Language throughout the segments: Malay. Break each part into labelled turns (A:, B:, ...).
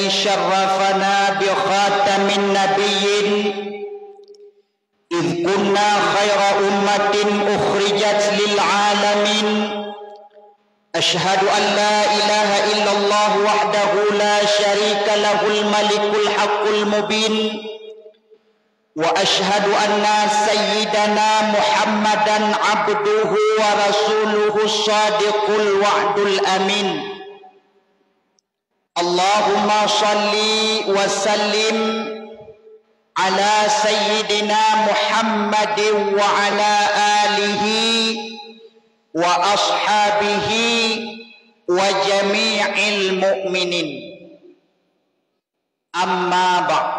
A: الذي شرفنا بخاتم النبيين إذ كنا خير أمة أخرجت للعالمين أشهد أن لا إله إلا الله وحده لا شريك له الملك الحق المبين وأشهد أن سيدنا محمدا عبده ورسوله الصادق الوعد الأمين اللهم صل وسلم على سيدنا محمد وعلى آله وأصحابه وجميع المؤمنين أما بعد.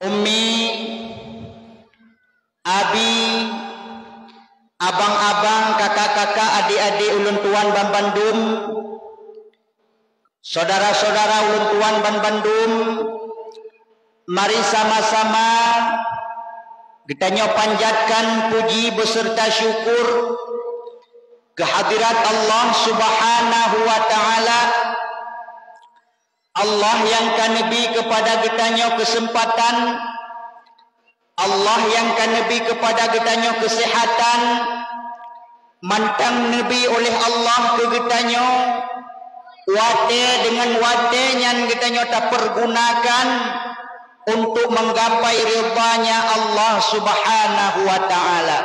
A: Ummi, abi, abang-abang, kakak-kakak, adik-adik ulun tuan Ban Bandung, saudara-saudara ulun tuan Ban Bandung, mari sama-sama kita panjatkan puji beserta syukur kehadirat Allah Subhanahu wa taala, Allah yang kanebi kepada getanya kesempatan, Allah yang kanebi kepada getanya kesehatan, mantang nebi oleh Allah ke getanya, wate dengan wate yang getanya tak pergunakan untuk menggapai ridha-Nya Allah Subhanahu wa taala.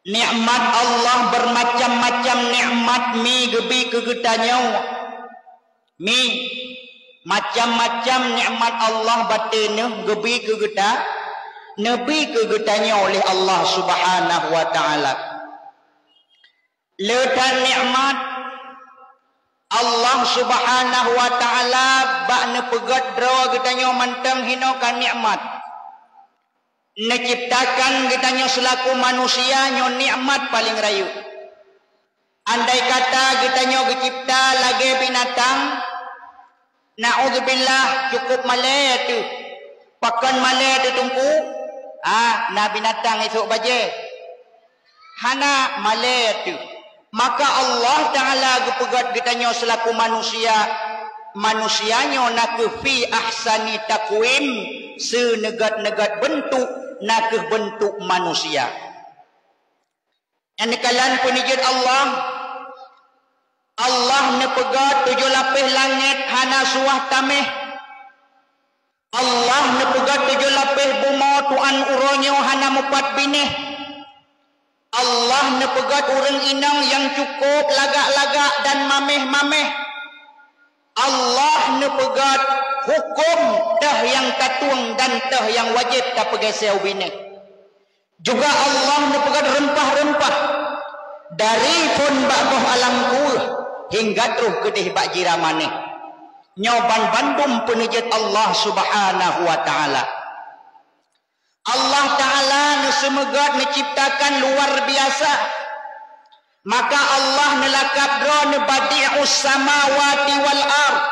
A: Nikmat Allah bermacam-macam nikmat mi gebi ke getanya. Mi macam-macam nikmat Allah batinah gebi ke geta nabi ke getanya oleh Allah Subhanahu wa taala. Letan nikmat Allah Subhanahu wa taala bakna pegat draw getanya mantang hinokan nikmat. Neciptakan getanya selaku manusia nyo nikmat paling rayu. Andai kata getanya gecipta lagi binatang, naudzubillah cukup malai tu, pakan malai tu tungku, na binatang esok baje, hana malai tu. Maka Allah Taala gepegat getanya selaku manusia, manusianya nak fi ahsani takwim, senegat-negat bentuk nak bentuk manusia. Yang kalan penijid Allah nepegat 7 lapis langit hana suah tameh. Allah nepegat 7 lapis bumi tuan uronyo hana mupat binih. Allah nepegat urang inang yang cukup lagak-lagak dan mameh-mameh. Allah nepegat hukum dah yang katuang dan dah yang wajib tak pegeseu binih. Juga Allah nepegat rempah-rempah dari pun ba'boh alam kuh hingga terus kedih bak jiramane. Nyoban Bandung penijit Allah Subhanahu wa taala. Allah taala nesemegat menciptakan luar biasa. Maka Allah nelakap drone badi'us samawati wal ard.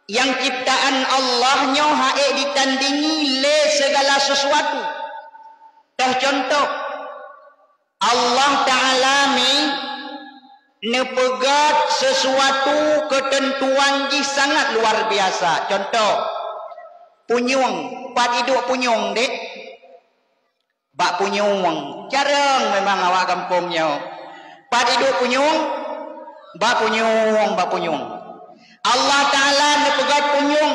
A: Yang ciptaan Allahnya haik ditandingi le segala sesuatu. Dah contoh Allah taala nepegat sesuatu ketentuan ji sangat luar biasa. Contoh punyung, pat hidup punyung dek, bak punyung jarang memang awak kampungnya. Pat hidup punyung, bak punyung. Allah Taala nepegat punyung,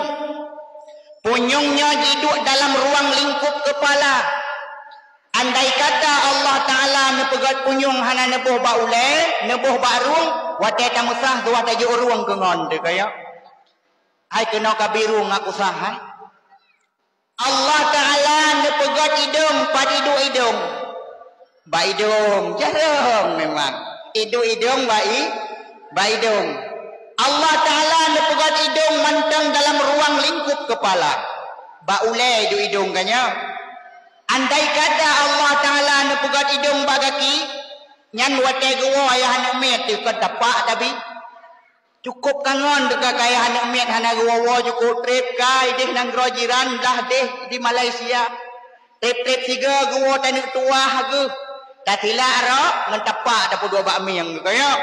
A: punyungnya hidup dalam ruang lingkup kepala. Andai kata Allah Ta'ala nepegat punyung hana nebuh baule, nebuh barung, watai tamusah tuah taji uruang kengon de kaya. Hai kena kabirung aku sah hai. Allah Ta'ala nepegat hidung, padidu hidung. Ba hidung, jarang memang. Hidung ba hidung. Allah Ta'ala nepegat hidung mantang dalam ruang lingkup kepala. Baule hidung kanya. Andai kata Allah Ta'ala nepegat hidung bagaki, nyan wate gua ayah anak met tu katapak tapi cukup kangon dekat ayah anak met hana gua cukup trip kai deh nang jiran dah deh di Malaysia. Trip-trip siga gua tanuk tua hagu. Tatila aro ngentapak dapat dua bakmi yang kaya.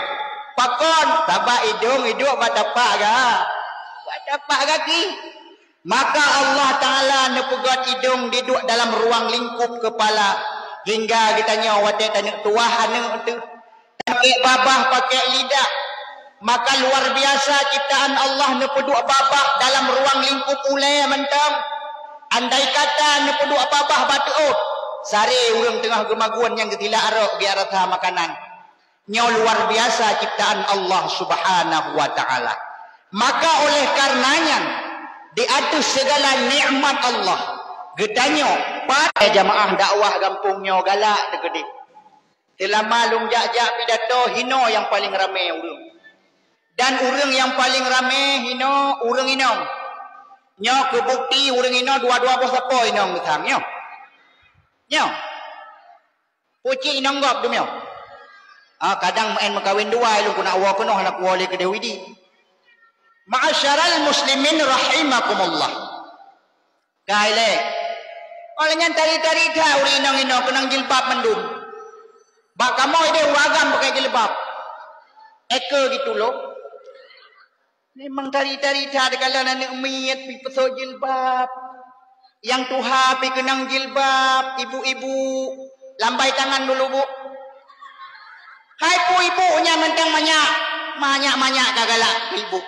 A: Pakon tabak hidung hidup batapak ga. Batapak kaki. Maka Allah Taala nepegat hidung duduk dalam ruang lingkup kepala hingga kita nyawa tanya tuah anu tu. Pakai babah pakai lidah. Maka luar biasa ciptaan Allah nepeduk babah dalam ruang lingkup ulai mentang. Andai kata nepeduk babah batu sari urang tengah gemaguan yang ketila arok di arah makanan. Nyaw luar biasa ciptaan Allah Subhanahu wa taala. Maka oleh karenanya di atas segala nikmat Allah getanyo pada jamaah dakwah kampungnya galak degede. Telah malum jak-jak pidato hino yang paling ramai urang. Dan urang yang paling ramai hino urang inong. Nyo kebukti urang ino dua-dua bos apa inong betang nyo. Nyo. Puci inong gop dumyo. Kadang main makawin dua lu kuna awa kuno anak wali ke dewidi. Ma'asyaral muslimin rahimakumullah. Kaile. Olehnya tari-tari dah uri inong kenang jilbab mendun. Bak kamu ide uragam pakai jilbab. Eka gitu loh. Memang tari-tari dah kalau nak umiyat pi pesok jilbab. Yang tuha pi kenang jilbab, ibu-ibu lambai tangan dulu bu. Hai pu ibunya mentang banyak kagalak ibu.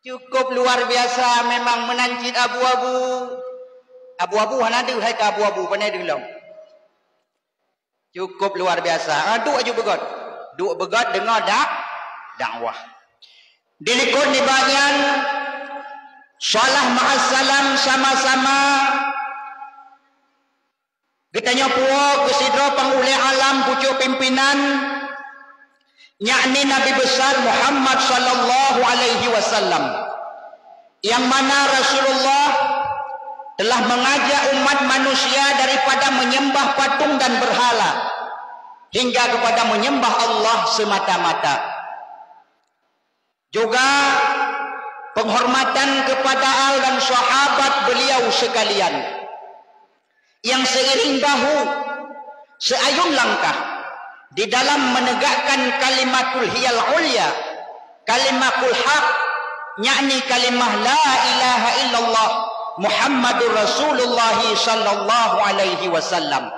A: Cukup luar biasa memang menancit abu-abu. Abu-abu hana ada hai ka abu-abu pandai dilong. Cukup luar biasa. Duk aja begot. Duk begot dengar dakwah. Dilikut di bagian salah ma'assalam sama-sama. Getanya puak kesidra pangulai alam pucuk pimpinan yakni Nabi besar Muhammad sallallahu alaihi wasallam, yang mana Rasulullah telah mengajak umat manusia daripada menyembah patung dan berhala hingga kepada menyembah Allah semata-mata. Juga penghormatan kepada al dan sahabat beliau sekalian yang seiring bahu seayun langkah di dalam menegakkan kalimatul hiyal ulya, kalimatul haq, yakni kalimah la ilaha illallah Muhammadur Rasulullah sallallahu alaihi wasallam.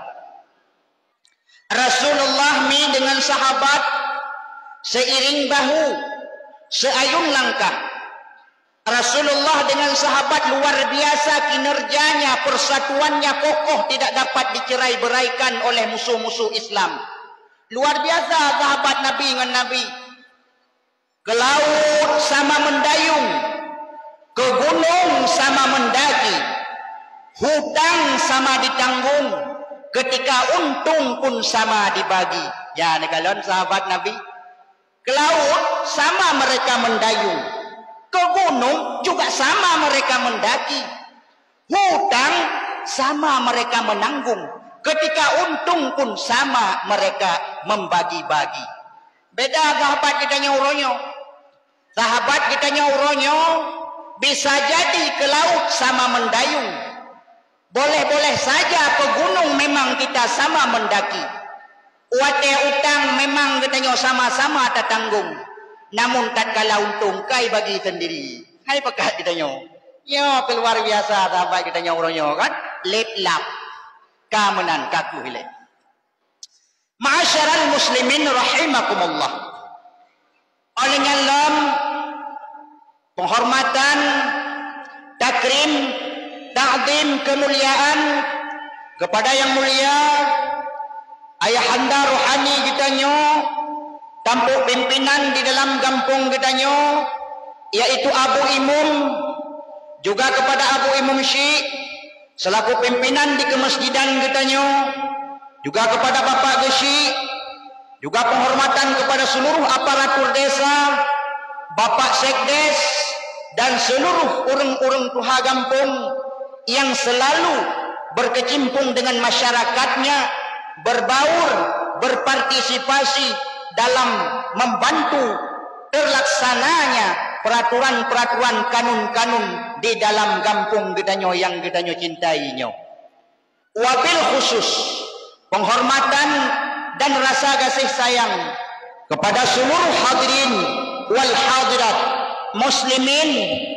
A: Rasulullah mi dengan sahabat seiring bahu seayun langkah. Rasulullah dengan sahabat luar biasa kinerjanya, persatuannya kokoh, tidak dapat dicerai-beraikan oleh musuh-musuh Islam. Luar biasa sahabat Nabi dengan Nabi. Ke laut sama mendayung, ke gunung sama mendaki, hutang sama ditanggung, ketika untung pun sama dibagi. Ya, negalon sahabat Nabi. Ke laut sama mereka mendayung, ke gunung juga sama mereka mendaki, hutang sama mereka menanggung, ketika untung pun sama mereka membagi-bagi. Beda sahabat kita nyauronyo. Sahabat kita nyauronyo bisa jadi ke laut sama mendayung. Boleh-boleh saja ke gunung memang kita sama mendaki. Uate utang memang kita nyo sama-sama tertanggung. Namun tatkala untung kai bagi sendiri. Hai pekat kita nyo. Yo keluar biasa sahabat kita nyauronyo kan. Lep-lap. Kamenan kaku hilang. Ma'asyaral muslimin rahimakumullah. Oleh ngalam penghormatan, takrim, ta'zim, kemuliaan kepada yang mulia ayahanda rohani kita nyo, tampuk pimpinan di dalam kampung kita nyo, yaitu Abu Imum, juga kepada Abu Imum Syekh selaku pimpinan di kemasjidan kita nyo, juga kepada Bapak Gesi, juga penghormatan kepada seluruh aparatur desa, Bapak Sekdes, dan seluruh orang-orang tuha kampung yang selalu berkecimpung dengan masyarakatnya, berbaur, berpartisipasi dalam membantu terlaksananya peraturan-peraturan kanun-kanun di dalam kampung gedanyo yang gedanyo cintainya. wabil khusus penghormatan dan rasa kasih sayang kepada seluruh hadirin wal hadirat, muslimin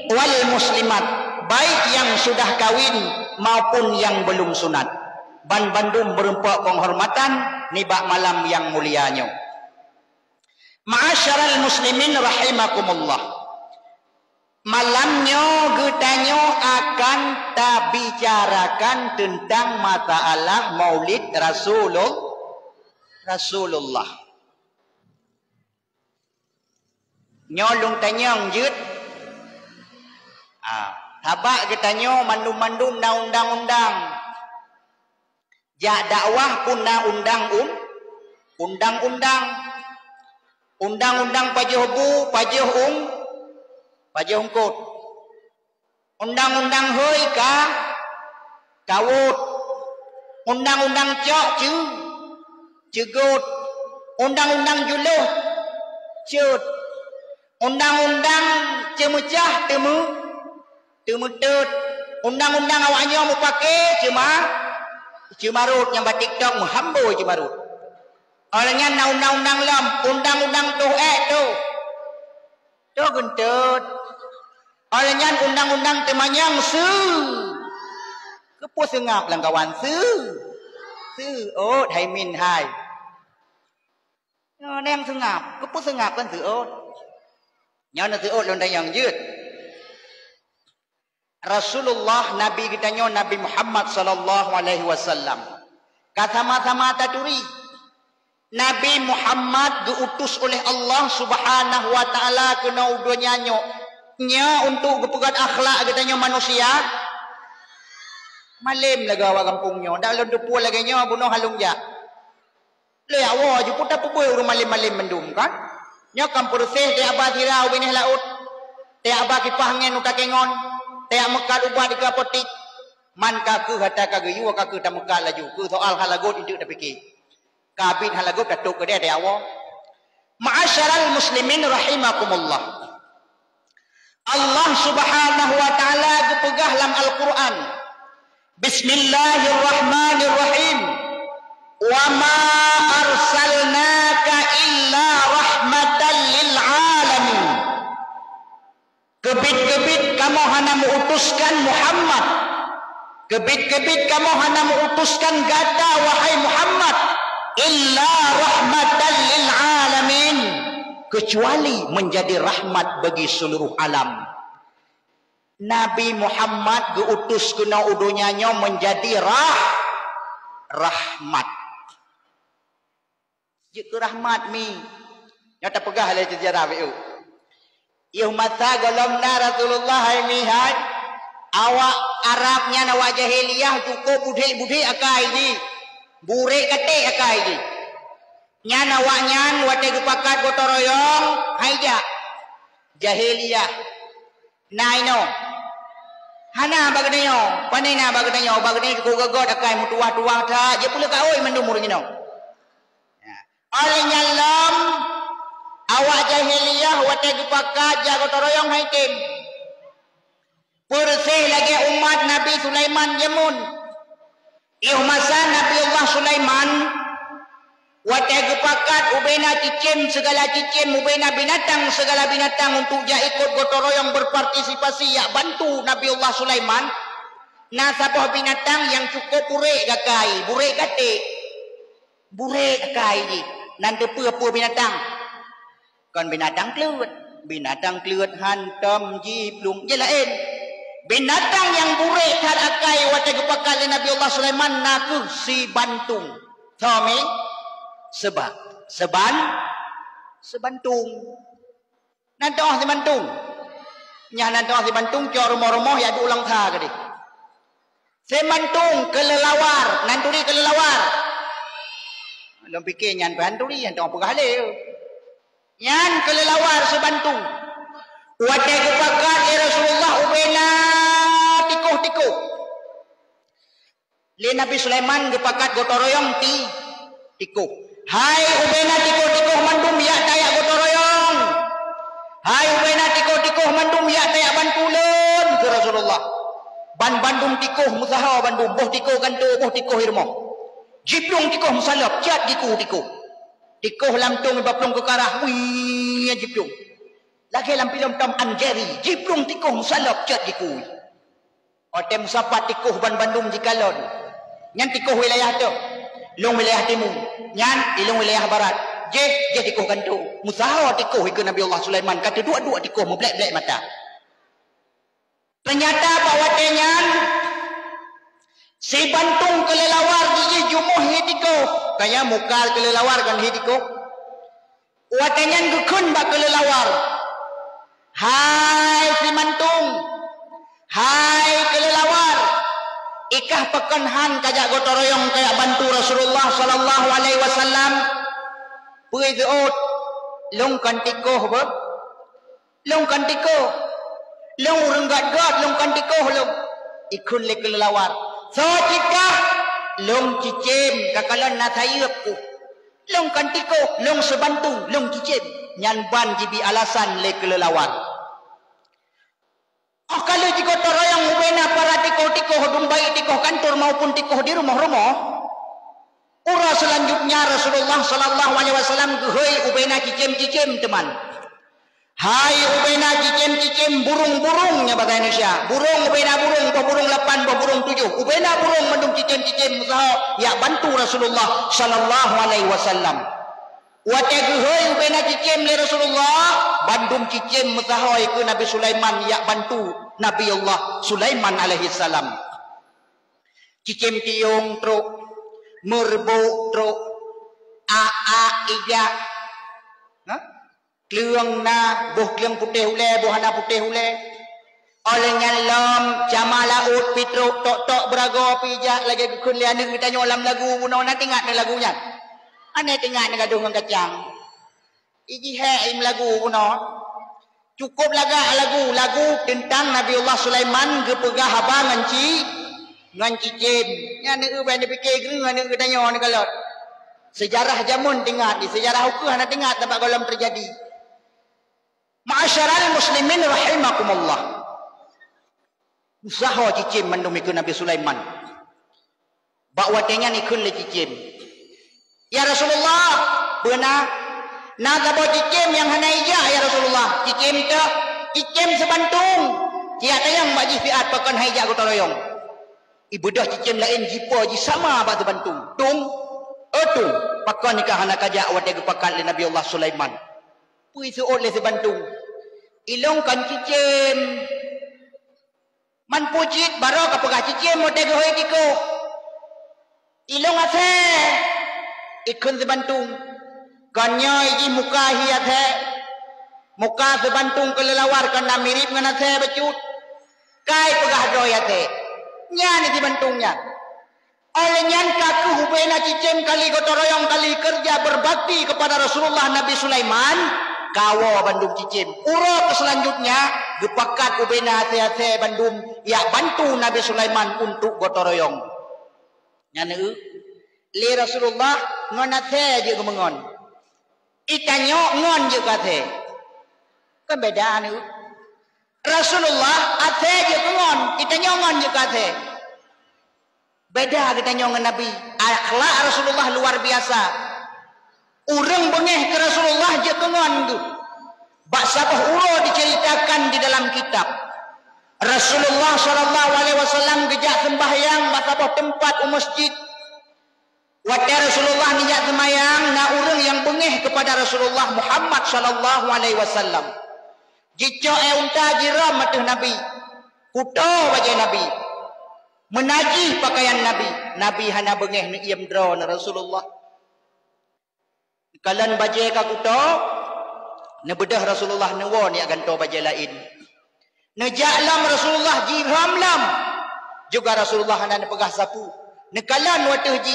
A: wal muslimat, baik yang sudah kawin maupun yang belum sunat. Ban Bandung berempat penghormatan nibak malam yang mulianya. Ma'asyaral muslimin rahimakumullah. Malamnya getanyo akan tak bicarakan tentang masalah maulid Rasulullah. Nyolong tanyang jut. Habak getanyo mandum-mandum na undang-undang. Ja dakwah pun na undang-undang. Undang-undang pajoh ungkut. Undang-undang hoi ka kawut. Undang-undang cok cegut. Undang-undang juluh cut. Undang-undang cemecah temutut. Undang-undang awaknya mau pakai cemarut yang buat TikTok muhambo cemarut. Orangnya na undang-undang lam, undang-undang tu gentut. Orangnya undang-undang temanyang kepo sengap lang kawan ot hai min hai. Nem sengap, kepo sengap kan ot. Nya na ot lon yang jut. Rasulullah Nabi kita nyo Nabi Muhammad sallallahu alaihi wasallam. Kata mata-mata turi. Nabi Muhammad diutus oleh Allah Subhanahu wa taala kena udunya nya untuk gepegat akhlak katanya manusia. Malim lagawa kampungnya. Dak lon depu lagi nya bunuh halung ja. Le awo ju puta puboy urang malim-malim mendum kan. Nya kampur seh te abah tirau benih laut. Te abah kipah ngen utakengon. Te mekal ubah di kapotik. Man ka ke hata ka geyu ka ke ta mekal laju. Ke soal halagot indu dak fikir. Kabin halagot datuk ke dia awak. Ma'asyaral muslimin rahimakumullah. Allah Subhanahu wa taala gepegah dalam Al-Qur'an. Bismillahirrahmanirrahim. Wa ma arsalnaka illa rahmatan lil alamin. Kebit-kebit kamu hanya mengutuskan Muhammad. Kebit-kebit kamu hanya mengutuskan gata wahai Muhammad. Illa rahmatan lil alamin, kecuali menjadi rahmat bagi seluruh alam. Nabi Muhammad diutus kena udunya menjadi rahmat. Jika rahmat mi nyata pegah le sejarah biu. Ieu masa golomna Rasulullah mi hai awak Arabnya na wajah jahiliyah cukup budhe-budhe akai di. Burek kate akai di. Nyan awaknyan wate gepakat gotoroyong haija. Jahiliyah. Naino. Hana bagadayo, panina bagadayo, bagadayo ko gagot akai mutuah-tuah ta, je pula ka oi mandumur ngino. Oleh nyalam awak jahiliyah wate gepakat ja gotoroyong haitim. Persih lagi umat Nabi Sulaiman Yamun. Ieu masa Nabi Allah Sulaiman wate gepakat ubena cicim segala cicim, ubena binatang segala binatang untuk ja ikut gotoroyong berpartisipasi ya bantu Nabi Allah Sulaiman. Nah sapah binatang yang cukup burek gakai, burek kate. Burek gakai ni. Nan depe-depe binatang. Kon binatang kleut hantam jiplung je lain. Binatang yang buruk tak akai wate gepakat Nabi Allah Sulaiman naku si bantung. Tome sebantung. Nantoh si bantung. Nya nantoh si bantung cor romoh-romoh ya du ulang tha gede. Si bantung kelelawar, nanturi kelelawar. Lom pikir nyan banturi yang tong pegah le. Nyan kelelawar sebantung. Wate gepakat Rasulullah ubena tikuh-tikuh. Le Nabi Sulaiman gepakat gotoroyong tikuh. Hai ubena tikuh-tikuh mandum ya tayak gotoroyong. Hai ubena tikuh-tikuh mandum ya tayak bantulen ke Rasulullah. ban Bandung tikoh musaha Bandung boh tikoh kantor boh tikoh irmo jiplung tikoh musalap cat tikoh tikoh lamtung baplung ke karah wi jiplung lagi lampilam tam anjeri jiplung tikoh musalap cat tikoh otem sapat tikoh ban Bandung jikalon nyan tikoh wilayah tu long wilayah timur nyan ilung wilayah barat je tikoh kantor musaha tikoh ikut Nabi Allah Sulaiman kata dua-dua tikoh memblek-blek mata. Ternyata bahawa tenyan si Bantung kelelawar di jumuh hitiko kaya mukal kelelawar kan hitiko watenyan gekun bak kelelawar hai si Bantung hai kelelawar ikah pekenhan kajak gotoroyong kayak bantu Rasulullah sallallahu alaihi wasallam puy geot long kan tiko ba long kan tiko long renggat-gat long kantikoh long ikun le kelelawar so cikah long cicim kakalan nasayep ku long kantikoh long sebantu long cicim nyan ban jibi alasan le kelelawar kalau jika toroyang ubena para tikoh-tikoh dumbai tikoh kantor maupun tikoh di rumah-rumah ura selanjutnya Rasulullah sallallahu alaihi wasallam gehoi ubena cicim-cicim teman. Hai ubena cicim-cicim burung-burungnya bahasa Indonesia. Burung ubena burung, burung 8, burung 7. Ubena burung mendung cicim-cicim usaha ya bantu Rasulullah sallallahu alaihi wasallam. Wa taguhoi ubena cicim le Rasulullah, bandung cicim usaha ke Nabi Sulaiman ya bantu Nabi Allah Sulaiman alaihi salam. Cicim tiung truk, merbu truk, ija. Kelung na boh kelung putih ule boh hana putih ule oleh nyalam jama laut pitro tok berago pijak lagi kun liane kita nyolam lagu puno na tingat na lagunya ane tingat na gadung kacang iji he im lagu puno cukup lagu tentang Nabi Allah Sulaiman gepegah haba nganci jen nya ne ben dipikir ngan ne kita nyon kalot sejarah jamun tingat di sejarah hukum hana tingat tempat golem terjadi. Ma'asyaral muslimin rahimakumullah. Usaha cicim mendumiku Nabi Sulaiman. Bakwa tengan ikun le cicim. Ya Rasulullah, benar. Naga bawa cicim yang hana ijah ya Rasulullah. Cicim ke cicim sebantung. Cia tayang bagi fiat pakan haijak gotoroyong. Ibadah cicim lain jipo ji sama bak sebantung. Tung pakan nikah hana kajak wa tegu pakan le Nabi Allah Sulaiman. Pui seot le sebantung. Ilong kan cicim man pujit baro kapagah cicim mo tegu hoy tiko ilong ase ikun sebantung kanyo iji muka hiat he muka sebantung kelelawar kana mirip ngana se becut kai pagah doyat he nya ni sebantungnya oleh nyan kaku hubena cicim kali gotoroyong kali kerja berbakti kepada Rasulullah Nabi Sulaiman kawo Bandung cicim uro selanjutnya gepakat ubena ase Bandung ya bantu Nabi Sulaiman untuk gotoroyong nyane le Rasulullah ngon ase je gemengon ikanyo ngon je kate kan beda anu Rasulullah ase je ngon ikanyo ngon je kate beda kita nyon Nabi akhlak Rasulullah luar biasa. Urang bengeh ke Rasulullah je kengon tu. Bak sabah uro diceritakan di dalam kitab. Rasulullah sallallahu alaihi wasallam gejak sembahyang bak sabah tempat masjid. Wate Rasulullah nijak sembahyang na urang yang bengeh kepada Rasulullah Muhammad sallallahu alaihi wasallam. Jico unta jiram matuh Nabi. Kuto bagi Nabi. Menajih pakaian Nabi. Nabi hana bengeh ni iem drone Rasulullah. Kalan bajai ka kuto ne bedah Rasulullah newo ni ganto bajai lain ne ja'lam Rasulullah jiramlam juga Rasulullah hana pegah sapu ne kalan wateh ji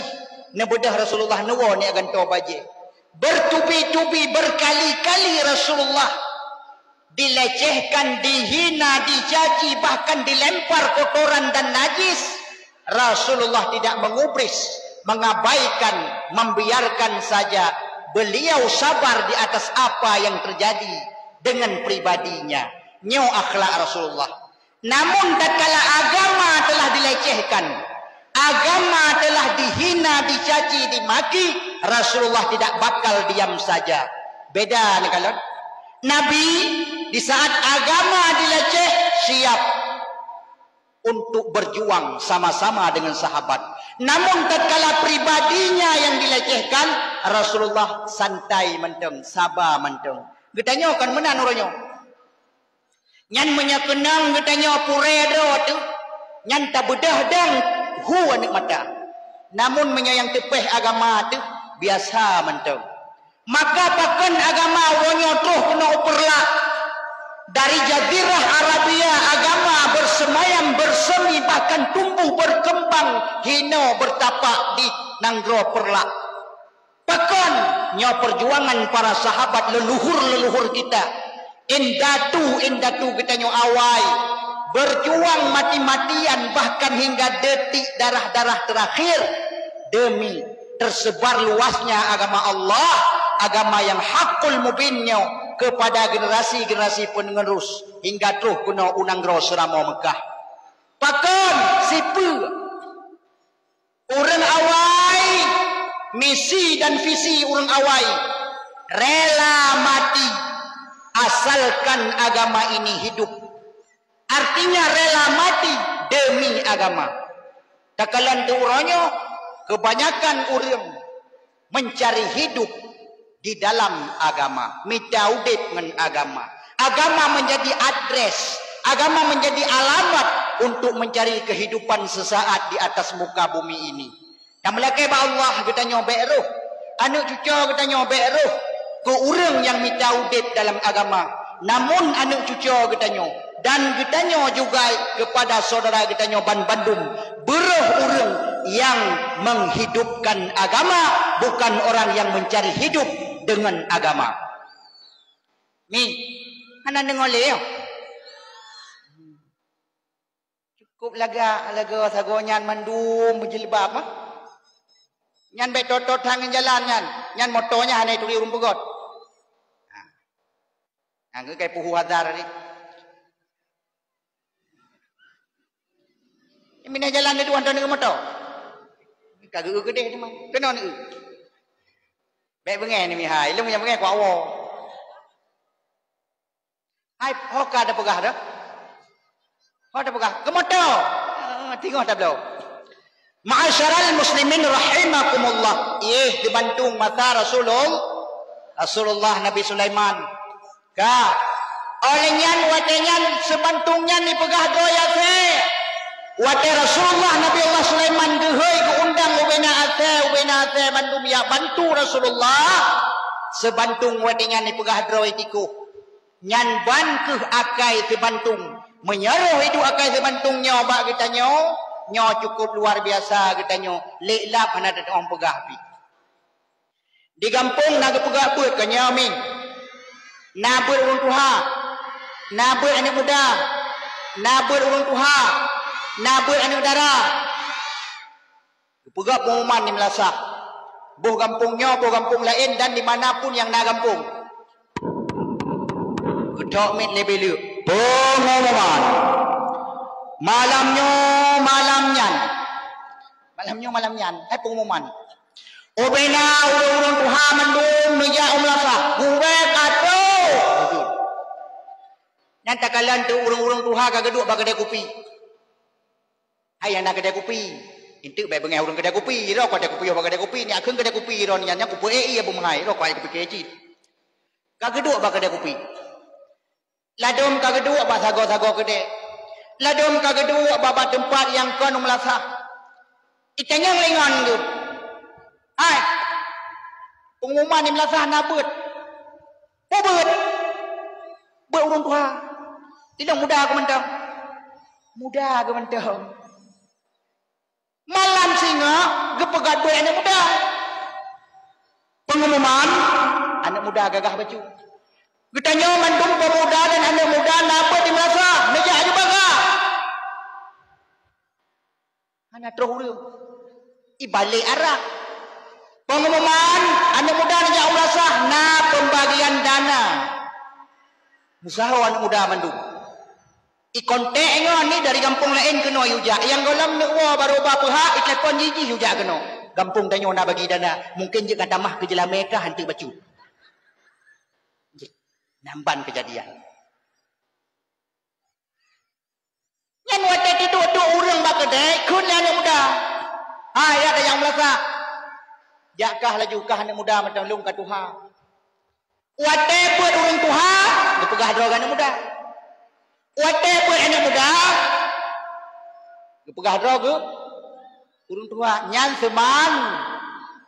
A: ne bedah Rasulullah newo ni ganto bajai bertubi-tubi berkali-kali Rasulullah dilecehkan, dihina, dicaci, bahkan dilempar kotoran dan najis. Rasulullah tidak mengubris, mengabaikan, membiarkan saja. Beliau sabar di atas apa yang terjadi dengan pribadinya. Nyo akhlak Rasulullah. Namun tatkala agama telah dilecehkan, agama telah dihina, dicaci, dimaki, Rasulullah tidak bakal diam saja. Beda nih kalau Nabi di saat agama dileceh siap untuk berjuang sama-sama dengan sahabat. Namun tatkala pribadinya yang dilecehkan, Rasulullah santai menteng, sabar menteng. Getanya kan mana nuranyo? Nyan menyakenang getanya pure do tu. Nyan tak bedah dang hu anik mata. Namun menyayang tepeh agama tu biasa menteng. Maka pakan agama wonyo troh kena uperlah. Dari jazirah Arabia agama bersemayam, bersemi, bahkan tumbuh berkembang hino bertapak di nanggro perlak. Bahkan nyo perjuangan para sahabat leluhur-leluhur kita indatu kita nyo awai berjuang mati-matian bahkan hingga detik darah-darah terakhir demi tersebar luasnya agama Allah, agama yang hakul mubinnya kepada generasi-generasi penerus hingga terus kuna unanggro seramo Mekah. Pakan sipu orang awai, misi dan visi orang awai rela mati asalkan agama ini hidup. Artinya rela mati demi agama. Takalan tu orangnya kebanyakan orang mencari hidup di dalam agama, mitaudet dengan agama. Agama menjadi adres, agama menjadi alamat untuk mencari kehidupan sesaat di atas muka bumi ini. Dan melakai ba Allah kita nyobek roh, anak cucu kita nyobek roh ke orang yang mitaudet dalam agama. Namun anak cucu kita nyo dan kita nyo juga kepada saudara kita nyo Bandung, beruh orang yang menghidupkan agama, bukan orang yang mencari hidup dengan agama. Ni, anak dengar leh. Cukup laga sago nyan mandum berjilbab mah. Nyan betotot tangan jalan nyan motornya hanai tuli urung pegot. Nah, kayak puhu hadar ni. Mina jalan dia tuan dengan motor. Kagak gede ni mah. Kena ni. Baik bengai ni mihai, lu punya bengai ku awo. Hai hoka ada pegah dah. Ada pegah ke motor. Tengok tak belum. Ma'asyaral muslimin rahimakumullah. Di Bantung mata Rasulullah Nabi Sulaiman. Ka oleh nyan watenyan sebantungnya ni pegah doya se. Wate Rasulullah Nabi Allah Sulaiman gehoi ke undang ubena ate bantu ya bantu Rasulullah sebantung watenyan ni pegah droi tiku. Nyan ban ke akai sebantung menyaruh itu akai sebantung nyo bak kita nyo cukup luar biasa kita nyo leklap hana dat orang pegah pi. Di kampung naga pegah put ke nyo min. Nabur orang tua, nabur anak muda, nabur orang tua, nabur anak dara. Pegak pengumuman di Melasa. Boh kampungnya, boh kampung lain dan dimanapun yang nak kampung. Kedok mit lebih lu. Pengumuman. Malamnya. Hai pengumuman. Obena orang tua mandung meja Melasa. Gue kata. Yang takalan tu urung-urung tuha kagak duk bak kedai kopi. Hai anak kedai kopi. Intu bae bengai urung kedai kopi, ro kedai kopi bak kedai kopi ni akeun kedai kopi ro nya ku puei ya bumai ro kai kopi kecil. Kagak duk bak kedai kopi. Ladom kagak duk bak sago-sago kedai. Ladom kagak duk bak tempat yang kon Melasa. Itanya lengan tu. Hai. Pengumuman ni Melasa nabut. Pobet. Berurung tuha. Tidak mudah aku mentang. Malam singa gepegat dua anak muda. Pengumuman anak muda gagah baju. Getanya mandung pemuda dan anak muda napa di Melasa meja aja baga. Anak terhuru. Ibalik arah. Pengumuman anak muda di Melasa na pembagian dana. Usaha anak muda mandung. Ikonteknya ni dari kampung lain kena yuja. Yang golam nak wa baru berapa hak telepon jiji yuja kena. Kampung tanya nak bagi dana. Mungkin je kata mah ke Jelah Mekah hantu bacu. Nampan kejadian. Yang wate tidur tu orang bakedai kun anak muda. Ya ada yang melasa. Jakah laju kah anak muda macam lung ka Tuhan. Wate buat orang Tuhan, dia pegah droga anak muda. Wate buat anak muda, dia pegah droga orang Tuhan. Nyan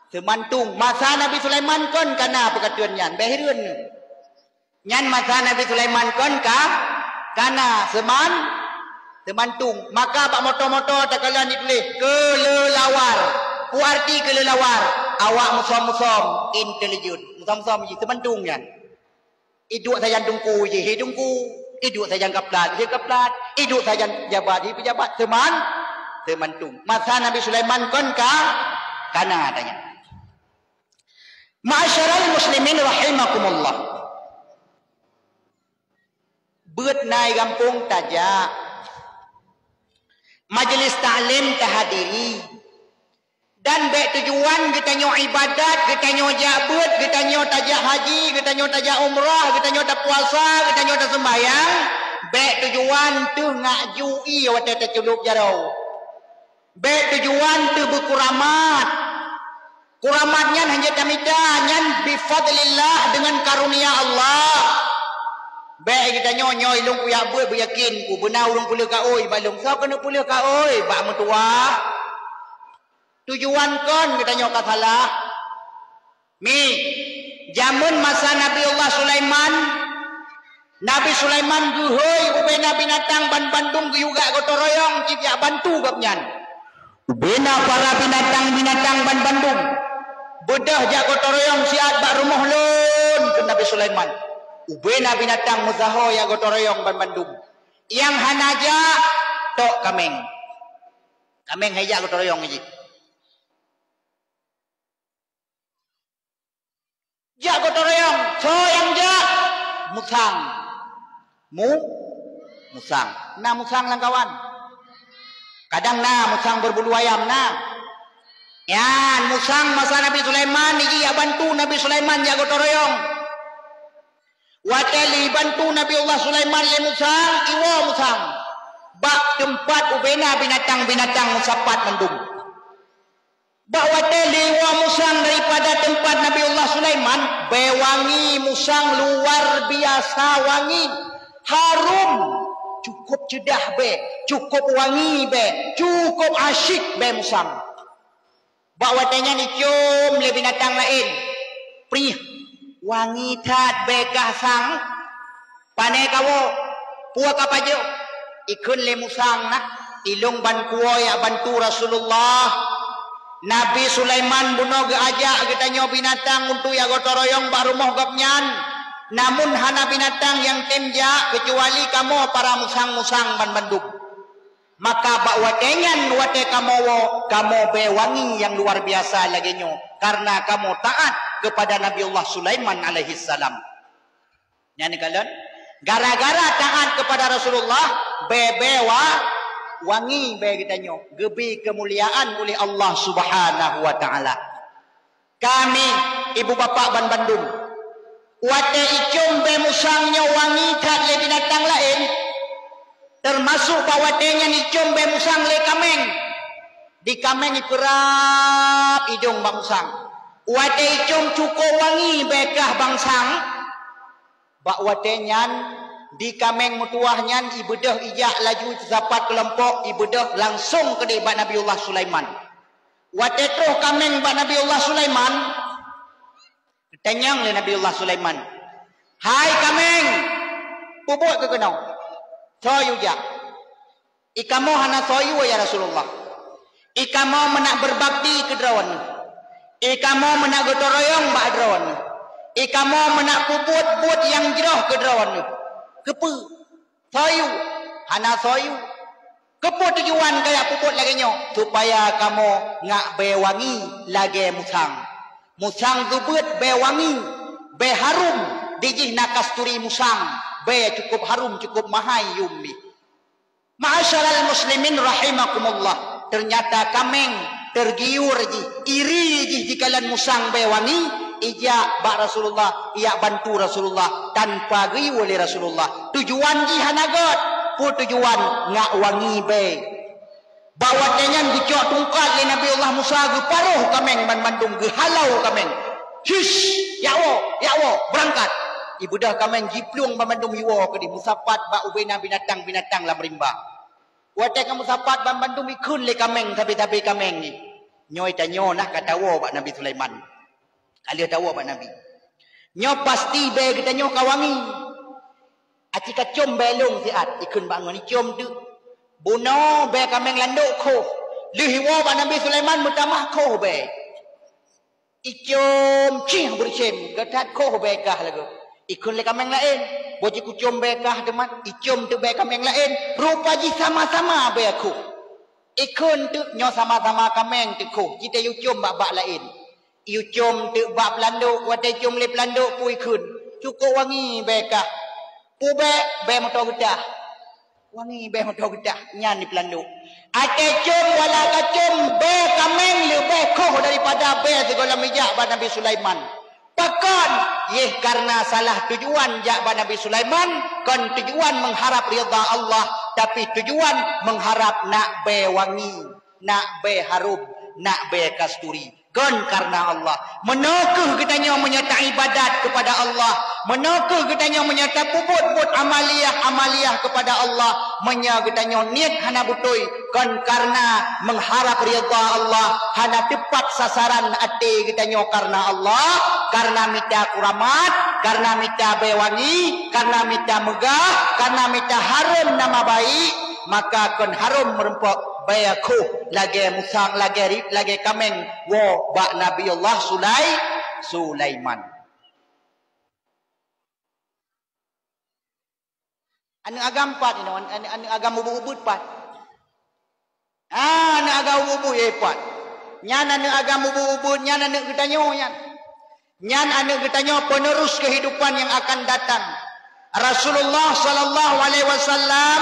A: semantung. Masa Nabi Sulaiman kon kana perkatuan nyan. Behirun. Nyan masa Nabi Sulaiman kon kana semantung. Maka pak motor-motor takalan ditulis kelelawar. Ku arti kelelawar. Awak musom-musom intelijen. Musom-musom je semantung kan. Iduk saja dungku je dungku. Iduk saja kaplat je kaplat. Iduk saja jabat je pejabat. Semantung. Masa Nabi Sulaiman kon kana tanya. Ma'asyiral muslimin rahimakumullah. Beut naik kampung tajak. Majlis ta'lim tahadiri. Dan baik tujuan kita nyo ibadat, kita nyo jabut, kita nyo tajak haji, kita nyo tajak umrah, kita nyo tak puasa, kita nyo tak sembahyang. Baik tujuan tu ngajui wate tercelup jarau. Baik tujuan tu berkuramat. Kuramatnya hanya tamida, nyan bifadlillah dengan karunia Allah. Baik kita nyo ilung ku yak buat beryakin ku benar urang pula ka oi balung sa kena pula ka oi bak mentua. Tujuan kon kita nyo ka salah. Jamun masa Nabi Allah Sulaiman. Nabi Sulaiman guhoi ubena binatang ban Bandung juga gotoroyong cipya bantu gapnyan. Ubena para binatang ban Bandung. Bedah jak gotoroyong siat bak rumah lon ke Nabi Sulaiman. Ubena binatang muzaho ya gotoroyong ban Bandung. Yang hanaja tok kameng. Kameng haya gotoroyong ji. Jak gotoroyong, so yang jak musang. Musang. Na musang lang kawan. Kadang na musang berbulu ayam na. Yan musang masa Nabi Sulaiman iki ya bantu Nabi Sulaiman ya gotoroyong. Wateli bantu Nabi Allah Sulaiman le musang, iwo musang. Bak tempat ubena binatang-binatang musapat mendung. Bak wateli iwo musang daripada tempat Nabi Allah Sulaiman, bewangi musang luar biasa wangi. Harum, cukup cedah be, cukup wangi be, cukup asyik be musang. Bak watenya ni cium le binatang lain. Prih wangi tat bekah sang pane kawo puak apa je ikun le musang nak ilung ban kuo ya bantu Rasulullah Nabi Sulaiman buno ge ajak kita nyo binatang untuk ya gotoroyong ba rumah gapnyan namun hana binatang yang temja kecuali kamu para musang-musang ban Bandung maka bak watenyan wate kamu be wangi yang luar biasa lagi nyo karena kamu taat kepada Nabi Allah Sulaiman alaihi salam. Nyani kalian gara-gara taat kepada Rasulullah bebewa wangi be kita nyo gebi kemuliaan oleh Allah Subhanahu wa taala. Kami ibu bapak ban Bandung wate icung be musangnya wangi tak le binatang lain termasuk bawatenya icung be musang le kameng. Di kameng iperap hidung bang musang. Wate icung cukup wangi bekah bangsang. Bak watenyan di kameng mutuahnya ibedah ijak laju zapat kelompok ibedah langsung ke debat Nabiullah Sulaiman. Wate troh kameng bak Nabiullah Sulaiman. Tanyang le Nabiullah Sulaiman. Hai kameng, pupuk ke kenau. Soyu jak. Ikamu hana soyu ya Rasulullah. Ikamu menak berbakti ke drawan. Ikamu menak gotoroyong ba drawan. Ikamu menak puput but yang jeroh ke drawan. Kepe. Soyu. Hana soyu. Kepe tujuan kaya puput lagi nyo. Supaya kamu ngak bewangi lagi musang. Musang zubut bewangi. Be harum. Dijih nakasturi musang. Be cukup harum cukup mahai yumbi. Ma'asyaral muslimin rahimakumullah. Ternyata kameng tergiur ji, iri ji jikalan musang bewangi. Ija bak Rasulullah, ia bantu Rasulullah tanpa gui oleh Rasulullah. Tujuan ji hanagot, pu tujuan ngak wangi be. Bawa tenyan dicok tungkat le Nabi Allah Musa ge paruh kameng ban bandung ge halau kameng. Hish, yawo, berangkat. Ibu dah kameng jiplung ban bandung yuwo ke di musapat bak ubena binatang-binatang lam rimba. Wate kamu sapat ban bandung ikun le kameng tapi kameng ni. Nyoi tanyo nah kata wo bak Nabi Sulaiman. Kali tahu apa Nabi. Nyo pasti be kita nyo kawangi. Aci kacom belong siat ikun bangun icom tu. Buno be kameng landuk ko. Lihiwa ba Nabi Sulaiman mutamah ko be. Icom cing bercem gatat ko be kah lagu. Ikun le kameng lain. Boji kucom be kah teman. Icom tu be kameng lain. Rupa ji sama-sama be aku. Ikun tu nyo sama-sama kameng tu ko. Kita yucom bak lain. Iu jom te bak pelanduk, wadai jom le pelanduk pui kun. Cukup wangi beka. Pu be motor gedah. Wangi be motor gedah, nyan di pelanduk. Ate jom wala kacom be kameng le be koh daripada be segala mijak ba Nabi Sulaiman. Pakan yeh karena salah tujuan jak ba Nabi Sulaiman, kan tujuan mengharap ridha Allah, tapi tujuan mengharap nak be wangi, nak be harum, nak be kasturi. Kan karena Allah. Menokeh kitanya menyertai ibadat kepada Allah. Menokeh kitanya menyertai bubut-bubut amaliyah kepada Allah. Menya kitanya niat hana butoi. Kan karena mengharap ridha Allah. Hana tepat sasaran ati kitanya karena Allah. Karena minta kuramat. Karena minta bewangi. Karena minta megah. Karena minta harum nama baik. Maka kan harum merempok. Bayaku lagi musang lagi kameng wo bak Nabi Allah Sulaiman. Anu agam pat ini, anu agam ubud pat. Anu agam ubud pat. Nyan anu agam ubud, nyan anu getanyo nyan. Nyan anu getanyo penerus kehidupan yang akan datang. Rasulullah sallallahu alaihi wasallam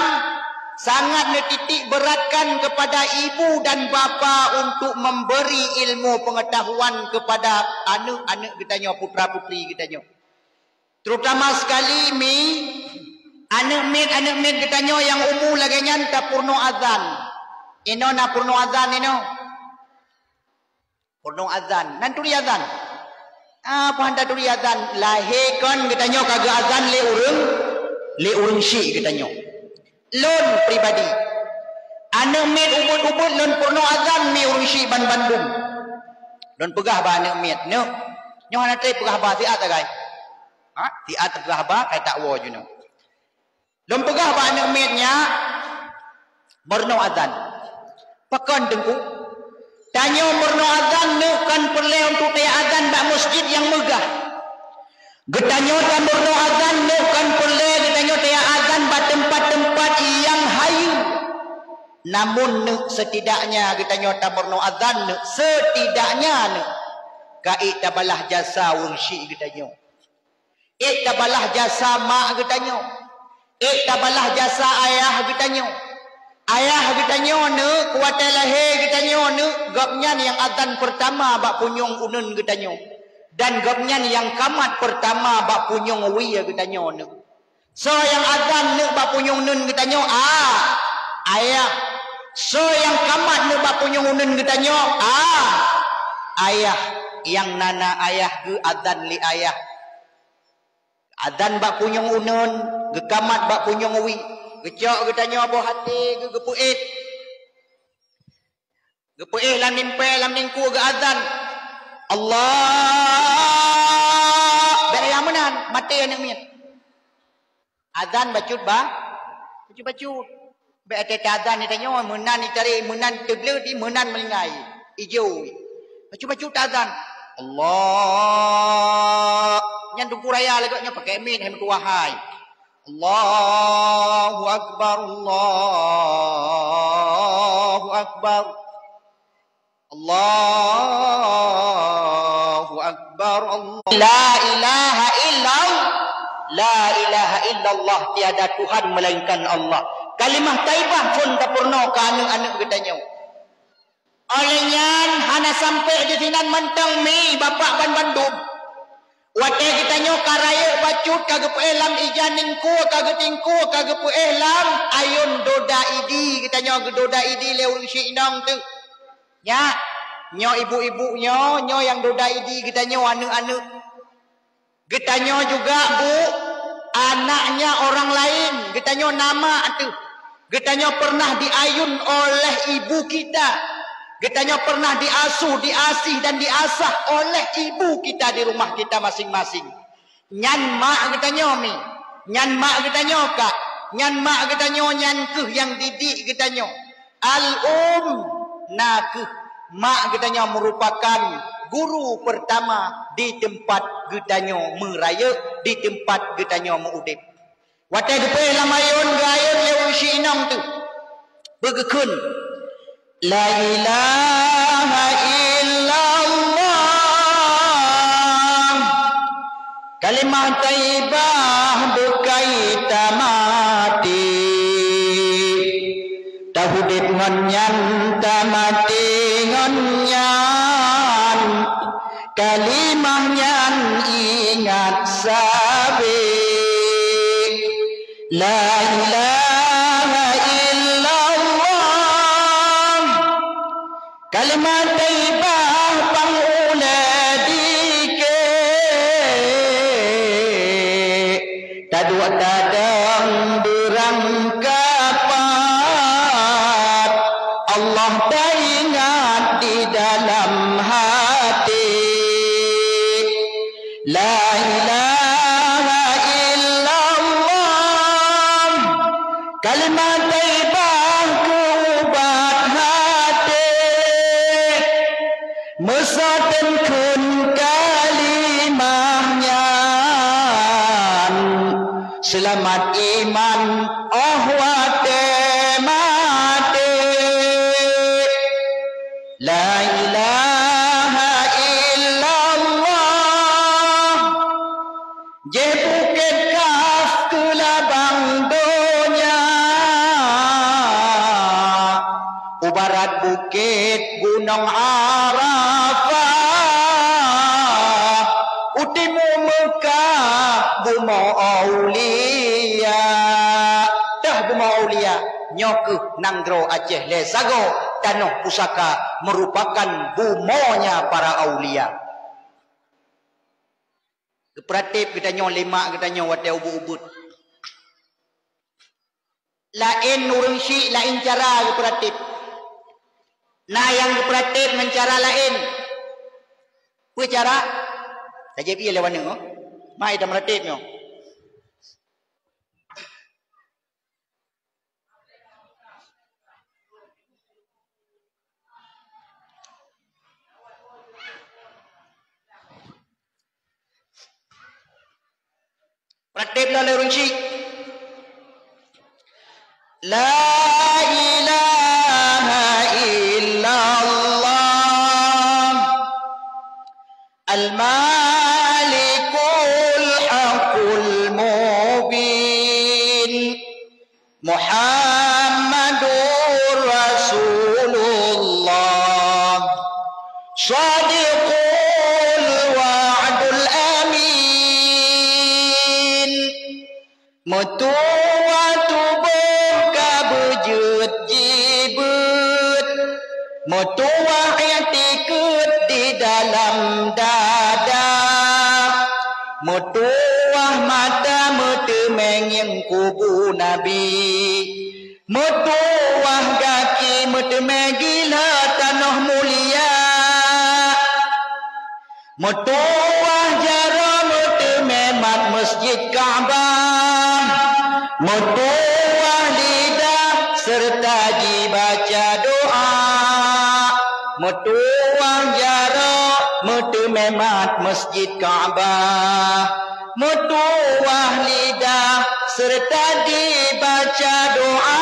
A: sangat menitik beratkan kepada ibu dan bapa untuk memberi ilmu pengetahuan kepada anak-anak kitanya, putra-putri kitanya. Terutama sekali anak mit kitanya yang umur lagi nyanta purno azan. Ino na purno azan ino. Purno azan. Nan turi azan. Apa handa turi azan? Lahirkan kitanya kagak azan le urung syik kitanya. Lon pribadi. Anak mit ubud-ubud lon purno azan mi urusi ban Bandung. Lon pegah ba anak mit. No. Nyo hana tei pegah ba siat agai. Ha? Siat pegah ba kai tak wo juno. Lon pegah ba anak mitnya purno azan. Pekan dengku. Tanyo purno azan ne kan perle untuk tei azan ba masjid yang megah. Getanyo tan purno azan ne kan perle getanyo tei azan ba tempat-tempat yang hayu. Namun setidaknya kita nyota berno azan setidaknya kai tabalah jasa ursi kita nyo. Tabalah jasa mak kita nyo. Tabalah jasa ayah kita nyo. Ayah kita nyo kuatai lahir kita nyo gapnyan yang azan pertama bak punyong unun kita nyo. Dan gapnyan yang kamat pertama bak punyong wi kita nyo. So yang azan bak punyong nun kita nyo ayah. So yang kamat bak punyong unun kita nyo ayah. Yang nana ayah ge azan li ayah. Azan bak punyong unun, ge kamat bak punyong wi. Gecok kita nyo abo hati ge gepuit. Gepuit lam nimpe lam ningku ge azan. Allah. Beri amunan mati anak min. Azan bacut ba? Bacut. Be azan ni tanyo menan ni cari menan teble di menan melingai. Ijo. Bacut azan. Allah. Nyan tungku raya legaknya pakai min hem tuahai. Allahu akbar. Allahu akbar. Allahu akbar. La ilaha illallah. La ilaha illallah, tiada Tuhan melainkan Allah. Kalimah taibah pun tapurno ka anak-anak getanyo. Olehnya hana sampai di sinan mentang mi bapak ban bandung. Wate getanyo karaya bacut kagep elam ijaningku kagetingku kagep elam ayun doda idi getanyo doda idi leu si inang tu. Ya, nyo ibu-ibu nyo yang doda idi getanyo anak-anak. Getanyo juga bu anaknya orang lain getanyo nama tu. Getanyo pernah diayun oleh ibu kita. Getanyo pernah diasuh, diasih dan diasah oleh ibu kita di rumah kita masing-masing. Nyan mak getanyo mi. Nyan mak getanyo kak. Nyan mak getanyo nyan keh yang didik getanyo. Nah keh. Mak getanyo merupakan guru pertama di tempat getanyo meraya, di tempat getanyo mengudip. Watai gepe lamayun gayun leu si inang tu. Begekun. La ilaha illallah. Kalimah taibah bukai tamati. Tahudit ngonyan tamati ngonyan. Kalimah nyan ingat sabi. La ilaha illallah. Kalimat taibah panguladike. Tadua tadang berangkapat. Allah teringat di dalam hati. La ilaha illallah. Kalimat taibah kubat hati. Mesatenkeun kalimahnya. Selamat iman wate mati. La ilaha illallah. Je bukit kaf ke labang dunia. Ubarat bukit gunung Arafah. Utimu Mekah buma aulia. Dah buma aulia. Nyokuh Nanggro Aceh Lesago. Tanah Pusaka merupakan bumonya para aulia. Kepratip kita nyo lima kita nyo wate ubud-ubud. Lain urang syik lain cara kepratip. Nah yang kepratip mencara lain. Apa cara? Saja piye lewan nyo. Mai dah meratip nyo. Pratip lah le urang syik. La ilaha illallah. Al-Malikul Haqqul Mubin. Muhammadur Rasulullah. Shadiqul wa'dul amin. Mutua tubuh kabujut jibut. Mutua i'tikad di dalam dada. Mutuah mata mutemeng yang kubu Nabi. Mutuah kaki mutemeng gila tanah mulia. Mutuah jara mutemeng mat masjid Ka'bah. Mutuah lidah serta dibaca doa. Mutuah jara mutemeng mat masjid Ka'bah. Mutuah lidah serta dibaca doa.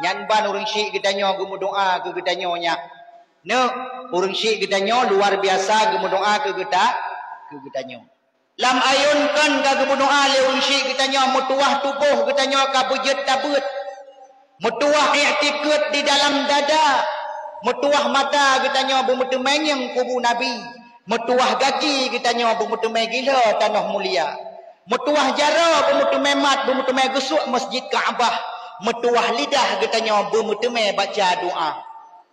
A: Nyan ban urang syik gedanyo gemu doa ke gedanyo nya. Ne urang syik gedanyo luar biasa gemu doa ke gedanyo. Lam ayun meren ka bunuh ale unsi katanya mutuah tubuh katanya ka bujut tabut. Mutuah i'tikad di dalam dada. Mutuah mata katanya bermutu menyeng kubu Nabi. Mutuah gagi katanya bermutu gila tanah mulia. Mutuah jara bermutu mat bermutu gesuk masjid Kaabah. Mutuah lidah katanya bermutu baca doa.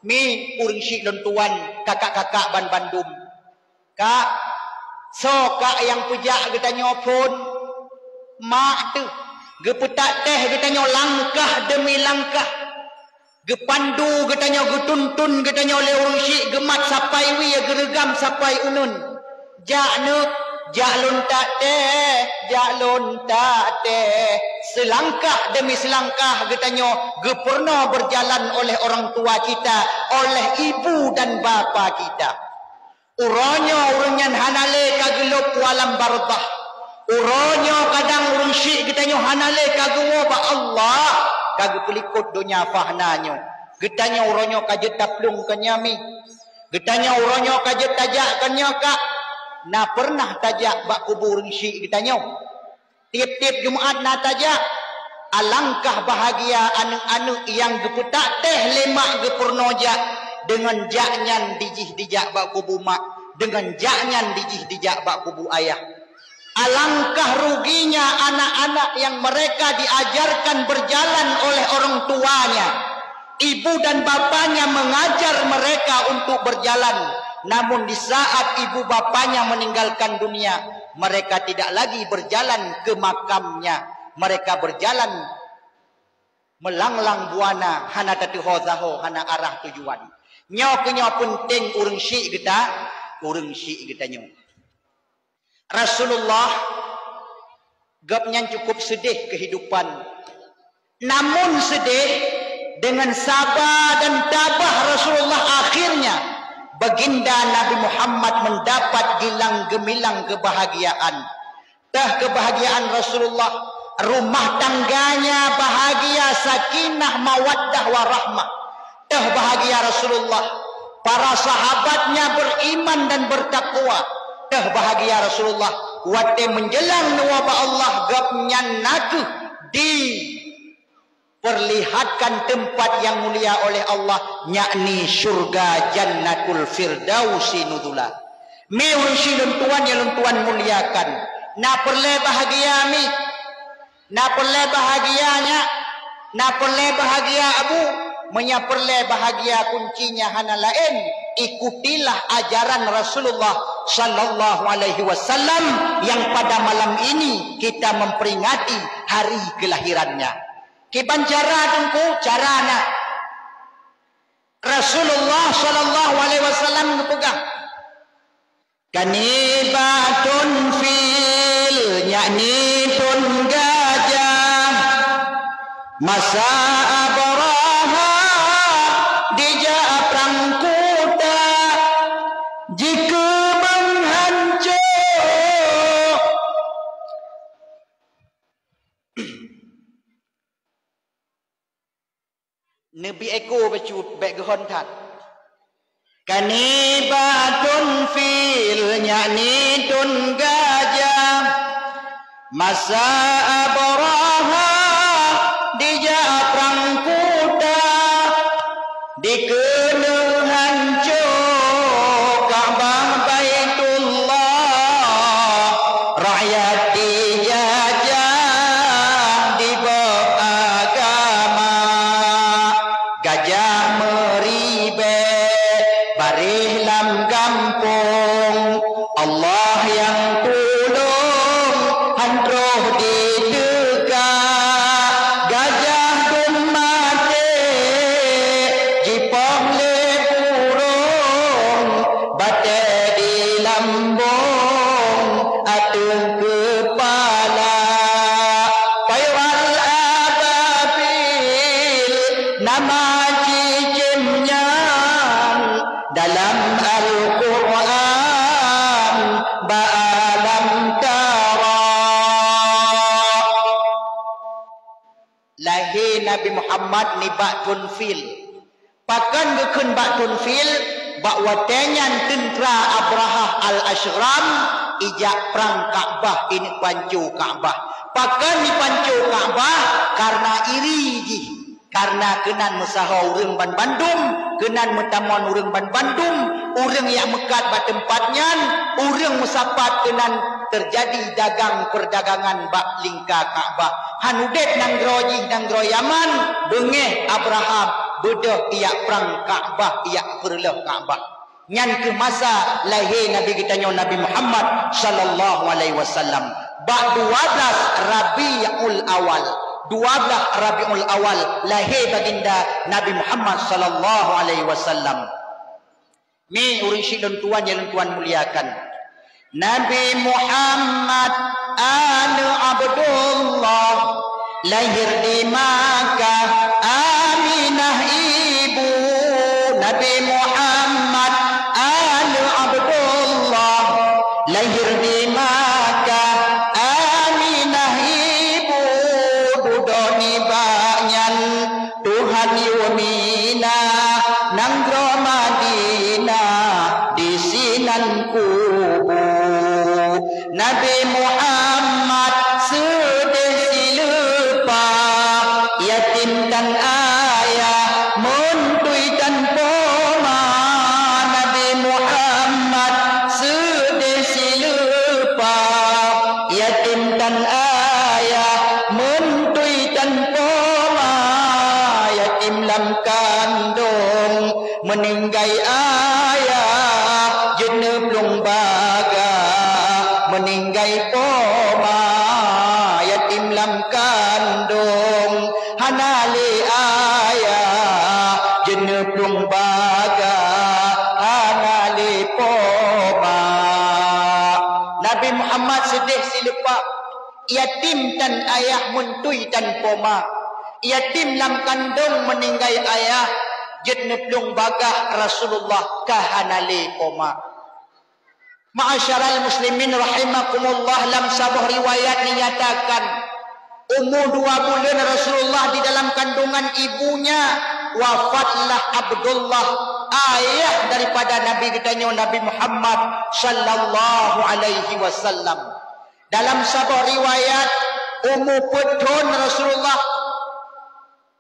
A: Mi urang syik lentuan kakak-kakak ban Bandung. Kak, so kak yang pejak katanya pun mak tu. Gepetak teh katanya langkah demi langkah. Gepandu katanya getuntun katanya oleh urang syik gemat sampai wi geregam sampai unun. Jak nuk jak lontak teh selangkah demi selangkah katanya gepurna berjalan oleh orang tua kita, oleh ibu dan bapa kita. Uranya urunyan hanale kagelup walam bardah. Uranya kadang urun syik katanya hanale kagewa ba Allah kage pelikut dunia fahnanyo. Getanya uranya kaje taplung kenyami. Getanya uranya kaje tajak kenya kak. Na pernah tajak bak kubur syik getanya. Tiap-tiap Jumaat na tajak. Alangkah bahagia anu-anu yang geputak teh lemak gepurnojak dengan jaknyan dijih-dijak bak kubu mak, dengan jaknyan dijih-dijak bak kubu ayah. Alangkah ruginya anak-anak yang mereka diajarkan berjalan oleh orang tuanya. Ibu dan bapaknya mengajar mereka untuk berjalan. Namun di saat ibu bapaknya meninggalkan dunia, mereka tidak lagi berjalan ke makamnya. Mereka berjalan melanglang buana hana tatu hozaho hana arah tujuan. Nyaw penting urang syik kita nyaw. Rasulullah gapnya cukup sedih kehidupan. Namun sedih dengan sabar dan tabah Rasulullah akhirnya baginda Nabi Muhammad mendapat gilang gemilang kebahagiaan. Tah kebahagiaan Rasulullah, rumah tangganya bahagia, sakinah, mawaddah, warahmah. Tah bahagia Rasulullah, para sahabatnya beriman dan bertakwa. Tah bahagia Rasulullah, wate menjelang nuwaba Allah gapnya naku diperlihatkan tempat yang mulia oleh Allah, yakni surga jannatul firdausi nuzula. Me ursi lentuan ya lentuan muliakan. Na perle bahagia mi. Na perle bahagianya. Na perle bahagia abu. Menyaperle bahagia kuncinya hana lain. Ikutilah ajaran Rasulullah sallallahu alaihi wasallam yang pada malam ini kita memperingati hari kelahirannya. Kiban cara tungku carana Rasulullah sallallahu alaihi wasallam ngepegang kanibatun fil yakni tun gajah masa abraha dijak perang kuda jika menghancur Nabi eko becut bek gehontat kanibatun fil yakni tun gajah masa abraha dijak perang kuda dikena hancur Ka'bah Baitullah rakyat dijajah di agama gajah meribe barih lam gampung Allah yang tolong handroh di tegak gajah dun mati jipong le burung bate di lambung atuh kepala paywal ababil nama cicimnya dalam Al-Quran ba'alam tara lahir Nabi Muhammad ni ba'tun fil pakan gekun ba'tun fil bak watenyan tentera Abrahah al-Ashram ijak perang Kaabah ini pancu Kaabah. Pakan ni pancu Kaabah karena iri ji. Karena kenan mesaha urang ban Bandung, kenan metamuan urang ban Bandung, urang yang mekat ba tempatnya, urang musapat kenan terjadi dagang perdagangan bak lingka Kaabah. Hanudet nang groji nang gro Yaman, bengeh Abraham bedah ia perang Kaabah, ia perleh Kaabah. Nyan ke masa lahir Nabi kita Nabi Muhammad sallallahu alaihi wasallam. Bak 12 Rabiul Awal. 12 Rabiul Awal lahir baginda Nabi Muhammad sallallahu alaihi wasallam. Ni urang sidon tuan yang tuan muliakan. Nabi Muhammad anu Abdullah lahir di Makkah, Aminah ibu. Nabi Muhammad anu Abdullah lahir di Makkah, Aminah ibu. Dudoni banyan Tuhan yumina nanggro Madinah di sinan kubu. Nabi Muhammad sedih silupa yatim dan ayah muntui dan poma. Nabi Muhammad sedih silupa yatim dan ayah muntui dan poma. Yatim lam kandung meninggai ayah jeneblung baga meninggai poma. Yatim lam kandung hanali ayah jeneblung baga hanali poma. Nabi Muhammad sedih silupa yatim dan ayah muntui dan poma. Yatim lam kandung meninggai ayah jeneblung baga Rasulullah kahanali poma. Ma'asyaral muslimin rahimakumullah, dalam sebuah riwayat dinyatakan umur 2 bulan Rasulullah di dalam kandungan ibunya wafatlah Abdullah, ayah daripada Nabi kita Nabi Muhammad sallallahu alaihi wasallam. Dalam sebuah riwayat umur petun Rasulullah,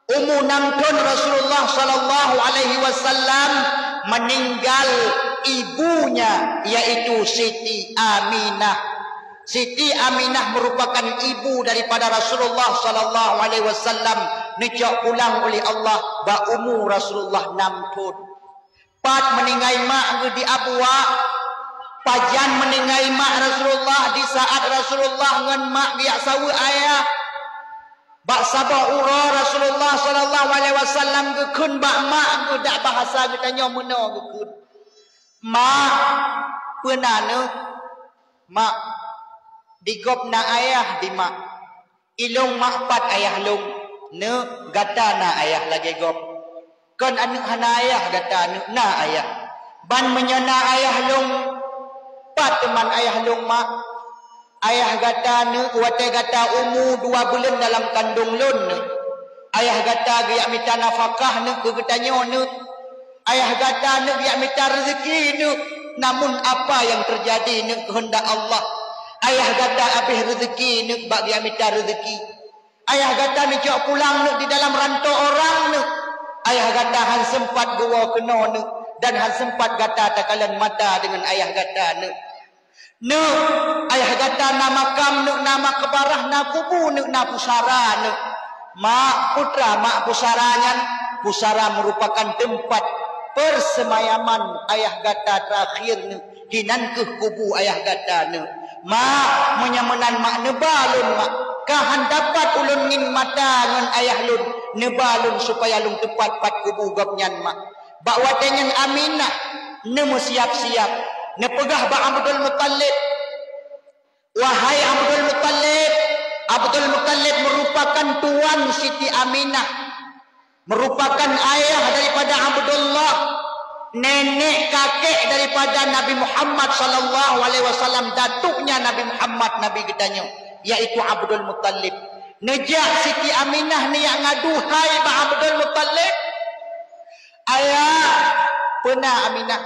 A: umur 6 tahun Rasulullah sallallahu alaihi wasallam meninggal ibunya yaitu Siti Aminah. Siti Aminah merupakan ibu daripada Rasulullah sallallahu alaihi wasallam. Nejak pulang oleh Allah ba umur Rasulullah 6 tahun. Pat meninggai mak di abwa. Pajan meninggai mak Rasulullah di saat Rasulullah ngan mak biak sawu ayah. Bak sabah ura Rasulullah sallallahu alaihi wasallam gekun bak mak ku dak bahasa kita nyo meno gekun. Mak peunana mak digopna ayah di mak. Ilung mak pat ayah lung ne gatana ayah lagi gop. Kon anu hana ayah gata anu na ayah. Ban menyana ayah lung pat teman ayah lung mak. Ayah gata ne wate gata umur 2 bulan dalam kandung lun ne. Ayah gata giak minta nafkah ne ke getanyo ne. Ayah gata ne giak minta rezeki ne. Namun apa yang terjadi ne kehendak Allah. Ayah gata habis rezeki ne bak giak minta rezeki. Ayah gata ne jauh pulang ne di dalam rantau orang ne. Ayah gata han sempat gua kena ne dan han sempat gata takalan mata dengan ayah gata ne. Ne ayah gata na makam ne nama kebarah na kubu ne na pusara ne. Mak putra mak pusaranya, pusara merupakan tempat persemayaman ayah gata terakhir ne hinan ke kubu ayah gata ne. Mak menyamanan mak nebalun mak kahan dapat ulun ngin mata ngan ayah lun nebalun supaya lun tepat pat kubu gopnyan mak. Bak watenyan Aminah ne siap-siap ne pegah ba Abdul Muttalib. Wahai Abdul Muttalib, Abdul Muttalib merupakan tuan Siti Aminah, merupakan ayah daripada Abdullah, nenek kakek daripada Nabi Muhammad sallallahu alaihi wasallam, datuknya Nabi Muhammad nabi kitanya yaitu Abdul Muttalib. Nejak Siti Aminah ni yang ngaduhai ba Abdul Muttalib. Ayah pernah Aminah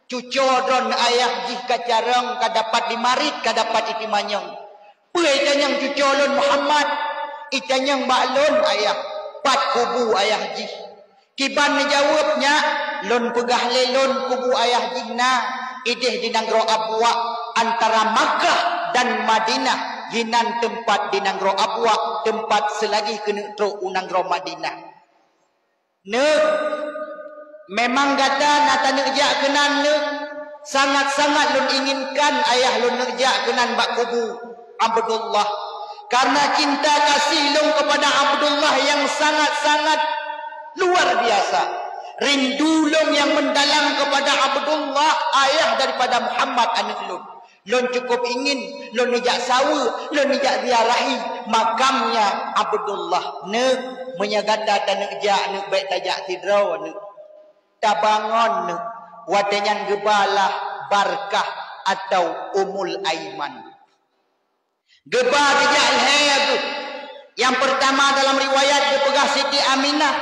A: cucu dron ayah jih kacareng kadapat dimarit kadapat itimanyang puai tanyang cucu lon Muhammad itanyang baklon ayah pat kubu ayah jih kiban menjawabnya lon pegah lelon kubu ayah jih na ideh di Nanggro Abwa antara Makkah dan Madinah hinan tempat di Nanggro Abwa tempat selagi kena tro Nanggro Madinah nek memang gata nata nerja kenan nek sangat-sangat lun inginkan ayah lun nerja kenan bak kubu Abdullah karena cinta kasih lun kepada Abdullah yang sangat-sangat luar biasa rindu lun yang mendalam kepada Abdullah ayah daripada Muhammad anak lun lun cukup ingin lun nijak sawa lun nijak ziarahi makamnya Abdullah nek menyagata tanak jak nek baik tajak tidraw nek tabangon nek wadanyan gebalah barkah atau umul aiman gebah dijak alhayag yang pertama dalam riwayat dipegah Siti Aminah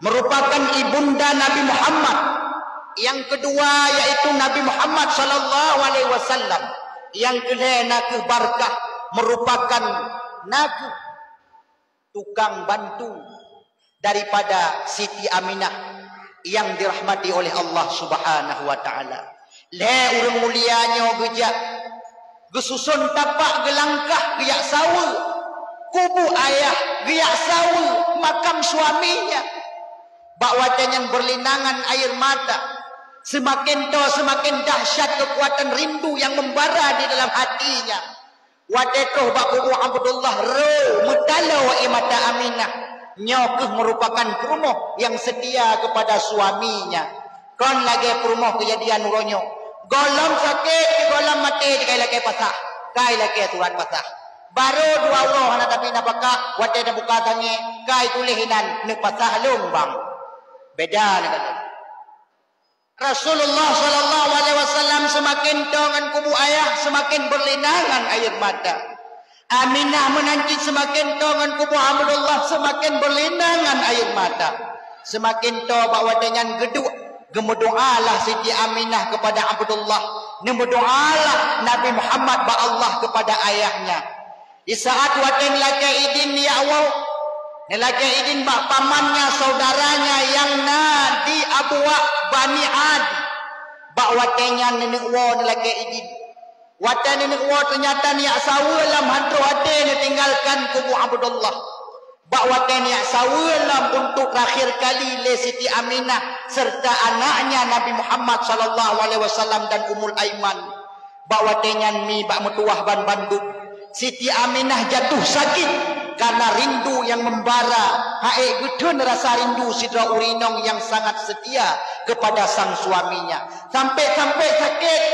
A: merupakan ibunda Nabi Muhammad yang kedua yaitu Nabi Muhammad sallallahu alaihi wasallam yang kedua nakeh barkah merupakan nakeh tukang bantu daripada Siti Aminah yang dirahmati oleh Allah Subhanahu wa taala. Le urang mulianya gejak gesusun tapak gelangkah giyak sawa kubu ayah giyak sawa makam suaminya bakwatan yang berlinangan air mata semakin dahsyat kekuatan rindu yang membara di dalam hatinya wadetoh bak kubu Abdullah ro mutalau mata Aminah nyokeh merupakan perumoh yang setia kepada suaminya kon lagi perumoh kejadian uronyo golom sakit golom mati kai lagi pasah kai lagi aturan pasah baru dua Allah anak tapi napakah wate dah buka tangi kai tulihinan nek pasah lumbang beda dengan Rasulullah sallallahu alaihi wasallam semakin dengan kubu ayah semakin berlinangan air mata Aminah menanti semakin dengan kubu Abdullah semakin berlinangan air mata semakin to bawa dengan geduk gemudoalah Siti Aminah kepada Abdullah nemudoalah Nabi Muhammad ba Allah kepada ayahnya di saat waten laki idin ya Allah laki idin bak pamannya saudaranya yang di Abwa Bani Ad bak watennya nenek wa laki idin watan nenek wa ternyata niak sawalam hantu hati tinggalkan kubu Abdullah bak watan niak sawalam untuk terakhir kali le Siti Aminah serta anaknya Nabi Muhammad sallallahu alaihi wasallam dan Ummul Aiman bak watenyan mi bak metuah ban banduk Siti Aminah jatuh sakit karena rindu yang membara hae gudun rasa rindu sidra urinong yang sangat setia kepada sang suaminya sampai sakit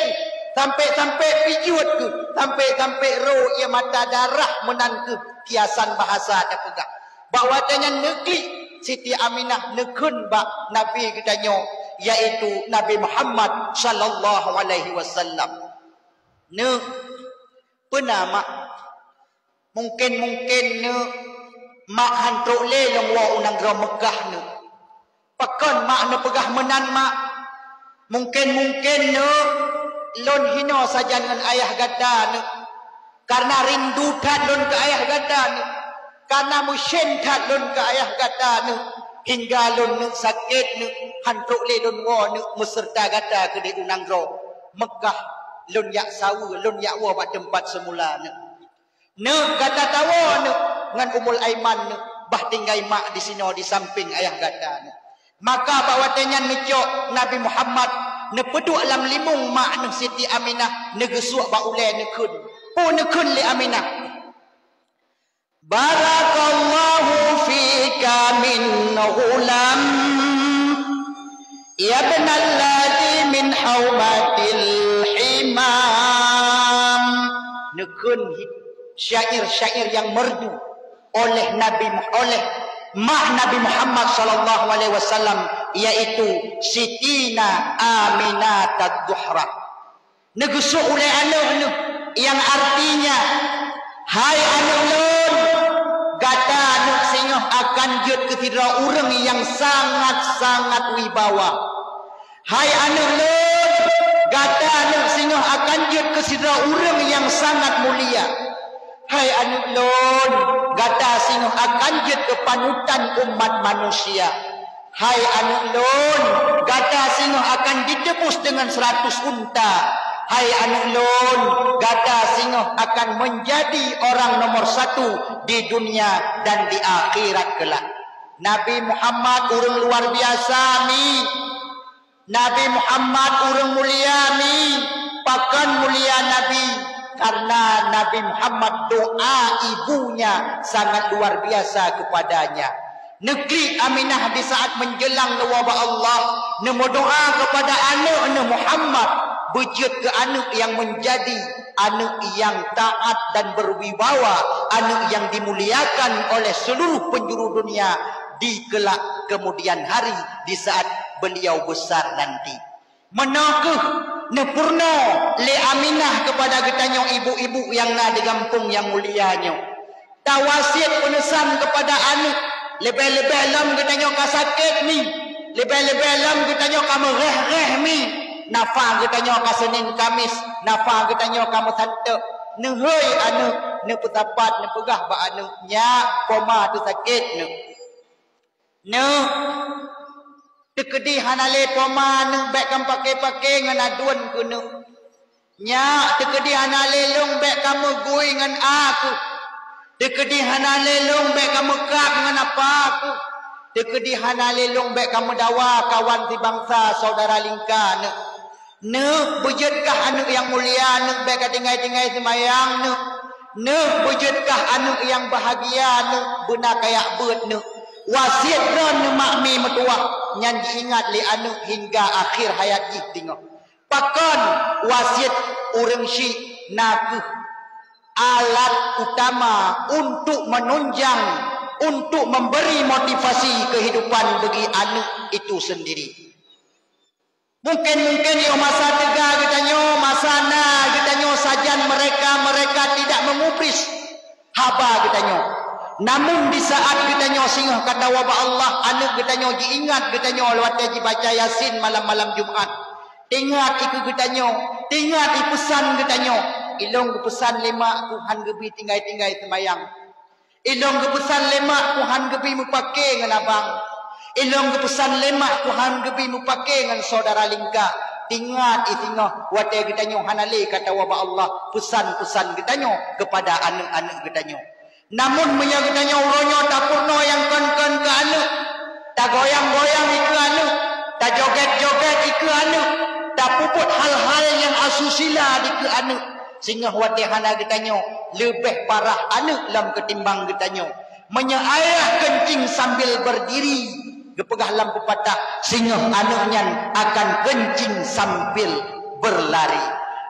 A: sampai pijut ke sampai roh ia mata darah menangke kiasan bahasa ada pegak bawatannya negeri Siti Aminah nekun bak Nabi kedanyo yaitu Nabi Muhammad sallallahu alaihi wasallam ne penama mungkin ne mak hantruk le long wa unang gra Mekah ne pakon mak ne pegah menan mak mungkin ne lon hino saja dengan ayah gada ne karena rindu tat lon ke ayah gada ne karena musyin tat lon ke ayah gada ne hingga lon ne sakit ne hantuk le lon wa ne meserta gada ke di unang ro Mekah lon yak sawu lon yak wa pada tempat semula ne gada tawa ne ngan Ummul Aiman ne bah tinggai mak di sini di samping ayah gada ne maka bawatenya necok Nabi Muhammad ne peduk alam limung mak ne Siti Aminah ne gesuk ba ulai ne kun pu ne kun li Aminah barakallahu fika min ghulam ya ibnal ladhi min haumatil himam ne kun syair-syair yang merdu oleh mak Nabi Muhammad sallallahu alaihi wasallam yaitu Sitina Aminah ad-Duhra negesuk oleh anak yang artinya hai anak lun gata anak singoh akan jut ketidra urang yang sangat-sangat wibawa hai anak lun Gata anak singoh akan jut ke sidra orang yang sangat mulia. Hai anak lon, gata singoh akan jut ke panutan umat manusia. Hai anak lon, gata singoh akan ditebus dengan 100 unta. Hai anak lon, gata singoh akan menjadi orang nomor 1 di dunia dan di akhirat kelak. Nabi Muhammad orang luar biasa ni. Nabi Muhammad orang mulia ni. Pakan mulia Nabi. Karena Nabi Muhammad doa ibunya sangat luar biasa kepadanya. Negeri Aminah di saat menjelang wabah Allah, nemo doa kepada anak Muhammad, bejut ke anak yang menjadi anak yang taat dan berwibawa, anak yang dimuliakan oleh seluruh penjuru dunia di kelak kemudian hari di saat beliau besar nanti. Menakeh nepurno le Aminah kepada getanyo ibu-ibu yang na di kampung yang mulianya. Tawasiat penesan kepada anak, lebih-lebih lam getanyo ka sakit ni, lebih-lebih lam getanyo ka mereh-reh mi. Nafa getanyo ka Senin Kamis, nafa getanyo ka Santa. Nehoi anak, ne petapat ne pegah ba anak nya koma tu sakit ne. Ne tekedi hanale poma ne bek kam pakai-pakai ngan aduan ke ne. Nya tekedi hanale long bek kamu gui ngan aku. Tekedi hanale long bek kamu kap ngan apa aku. Tekedi hanale long bek kamu dawa kawan di bangsa saudara lingkar ne. Ne bujutkah anak yang mulia ne bek tinggai-tinggai semayang ne. Ne bujutkah anak yang bahagia ne benar kayak bet ne. Wasiat ne makmi metua nyan diingat li anak hingga akhir hayat tengok. Pakan wasiat orang syik nakuh alat utama untuk menunjang, untuk memberi motivasi kehidupan bagi anak itu sendiri. Mungkin yo masa tegak getanyo, masa na getanyo sajan mereka tidak mengupris haba getanyo. Namun di saat getanyo singgah kata wabah Allah, anak getanyo diingat getanyo lewat haji baca Yasin malam-malam Jumat. Ingat iku getanyo, ingat i pesan getanyo. Ilong pesan lemak Tuhan gebi tinggai-tinggai semayang. Ilong pesan lemak Tuhan gebi mupake ngan abang. Ilong pesan lemak Tuhan gebi mupake ngan saudara lingka. Ingat itingah wate getanyo hanale kata wabah Allah, pesan-pesan getanyo kepada anak-anak getanyo. Namun menyagetanya uronyo tak purno yang kon-kon ke anak, tak goyang-goyang iku anak, tak joget-joget iku anak, tak puput hal-hal yang asusila di ke anak. Sehingga watihana getanyo lebih parah anak lam ketimbang getanyo. Menyaayah kencing sambil berdiri, gepegah lam pepatah, sehingga anaknya akan kencing sambil berlari.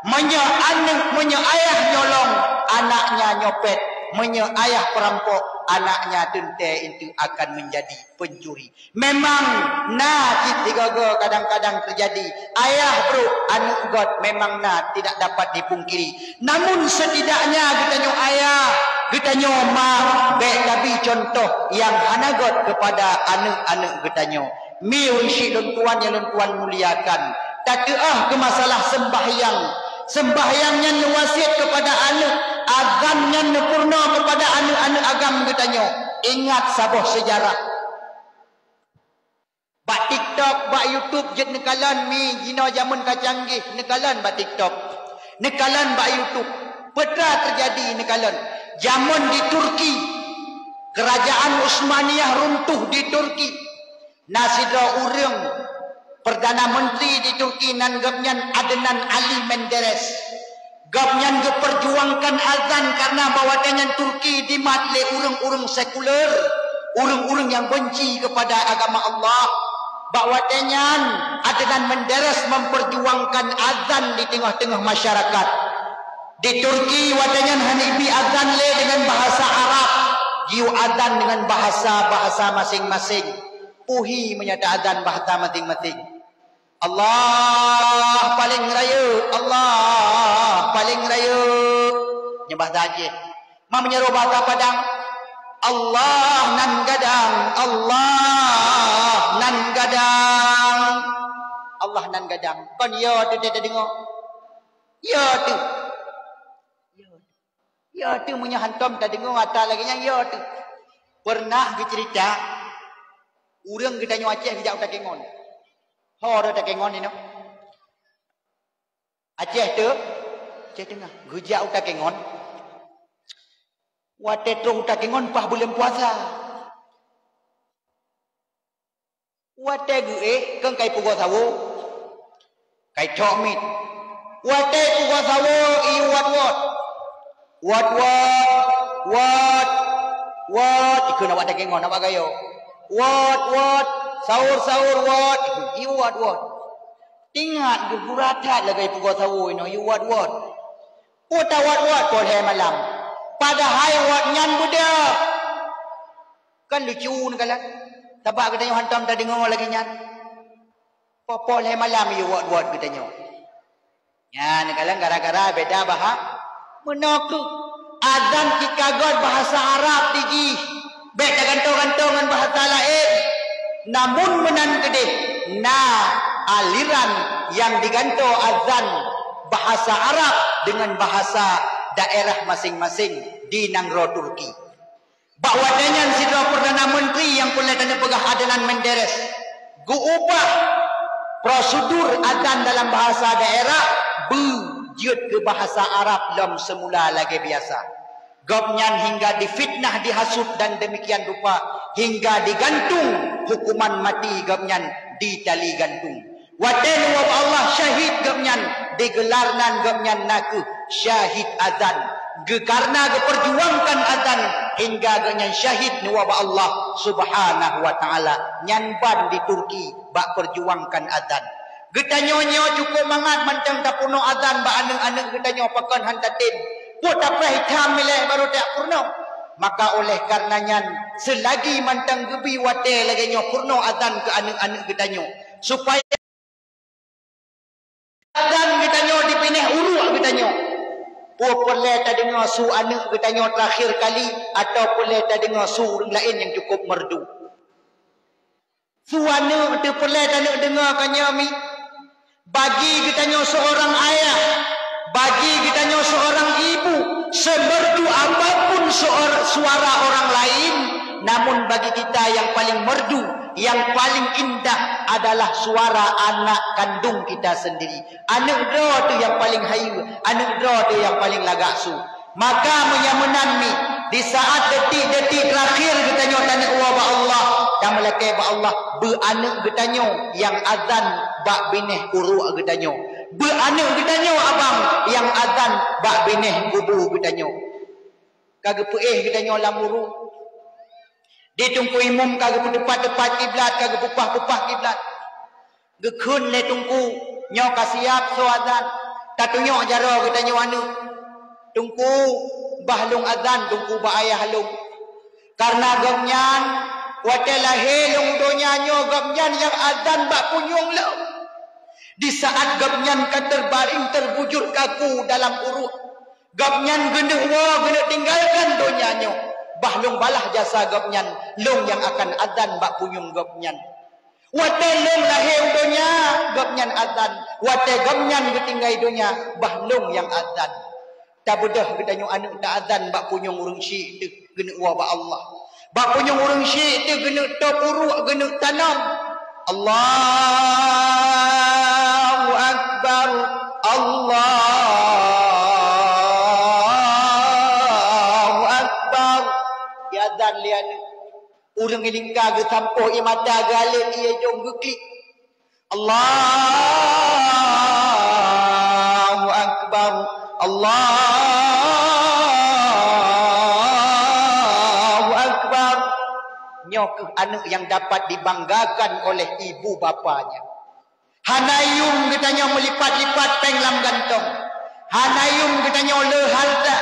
A: Menyaayah nyolong, anaknya nyopet. Ayah perampok, anaknya tente itu akan menjadi pencuri. Memang tiga kadang-kadang terjadi. Ayah bro, anak God memang tidak dapat dipungkiri. Namun setidaknya getanyo ayah, getanyo mak, baik tapi contoh yang hanagot kepada anak-anak getanyo. Miunsi dan tuan yang tuan muliakan. Tak ke masalah sembahyang. Sembahyangnya wasiat kepada anak, agamnya nepurna kepada anak-anak agam getanyo. Ingat sabuh sejarah. Bak TikTok, bak YouTube jet nekalan mi jino zaman kacanggih, nekalan bak TikTok. Nekalan bak YouTube. Pernah terjadi nekalan. Zaman di Turki, kerajaan Utsmaniyah runtuh di Turki. Nasidra urang Perdana Menteri di Turki nan gapnyan Adnan Ali Menderes. Gapnyan geperjuangkan azan karena bawatannya Turki dimatle urang-urang sekuler, urang-urang yang benci kepada agama Allah. Bawatannya Adnan Menderes memperjuangkan azan di tengah-tengah masyarakat. Di Turki watannya hanibi azan le dengan bahasa Arab, jiu azan dengan bahasa masing-masing. Puhi menyata azan bahasa masing-masing. Allah paling raya, Allah paling raya. Nyembah saja. Ma menyeru bahasa Padang. Allah nan gadang, Allah nan gadang. Allah nan gadang. Kon ya tu dia dengar. Ya tu. Ya tu punya hantam tak dengar atas lagi yang ya tu. Pernah ke cerita urang kita nyu Aceh dijak utak kengon. Ho dah tak kengon ni no. Aceh tu Aceh tengah gejak utak kengon. Wate terus utak kengon pas bulan puasa. Wate gue kan kai pugo sawo. Kai chomit. Wate pugo sawo I what ikut nak buat kengon nak buat gayo what sahur what you what tingat guratat lah gay pugo sawo ino you what puta what boleh malam padahal what nyan buda kan lucu nakalan tabak kita hantam dah dengar lagi nyan boleh malam you what kita nyo ya nakalan gara-gara beda bahasa menaku azan kikagon bahasa Arab tiji baik gantung-gantungan bahasa lain namun menan gede aliran yang digantung azan bahasa Arab dengan bahasa daerah masing-masing di Nangro Turki bahwa dengan sidra Perdana Menteri yang pula tanda pegah Adnan Menderes guubah prosedur azan dalam bahasa daerah jut ke bahasa Arab lam semula lagi biasa. Gopnyan hingga difitnah, dihasut dan demikian rupa hingga digantung hukuman mati gopnyan di tali gantung. Waten wa Allah syahid gopnyan digelarnan gopnyan naku syahid azan. Karena perjuangkan azan hingga gopnyan syahid wa Allah subhanahu wa taala nyanban di Turki bak perjuangkan azan. Getanyo cukup mangat mantang tak puno azan ba anak-anak getanyo pakan hantatin. Put apa hitam milih baru tak purno. Maka oleh karenanya selagi mantang gebi wate lagi nyo purno azan ke anak-anak getanyo supaya azan getanyo dipineh uruk getanyo. Boleh tak dengar su anak getanyo terakhir kali atau boleh tak dengar su lain yang cukup merdu. Su anak tu boleh tak nak dengar kanyami. Bagi kitanya seorang ayah, bagi kitanya seorang ibu, semerdu apapun suara orang lain, namun bagi kita yang paling merdu, yang paling indah adalah suara anak kandung kita sendiri. Anak dro tu yang paling hayu, anak dro tu yang paling lagaksu. Maka menyamunanmi di saat detik-detik terakhir kitanya tanya wa Allah dan melekai ba Allah beanak getanyo yang azan bak bineh uruk getanyo beanak getanyo abang yang azan bak bineh kubu getanyo kagak peeh getanyo lamuru ditungku imum kagak tepat-tepat kiblat kagak pupah-pupah kiblat gekun le tungku nyo kasiap so azan tatunyo jaro getanyo anu tungku bahlung azan tungku ba ayah halung karena gomnyan wadalah helung donyanya gomnyan yang azan bak punyung lau di saat gomnyan kan terbaring terbujur kaku dalam urut gomnyan gendeng gena tinggalkan donyanya bahlung balah jasa gomnyan long yang akan azan bak punyung gomnyan wate long lahir donya gomnyan azan wate gomnyan ketinggai donya bahlung yang azan tak bedah getanyo anak tak azan bak punyung urung syik tu gena wa ba Allah bak punyung urung syik tu gena top uruk gena tanam Allahu akbar Allahu akbar ya azan lian urang ilingka ge sampoh i mata galip ia jong geklik Allahu akbar Allahu akbar nyok anak yang dapat dibanggakan oleh ibu bapanya hanayum katanya melipat-lipat penglam gantong hanayum katanya lehalta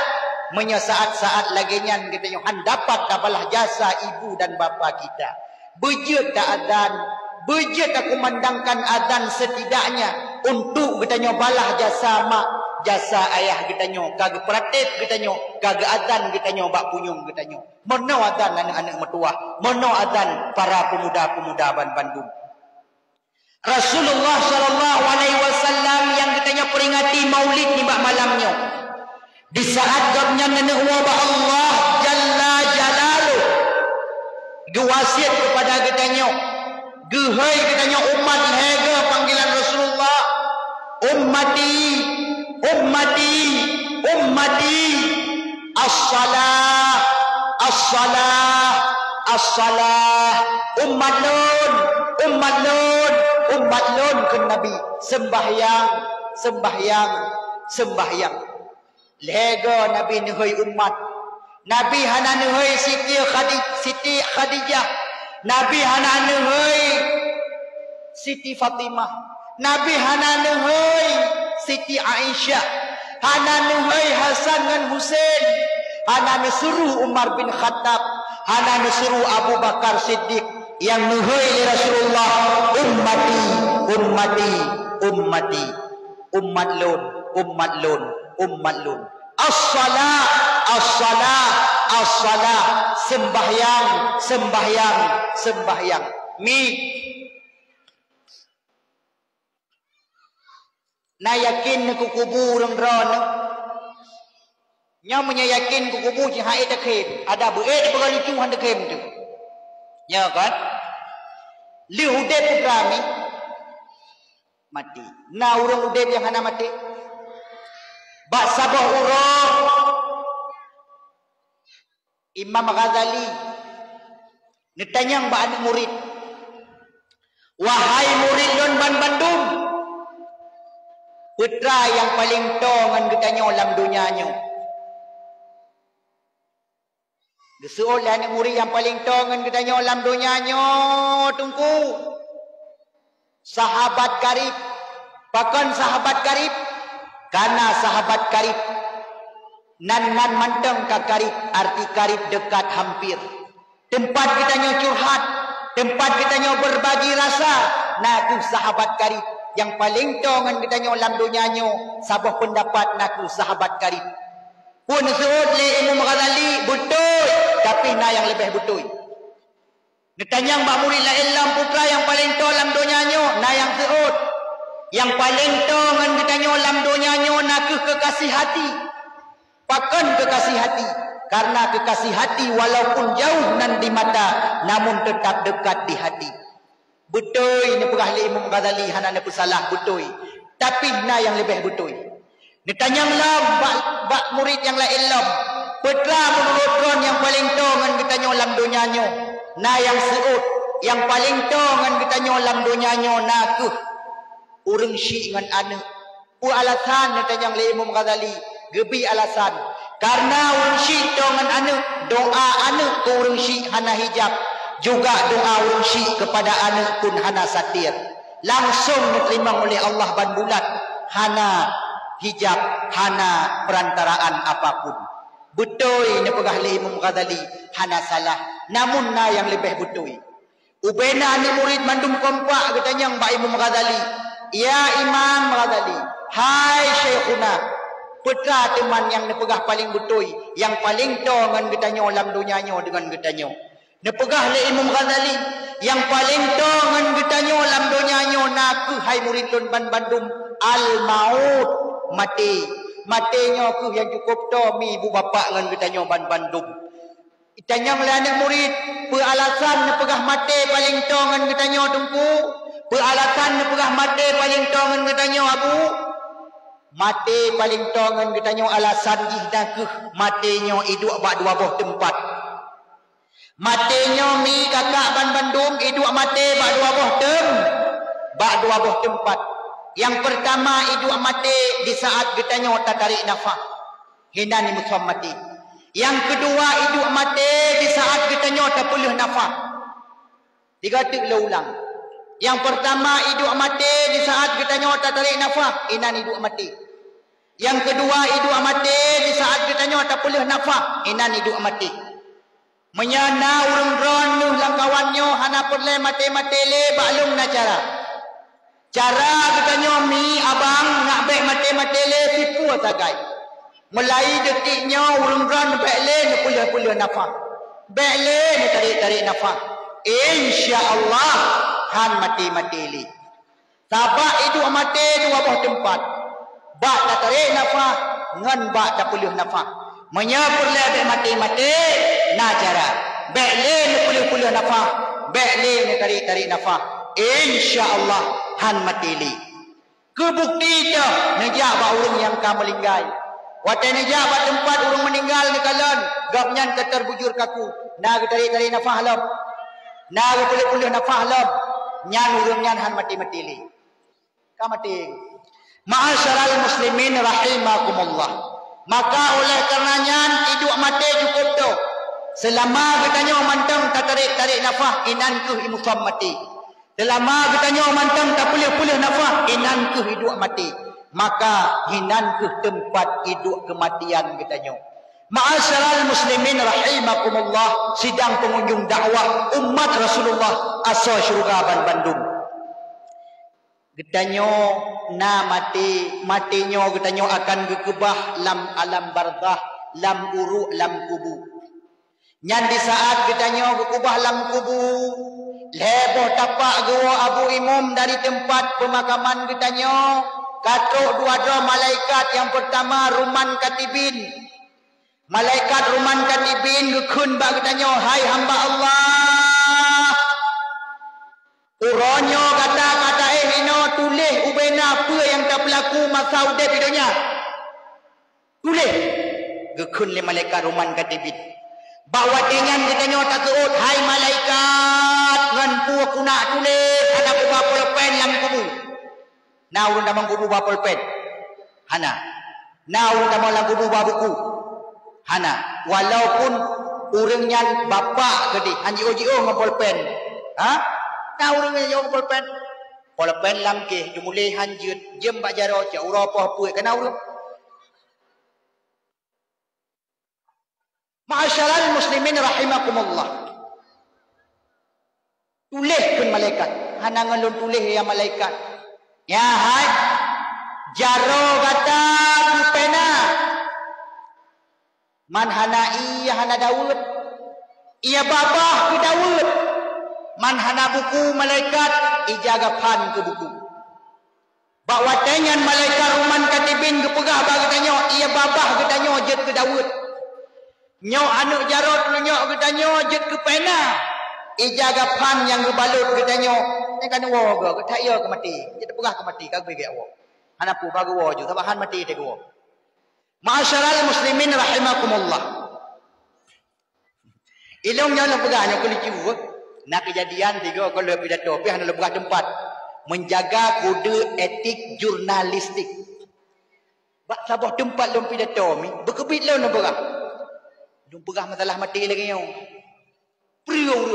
A: menya saat-saat lagi nyan katanya han dapat dapalah jasa ibu dan bapa kita bejut tak azan bejut tak kumandangkan azan setidaknya untuk katanya balah jasa mak jasa ayah getanyo kagak praktek getanyo kagak azan getanyo bak punyung getanyo mono azan anak-anak mertua mono azan para pemuda-pemuda Bandung Rasulullah sallallahu alaihi wasallam yang katanya peringati Maulid ni bak malamnya. Di saat gabnya nenek wa Allah jalla jalaluh gewasiat kepada katanya, gehai katanya umat lega panggilan Rasulullah, ummati ummati ummati as-salah as-salah as-salah, umat lun umat lun umat lun ke Nabi sembahyang sembahyang sembahyang. Lega Nabi nehoi umat. Nabi hana nehoi Siti Khadijah. Nabi hana nehoi Siti Fatimah. Nabi hana nehoi Siti Aisyah. Hana nehoi Hasan dan Husain. Hana nesuruh Umar bin Khattab. Hana nesuruh Abu Bakar Siddiq. Yang nehoi Rasulullah, ummati ummati ummati, umat lun umat lun umat lun, as-salah as-salah as-salah, sembahyang sembahyang sembahyang. Mi na yakin ku kubur ron nya menyayakin ku kubur ji haid dekem ada beut berali Tuhan dekem tu ya kan li hudep kami mati na urang hudep yang hana mati bak sabah urang Imam Ghazali ditanyang bak anak murid, wahai murid lon Bandung, putra yang paling tongan katanya dalam dunianya. Gesuol anak murid yang paling tongan katanya dalam dunianya tungku. Sahabat karib, bahkan sahabat karib, karena sahabat karib nan manteng ka karib, arti karib dekat hampir. Tempat kitanya curhat, tempat kitanya berbagi rasa. Naku sahabat karib yang paling tongan kitanya dalam dunianya. Sabah pendapat naku sahabat karib. Pun suud li Imam Ghazali betul, tapi na yang lebih betul. Ditanya mbak murid la ilam putra yang paling tongan dalam dunianya, na yang suud. Yang paling tongan kitanya dalam dunianya naku kekasih hati. Pakan kekasih hati, karena kekasih hati walaupun jauh nan di mata, namun tetap dekat di hati. Betul ini pegah li Imam Ghazali hana nak salah betul. Tapi na yang lebih betul. Ditanya lam bak murid yang lain lam. Putra menurut ron yang paling tongan ditanya lam dunianya. Na yang seut yang paling tongan ditanya lam dunianya nakuh. Urang syik dengan anak. Pu alasan ditanya li Imam Ghazali. Gebi alasan karena urang syik dengan anak, doa anak ke urang syik hana hijab, juga doa urang syik kepada anak pun hana satir, langsung diterima oleh Allah ban bulat, hana hijab, hana perantaraan apapun. Betul ini pegah li Imam Ghazali hana salah, namun na yang lebih betul. Ubena anak murid mandum kompak katanya Mbak Imam Ghazali, ya Imam Ghazali, hai Syekhuna, putra teman yang nepegah paling betul, yang paling tongan getanya dalam dunianya dengan getanya. Nepegah le Imam Ghazali, yang paling tongan getanya dalam dunianya naku hai murid tun Bandung al maut, mati. Matinya ku yang cukup to mi ibu bapa ngan getanya Bandung. Itanya le anak murid, pe alasan nepegah mati paling tongan getanya tungku, pe alasan nepegah mati paling tongan getanya abu. Mati paling tongan ditanya alasan ihdakuh matinya iduk bak dua buah tempat. Matinya mi kakak Bandung iduk mati bak dua buah tempat. Yang pertama iduk mati di saat ditanya tak tarik nafas. Hina ni musuh mati. Yang kedua iduk mati di saat ditanya tak puluh nafas. Tiga tik ulang. Yang pertama hidup mati di saat kita nyota tarik nafas, inan hidup mati. Yang kedua hidup mati di saat kita nyota pulih nafas, inan hidup mati. Menyana urang ron nuh langkawannya hana perle mati-mati le baklung na cara. Cara kita nyomi abang nak baik mati-mati le tipu sagai. Mulai detiknya urang ron baik le pulih-pulih nafas. Baik le tarik-tarik nafas. Insya-Allah han mati-mati li. Sabak itu mati dua buah tempat. Bak tak tarik nafas, ngan bak tak puluh nafas. Menyapur lebih mati-mati, nah cara. Bekle ni puluh-puluh nafas, bekle ni tarik-tarik nafas. InsyaAllah han mati li. Kebukti itu nejak bak urung yang kamu linggai. Watai nejak bak tempat urung meninggal ni kalan, gapnyan keterbujur kaku. Nah tarik-tarik nafas lam. Nah puluh-puluh nafas lam. Nyan urung nyan han mati-mati li. Kamati. Ma'asyaral muslimin rahimakumullah. Maka oleh karenanya hidup mati cukup tu. Selama katanya mantang tak tarik-tarik nafas inan ke imusam mati. Selama katanya mantang tak pulih-pulih nafas inan ke hidup mati. Maka hinan ke tempat hidup kematian katanya. Ma'asyaral muslimin rahimakumullah. Sidang pengunjung dakwah umat Rasulullah asal syurga Bandung. Getanyo na matinya getanyo akan gekebah lam alam barzah, lam uruk, lam kubu. Nyan di saat getanyo gekebah lam kubu, leboh tapak gewa Abu Imam dari tempat pemakaman getanyo, katruk dua malaikat. Yang pertama Ruman Katibin. Malaikat Ruman Katibin gekun bak getanyo, hai hamba Allah. Uronyo kata-kata ino tulis ubena apa yang tak berlaku masa udip hidupnya. Tulis. Gekun le malaikat Ruman Katibin. Bawa dengan ditanya tak seut, hai malaikat, ngan pu aku nak tulis ada ku bapol pen lam kubu. Nah urun damang kubu bapol pen. Hana. Nah urun damang lam kubu babuku. Hana. Walaupun urangnya bapak gede, hanji oji ngapol pen. Ha? Nah urang yang pulpen. Pulpen lam ke jumulih hanjut jem bak jaro cak ura apa puik kena urang. Ma'asyaral muslimin rahimakumullah. Tulis pun malaikat. Hana ngalun tulis ya malaikat. Ya hai jaro kata pupena. Man hana iya hana Daud. Iya babah ke Daud. Man hana buku malaikat ijaga pan ke buku. Bawa tenyan malaikat Ruman Katibin ke pegah bagi tanyo ia babah ke tanyo jet ke Daud. Nyo anak jarot nyo ke tanyo jet ke pena. Ijaga pan yang gebalut ke tanyo. Ni kan wo ke tak ya ke mati. Jet pegah ke mati kag bagi wo. Hana pu bagi wo ju tabahan mati te wo. Ma'asyaral muslimin rahimakumullah. Ilong nyo la pegah nyo ke lucu. Nak kejadian tiga kalau pidato pihak nak lebih tempat menjaga kode etik jurnalistik. Bak sabah tempat lom pidato mi berkebit lom nak berah. Lom berah masalah mati lagi yo. Priung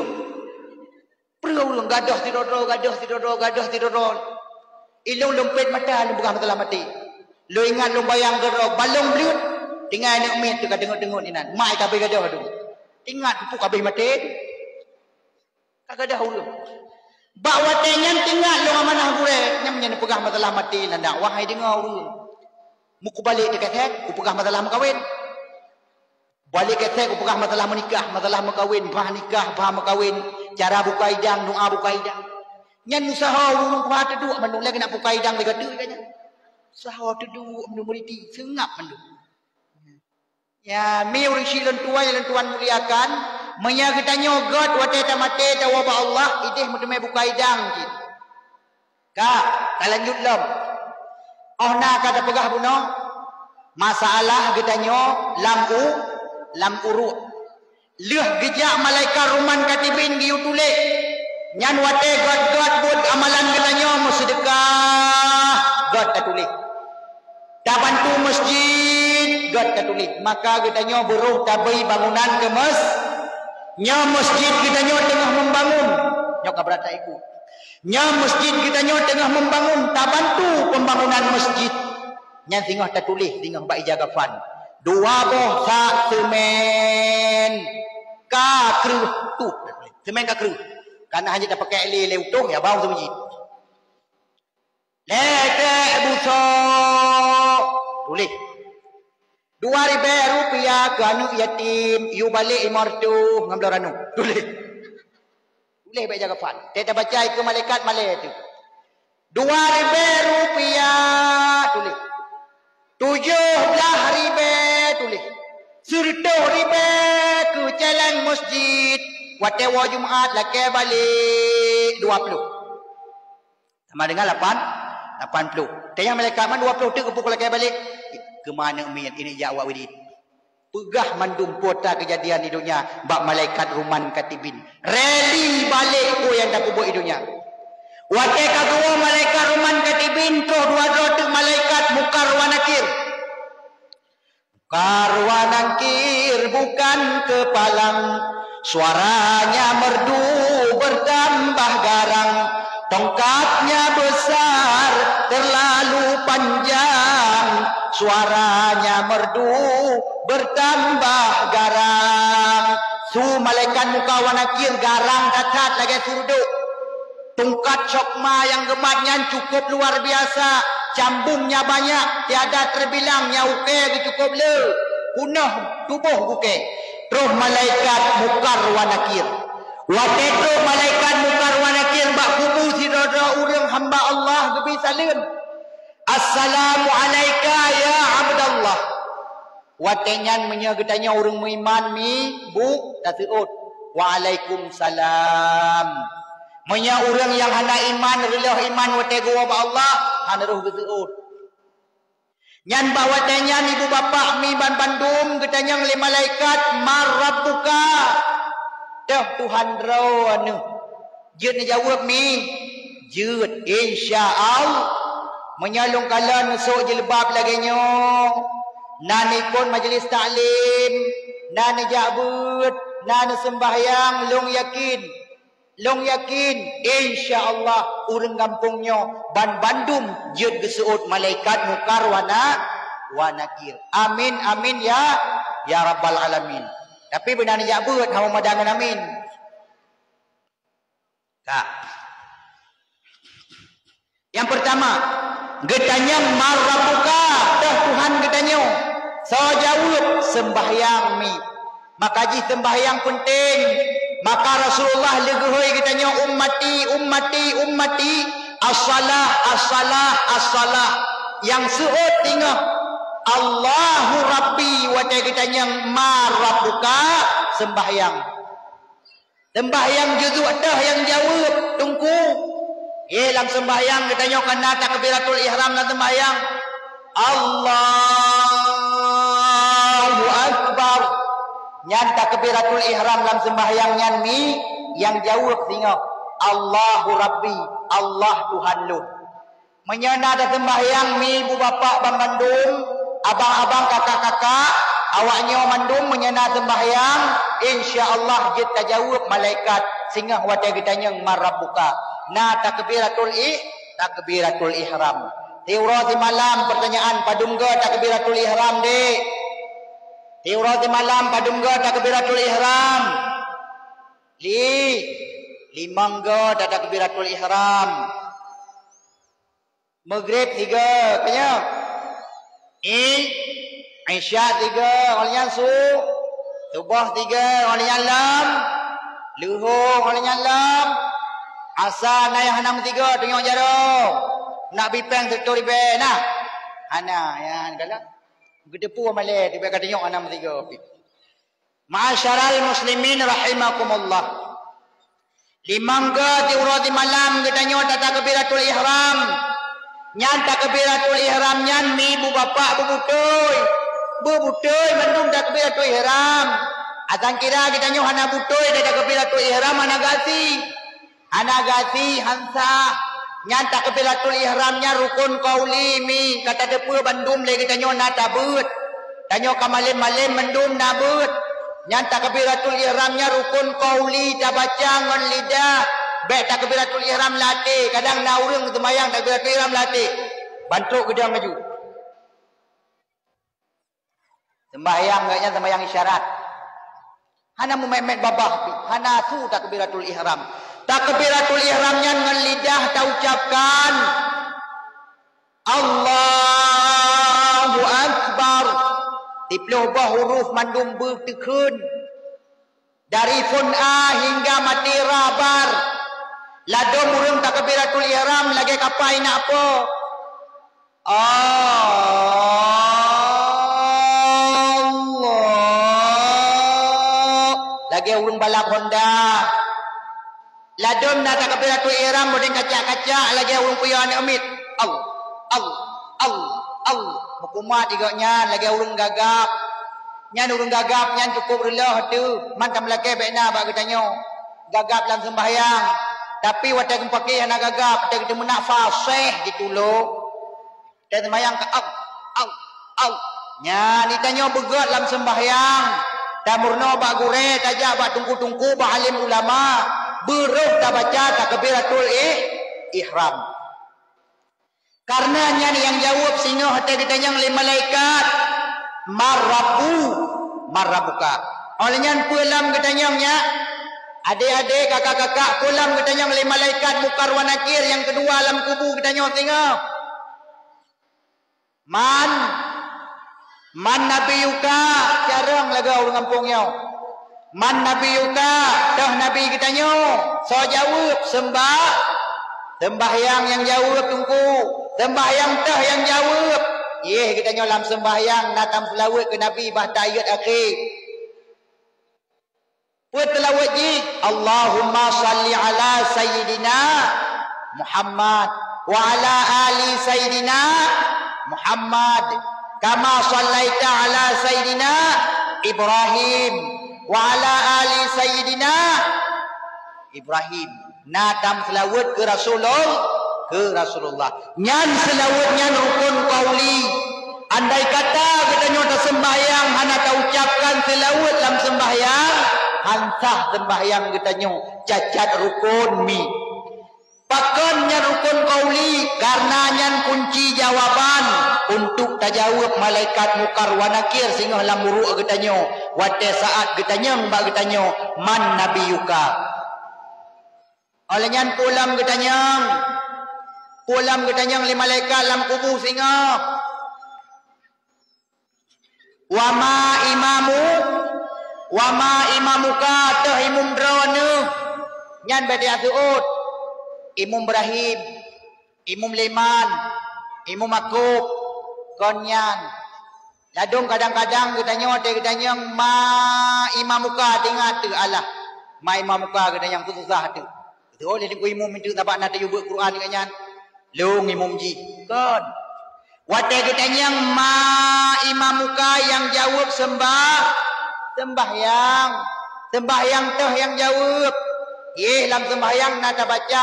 A: gadah tidoro. Ilong lompet mata lom berah masalah mati. Lo ingat lom bayang gerok balong beliut tinggal nak met tu tengok inan. Mai kabeh gadah tu. Ingat tu kabeh mati. Kagak ada hulu. Bawa tenyan tinggal lo amanah gue. Nyamnya pegah masalah mati nanda. Wahai dengar hulu. Muku balik dekat hek. Ku pegah masalah makawin. Balik ke hek. Ku pegah masalah menikah. Masalah makawin. Bah nikah. Bah makawin. Cara buka hidang. Doa buka hidang. Nyan usaha hulu. Kuah teduk. Mandung lagi nak buka hidang. Lega tu kanya. Usaha teduk. Mandung beriti. Sengap mandung. Ya. Mi orang silon tuan muliakan. Menya kita nyogot watai tamate tawaba Allah idih mudemai buka hidang kit. Ka lanjut lom. Oh na kata pegah buno. Masalah kita nyo lam uru. Leh gejak malaikat Ruman Katibin giu tulik. Nyan watai god buat amalan kita nyo sedekah god ta tulik. Ta bantu masjid god ta tulik. Maka kita nyo buruh tabai bangunan ke nya masjid kita nyo tengah membangun. Nyok berata ikut. Nya masjid kita nyo tengah membangun. Tak bantu pembangunan masjid. Nya tinggal tak tulis. Tinggal bak jaga fan. Dua boh sak semen. Ka kru. Tu. Semen ka kru. Karena hanya tak pakai le utuh. Ya bau tu masjid. Letek busok. Tulis. 2,000 rupiah ke anak yatim, you balik imartu ngambil ranu. Tulis baik jaga fan. Kita baca ke malaikat malai tu. Rp2,000 tulis. Rp17,000 tulis. Rp10,000 ke jalan masjid. Watewa Jumaat laki balik 20. Sama dengan 80. Tanya malaikat man 20 tu kepukul laki balik. Ke mana min ini jawab widit. Pegah mandum pota kejadian di dunia. Bak malaikat ruman katibin. Rally balik ko yang tak kubuk di dunia. Wakai kagua malaikat ruman katibin ko dua-dua tu malaikat mukar wa nakir. Mukar wa nakir bukan kepalang. Suaranya merdu bertambah garang. Tongkatnya besar terlalu panjang. Suaranya merdu bertambah garang. Su malaikat muka wa nakir garang datat lagi surduk. Tongkat sokma yang gematnya cukup luar biasa. Cambungnya banyak. Tiada terbilangnya uke cukup le. Punah tubuh uke. Terus malaikat mukar wa nakir. Waktu itu malaikat mukar wa nakir bak kubu si dada urang hamba Allah gebi salim. Assalamu alayka ya abdallah. Watenyan menyegetanya orang beriman mi bu tasiut. Waalaikumsalam. Menya orang yang hana iman relah iman watego wa Allah hana roh geseut. Nyan bawa tanya ibu bapa mi ban Bandung getanya oleh malaikat marabbuka. Dah Tuhan rau anu. Jeut ni jawab mi. Jeut insyaallah. Menyalung kala nusuk jilbab lagi nyo. Nani pun majlis taklim. Nani jabut. Nani sembahyang. Long yakin. Long yakin. InsyaAllah. Urang kampungnya. Ban Bandung. Jeut geseut malaikat mukar wa nakir. Amin. Amin ya. Ya Rabbal Alamin. Tapi benar ni jabut. Hawa madangan amin. Tak. Yang pertama. Getanya marabbuka. Dah Tuhan getanya. So jawab sembahyang mi. Maka ji sembahyang penting. Maka Rasulullah leguhoi getanya ummati. As-salah. Yang suut tinggal. Allahu Rabbi. Wajah getanya marabbuka. Sembahyang. Sembahyang juzuk dah yang jawab. Tunggu. Dalam sembahyang katanya kena takbiratul ihram dalam sembahyang. Allahu Akbar. Nyan takbiratul ihram dalam sembahyang nyan mi yang jawab singa Allahu Rabbi, Allah Tuhan lu. Menyana ada sembahyang mi ibu bapa bang Bandung, abang-abang kakak-kakak, awaknya mandung menyana sembahyang, insya-Allah kita jawab malaikat singa wate kitanya marabbuka. Na takbiratul ihram. Teurati malam pertanyaan padungga takbiratul ihram dek. Teurati malam padungga takbiratul ihram. Limangga takbiratul ihram. Maghrib 3 kanya. Isya 3 olehnya subuh 3 olehnya lam. Luhur olehnya lam. Asa naya hanam 3 tengok jaro. Nak bipeng sektor ibe nah. Ana yan kala. Gedepu amale tiba kata tengok hanam 3. Ma'asyaral muslimin rahimakumullah. Limangga diurati malam gedanyo takbiratul ihram. Nyan takbiratul ihram nyan mi bu bapa bubutoy. Bubutoy mandung takbiratul ihram. Azan kira gedanyo hana butoy takbiratul ihram ana gasi. Anagati hansa nyan takbiratul ihramnya rukun qauli mi kata depu Bandung lagi tanyo na tabut tanyo kamalim-malim mendum nabut nyan takbiratul ihramnya rukun qauli tabaca ngon lidah be takbiratul ihram latih kadang na urang sembayang takbiratul ihram latih bantu gedang maju sembayang gaknya sembayang isyarat hana memet babah hana su takbiratul ihram. Takbiratul ihramnya dengan lidah tak ucapkan Allahu Akbar. Diploh bah huruf mandum bertekun dari fun A hingga mati rabar. Ladom urang takbiratul ihram lagi kapai nak apa? Allah. Lagi urang balap Honda. Ladom nak takbiratul ihram modeng kacak-kacak lagi urang puyuh anak amit. Hukumat igaknya lagi urang gagap. Nyan urang gagap nyan cukup relah tu. Mantam lagi bekna bak katanya. Gagap dalam sembahyang. Tapi waktu kita pakai anak gagap, waktu kita menak fasih gitu loh. Dan sembahyang ke nya ni tanya begat dalam sembahyang. Damurno bak gure tajak bak tungku-tungku bak alim ulama. Beruh tak baca takbiratul ihram. Karena nya ni yang jawab sehingga hati ditanya oleh malaikat marabuka. Olehnya pulam ketanyanya adik-adik kakak-kakak pulam ketanya oleh malaikat mukar wa nakir yang kedua alam kubur ketanya tengok. Man nabiyuka jarang lagi orang kampungnya. Man nabiyuka dah nabi ketanya. So jawab sembahyang yang jawab tunggu. Sembahyang tah yang jawab. Kita tanya dalam sembahyang natam selawat ke Nabi bahta ayat akhir. Puat selawat ji Allahumma salli ala sayyidina Muhammad wa ala ali sayyidina Muhammad kama sallaita ala sayyidina Ibrahim wa ala ali sayyidina Ibrahim. Natam selawat ke Rasulullah. Nyan selawat nyan rukun qauli. Andai kata kita nyata sembahyang hana tak ucapkan selawat dalam sembahyang, hansah sembahyang kita cacat rukun mi. Pakan nyan rukun qauli karena nyan kunci jawaban untuk tajawab malaikat mukar wa nakir sehingga dalam muruk kita wate saat kita mbak kita man nabiyuka. Oleh nyan pulam kita pulam ketanyang oleh malaikat dalam kubur singa. Wama imamuka tah imum drone. Nyan bade asuut. Imum Ibrahim, Imum Leman, Imum Akub, konyan. Ladung kadang-kadang ketanyang ma imamuka tengah tu Allah. Ma imamuka ketanyang susah tu. Tu oleh ku imum itu tapak nak tayub Quran dengan Long imum ji kan wate ketanya ma imamuka yang jawab sembahyang teh yang jawab dalam sembahyang nak baca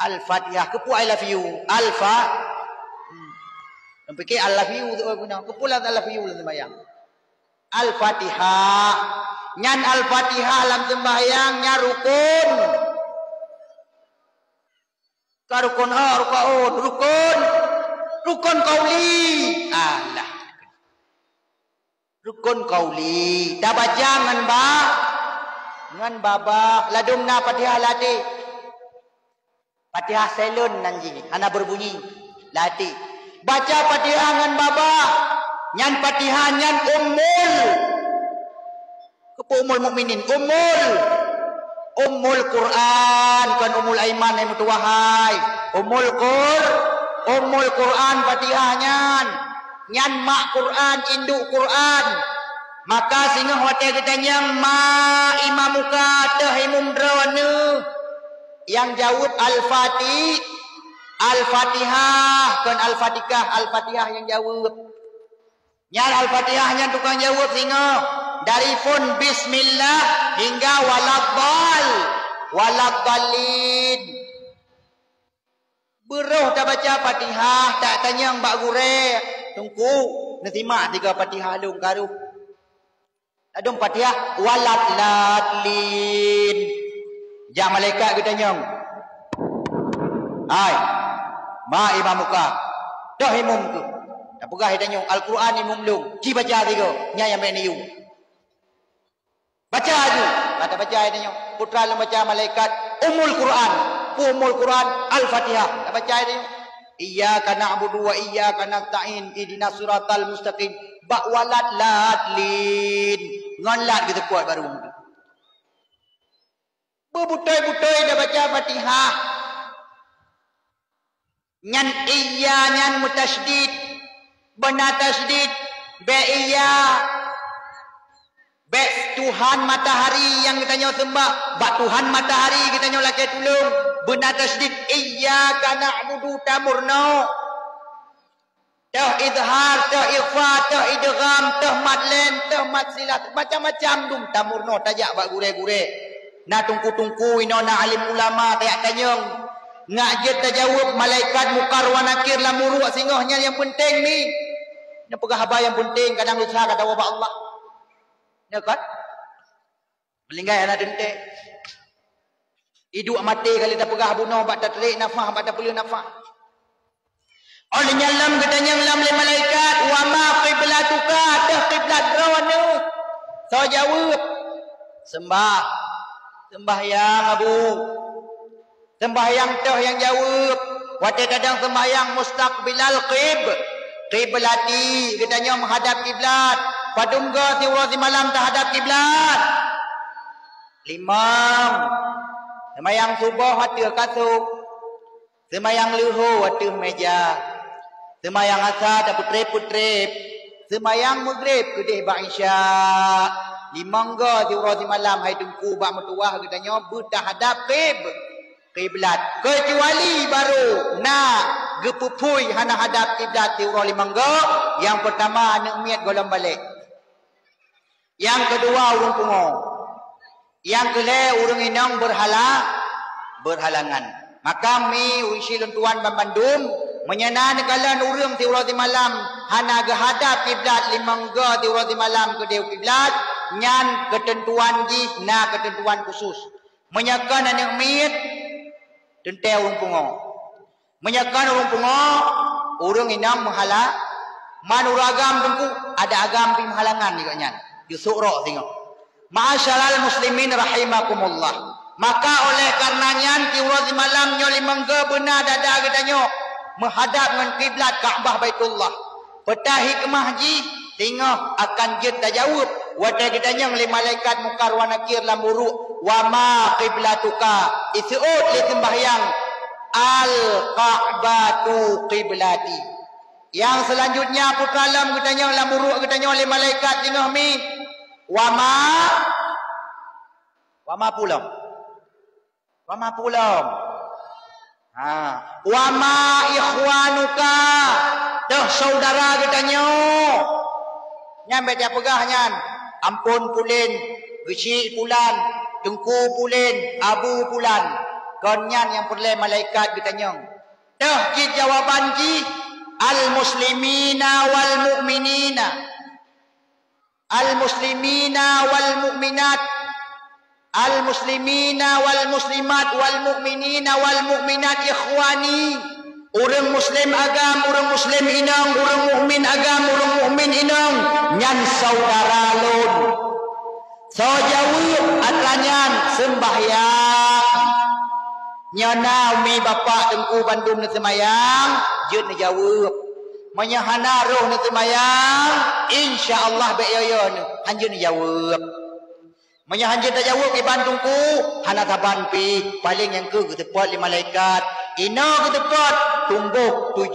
A: al-fatihah kepu I love you pikir I love you tu guna kepulan I love you dalam sembahyang al-fatihah nyan al-fatihah dalam sembahyang nya rukun karukun rukun qauli Allah rukun qauli dah baca ngan baba ladumna Fatihah lati Fatihah selun nanji ana berbunyi lati baca Fatihah ngan baba nyan Fatihah nyan ummul mukminin Ummul Quran kan Ummul Aiman yang mutuwahai Ummul Quran Fatihahnya nyan mak Quran induk Quran maka sehingga hotel ditanya ma imamuka tahimum drone yang jawab Al-Fatihah kan Al-Fatihah yang jawab nyan Al-Fatihah yang tukang jawab sehingga dari fun bismillah hingga waladhalin. Beruh tak baca Fatihah, tak tanya mbak gure, tunggu nasimak 3 Fatihah dong karuh. Adung Fatihah waladhalin. Jak malaikat kita tanya. Hai, ma imamuka. Dah imum tu. Tak pegah tanya Al-Quran imum lung. Ci baca 3, nya yang ni you. Baca aja. Kata baca ini putra lu baca malaikat Ummul Quran Al-Fatihah. Baca ini. Iyyaka na'budu wa iyyaka nasta'in ihdinas siratal mustaqim. Ba walad ladlin. Ngon lad kita kuat baru. Berbutoi-butoi dah baca Fatihah. Nyan iya nyan mutasydid. Benar tasydid. Be iya. Be Tuhan matahari yang kita sembah. Bak Tuhan matahari kita laki tolong. Benar tasydid. Iyyaka na'budu tamurno. Tah izhar, tah ikhfa, tah idgham, tah madlen, tah madsilat. Macam-macam dum tamurno tajak bak gure-gure. Na tungku-tungku ino na alim ulama tayak tanyong. Ngajit tajawab malaikat mukar wa nakir la muruk singohnya yang penting ni. Nya pegah haba yang penting kadang lusa kata wabak Allah. Ya kan? Melinggai anak dente. Hidup mati kali tak pegah bunuh bak tak terik nafah bak tak perlu nafah. Oleh nyalam katanya lam le malaikat wa ma qiblatuka dah qiblat rawana. So jawab sembah sembahyang abu. Sembahyang teh yang jawab. Waktu kadang sembahyang mustaqbilal qiblati. Katanya menghadap kiblat. Padungga si malam terhadap kiblat. Limang. Sembahyang subuh hati kasut. Sembahyang luhur hati meja. Sembahyang asar tak putrip-putrip. Sembahyang maghrib kedih bak isya. Limang ga si malam hai tungku bak metuah katanya bertahadap kiblat. Kecuali baru nak gepupui hana hadap kiblat ti limang ga. Yang pertama nak miat golam balik. Yang kedua urung pungo. Yang kelima urung inang berhalangan. Maka mi usilun tuan Bandung menyenan kalan urung ti malam hana gehadap kiblat limang ga ti malam ke kiblat. Nyan ketentuan ji na ketentuan khusus menyakan anak miat tente urung pungo menyakan urung pungo urung inam menghala manuragam tengku ada agam pi halangan juga nyan yusukro tengok ma'asyaral muslimin rahimakumullah. Maka oleh karena nyan tiura malam nyo limang ga benar dada katanya menghadap dengan kiblat Kaabah Baitullah petah hikmah ji tengok akan jet tajawab wadah kitanya oleh malaikat mukar wa nakir lam buruk wa ma qiblatuka isuut li sembahyang al Ka'batu qiblati. Yang selanjutnya apa kalam kitanya lam buruk kitanya oleh malaikat tengok mi wa ma pulam wa ma ikhwanuka dah saudara kitanya nyampe dia pegah nyan ampun pulin gecik pulan tengku pulin abu pulan konyan yang perle malaikat ditanya dah ki jawaban ki al muslimina wal mu'minina al muslimina wal mu'minat al muslimina wal muslimat wal mu'minina wal mu'minat ikhwani. Orang muslim agam, orang muslim inang, orang mukmin agam, orang mukmin inang, nyan saudara lun. So jawab atlanyan sembahyang. Nyana mi bapa tengku Bandung na sembahyang, jeut na jawab. Menyahana roh na sembahyang, insyaallah be yo na hanjeun na jawab. Menyahanjit tak jawab ke Bandungku hana taban pi paling yang ke tepat li malaikat ina ke tepat tumbuh 7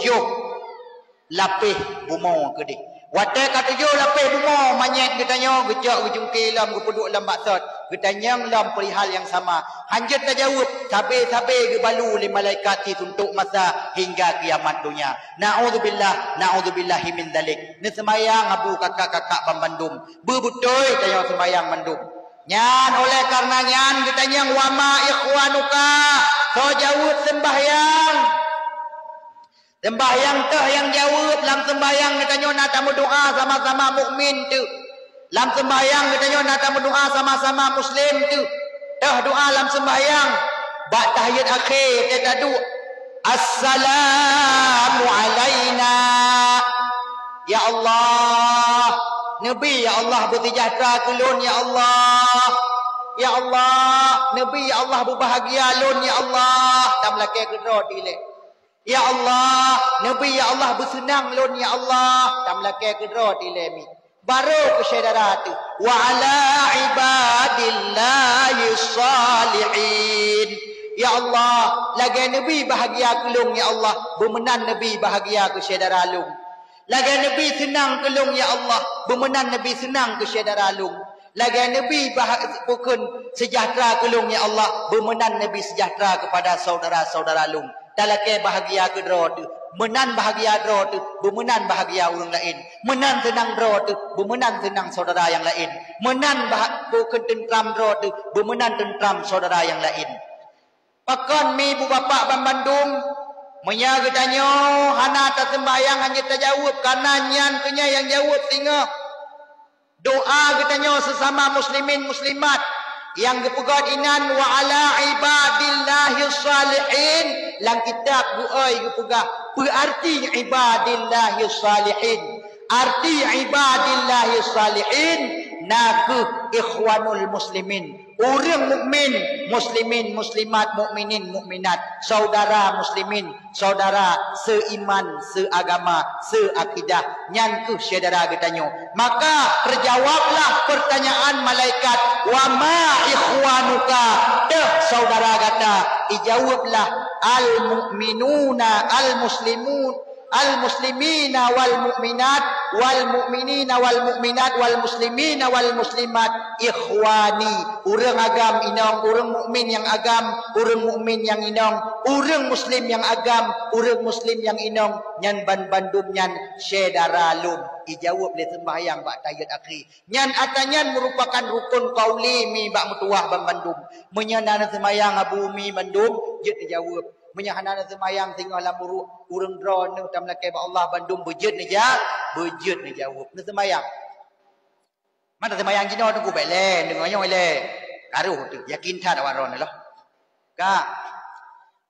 A: lapis bumo ke dik wate ka 7 lapis bumo manyet katanya gejak gejungki lam gepeduk lam maksud katanya lam perihal yang sama hanjit tak jawab sabe-sabe ke balu li malaikat ti untuk masa hingga kiamat dunia. Naudzubillahi min dalik ni sembayang abu kakak-kakak Bandung berbutoi tanya sembayang Bandung. Nyan oleh karena nyan ditanya wama ikhwanuka so jawab sembahyang teh yang jawab dalam sembahyang ditanya nak doa sama-sama mukmin tu dalam sembahyang ditanya nak doa sama-sama muslim tu doa dalam sembahyang bak tahiyat akhir kita doa assalamu alaina ya Allah Nabi ya Allah bersejahtera kulun ya Allah. Ya Allah, Nabi ya Allah berbahagia lun ya Allah. Tak melaki kedua dilek. Ya Allah, Nabi ya Allah bersenang lun ya Allah. Tak melaki kedua dilek mi. Baru ke saudara tu. Wa ala ibadillahi salih salihin. Ya Allah, lagi Nabi bahagia kelung ya Allah, bermenan Nabi bahagia ke saudara lung. Lagi Nabi senang kelung ya Allah, bermenan Nabi senang ke saudara lung. Lagi Nabi bukan sejahtera kelung ya Allah, bermenan Nabi sejahtera kepada saudara-saudara lung. Dalake bahagia ke dro tu, menan bahagia dro tu, bermenan bahagia orang lain. Menan senang dro tu, bermenan senang saudara yang lain. Menan bukan tentram dro tu, bermenan tentram saudara yang lain. Pakan mi bu bapak Bandung menyaga tanya hana tak sembahyang hanya terjawab karena nyan punya yang jawab tinggal doa katanya sesama muslimin muslimat yang kepegat inan wa ala ibadillahi salihin lang kitab buai kepegah berarti ibadillahi salihin arti ibadillahi salihin naku ikhwanul muslimin orang mukmin, muslimin, muslimat, mukminin, mukminat, saudara muslimin, saudara seiman, seagama, seakidah, nyanku saudara katanya. Maka terjawablah pertanyaan malaikat, wa ma ikhwanuka? Dah saudara kata, dijawablah al-mu'minuna, al-muslimun, al-muslimina wal mu'minat wal mu'minina wal mu'minat wal muslimina wal muslimat ikhwani. Orang agam inong, orang mukmin yang agam, orang mukmin yang inong, orang muslim yang agam, orang muslim yang inong, nyan bandum nyan saudara lum. Dijawab oleh sembahyang bak tayat akhir. Nyan atanyan merupakan rukun qauli mi bak mutuah bandum. Menyanana sembahyang abu mi bandum, jet dijawab. Menyahanana semayang tengah lamuru urang drone ni utam lakai ba Allah Bandung bejut ni ja bejut ni jawab ni semayang mana semayang jino tu ku belen dengannya oleh karuh tu yakin tak waron lah ka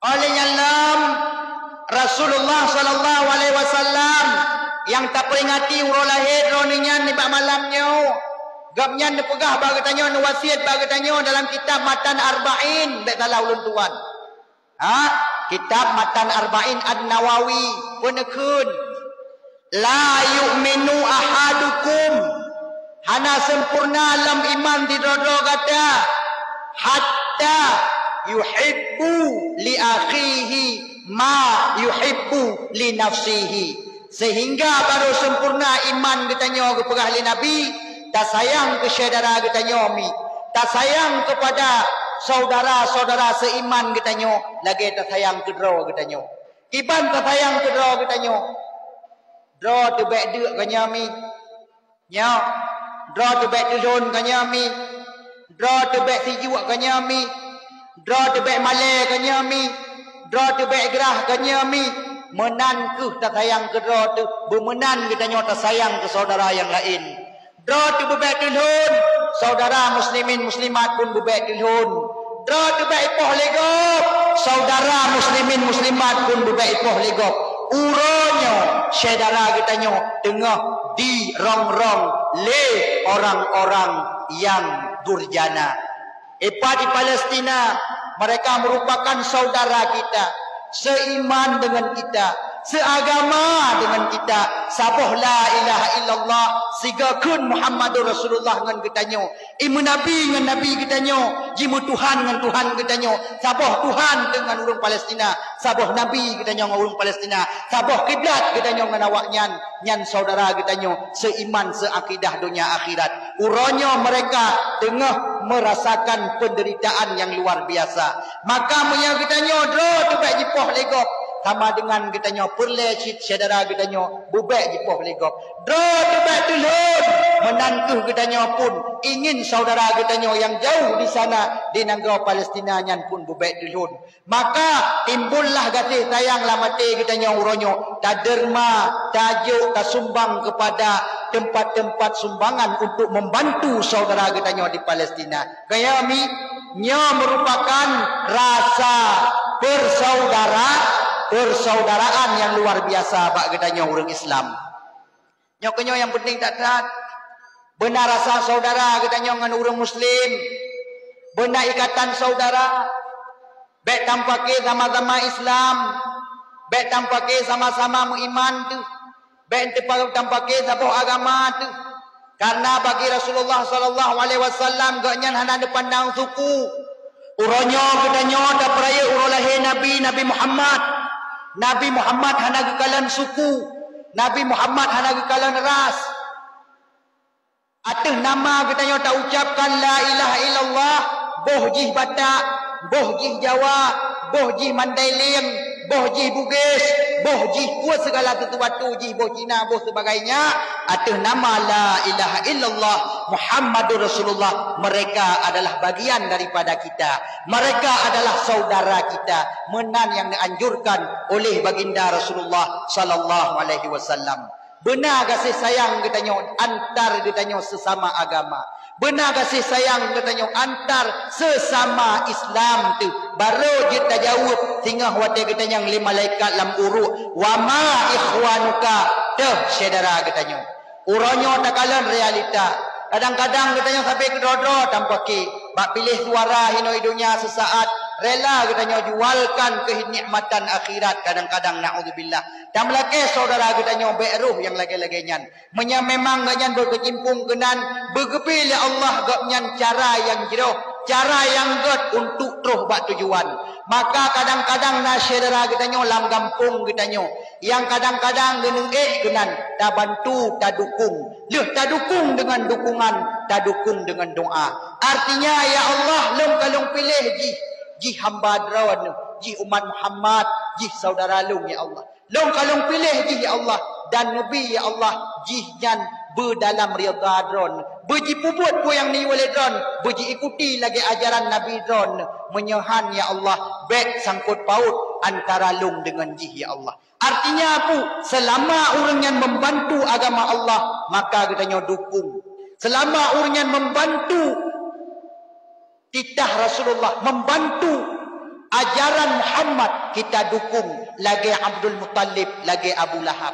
A: oleh nyalam Rasulullah sallallahu alaihi wasallam yang tak peringati urang lahir roninya ni bak malamnya gapnya ni pegah bagi tanya ni wasiat bagi tanya dalam kitab Matan Arba'in bek salah ulun tuan. Kitab Matan Arba'in An-Nawawi penekun la yu'minu ahadukum hana sempurna alam iman di dodo kata hatta yuhibbu li akhihi ma yuhibbu li nafsihi sehingga baru sempurna iman katanya kepada ahli Nabi tak sayang ke saudara katanya mi tak sayang kepada saudara-saudara seiman katanya lagi tak sayang ke draw katanya iban tak sayang ke draw katanya draw tu baik dek kanya mi nya draw tu baik tulun kanya mi draw tu baik sijuk kanya mi draw tu baik malai kanya mi draw tu baik gerah kanya mi menan ke tak sayang ke draw tu bermenan katanya tak sayang ke saudara yang lain draw tu baik tulun saudara muslimin muslimat pun berbaik dilhun. Dra tu baik poh legop. Saudara muslimin muslimat pun berbaik poh legop. Uronyo saudara katanya tengah di rong-rong le orang-orang yang durjana. Di Palestina mereka merupakan saudara kita, seiman dengan kita, seagama dengan kita. Sabuh la ilaha illallah sigakun Muhammadur Rasulullah dengan kitanya. Imu Nabi dengan Nabi kitanya. Jimu Tuhan dengan Tuhan kitanya. Sabuh Tuhan dengan orang Palestina. Sabuh Nabi kitanya dengan orang Palestina. Sabuh kiblat kitanya dengan awak nyan. Nyan saudara kitanya. Seiman seakidah dunia akhirat. Uranya mereka tengah merasakan penderitaan yang luar biasa. Maka munya kitanya dro tu baik jipoh legop. Sama dengan kitanya perlecit saudara kitanya bubek jipoh legop. Dro tebak tulun menantu kitanya pun ingin saudara kitanya yang jauh di sana di negara Palestina nyan pun bubek tulun. Maka timbullah kasih sayang lamate kitanya uronyo taderma tajuk tasumbang kepada tempat-tempat sumbangan untuk membantu saudara kitanya di Palestina. Kaya mi nya merupakan rasa persaudaraan yang luar biasa bak katanya orang Islam. Nyokonyo yang penting tak taat. Benar rasa saudara katanya dengan orang Muslim. Benar ikatan saudara. Baik tampake sama-sama Islam. Baik tampake sama-sama mengiman tu. Baik tampake sebuah agama tu. Karena bagi Rasulullah sallallahu alaihi wasallam gaknya hana ada pandang suku. Uronyo kedanyo da peraya uro lahir Nabi Muhammad. Nabi Muhammad hana gekalan suku. Nabi Muhammad hana gekalan ras. Ateh nama kedanyo tak ucapkan la ilaha illallah, boh jih Batak, boh jih Jawa, boh jih Mandailing, boh jih Bugis, boh jih kuat segala sesuatu, jih boh Cina, boh sebagainya. Ateh nama la ilaha illallah Muhammadur Rasulullah. Mereka adalah bagian daripada kita. Mereka adalah saudara kita. Menan yang dianjurkan oleh baginda Rasulullah sallallahu alaihi wasallam. Benar kasih sayang katanya antar katanya sesama agama. Benar kasih sayang katanya antar sesama Islam tu. Baru kita jawab tinggal wate katanya yang lima malaikat lam uruk. Wa ma ikhwanuka teh saudara katanya. Uronyo takalan realita. Kadang-kadang katanya sampai kedodro tanpa ki. Bak pilih suara hino hidungnya sesaat. Rela katanya jualkan kenikmatan akhirat. Kadang-kadang na'udzubillah. Dan melaki saudara katanya beruh yang lagi-laginya. Memang ganyan berkecimpung kenan. Bergepilih Allah ganyan cara yang jeroh. Cara yang god untuk terus buat tujuan. Maka kadang-kadang saudara katanya lam gampung katanya. Yang kadang-kadang geneng kenan. Tak bantu, tak dukung. Tak dukung dengan dukungan. Tak dukung dengan doa. Artinya ya Allah lom kalung pilih ji hamba drawan, ji umat Muhammad, ji saudara lung ya Allah. Long kalung pilih ji ya Allah dan Nabi ya Allah, ji jan berdalam rida dron. Beji puput po yang ni wale dron, beji ikuti lagi ajaran Nabi dron. Menyohan ya Allah, baik sangkut paut antara lung dengan ji ya Allah. Artinya apa? Selama orang yang membantu agama Allah, maka katanya dukung. Selama orang yang membantu titah Rasulullah, membantu ajaran Muhammad, kita dukung. Lagi Abdul Muttalib, lagi Abu Lahab.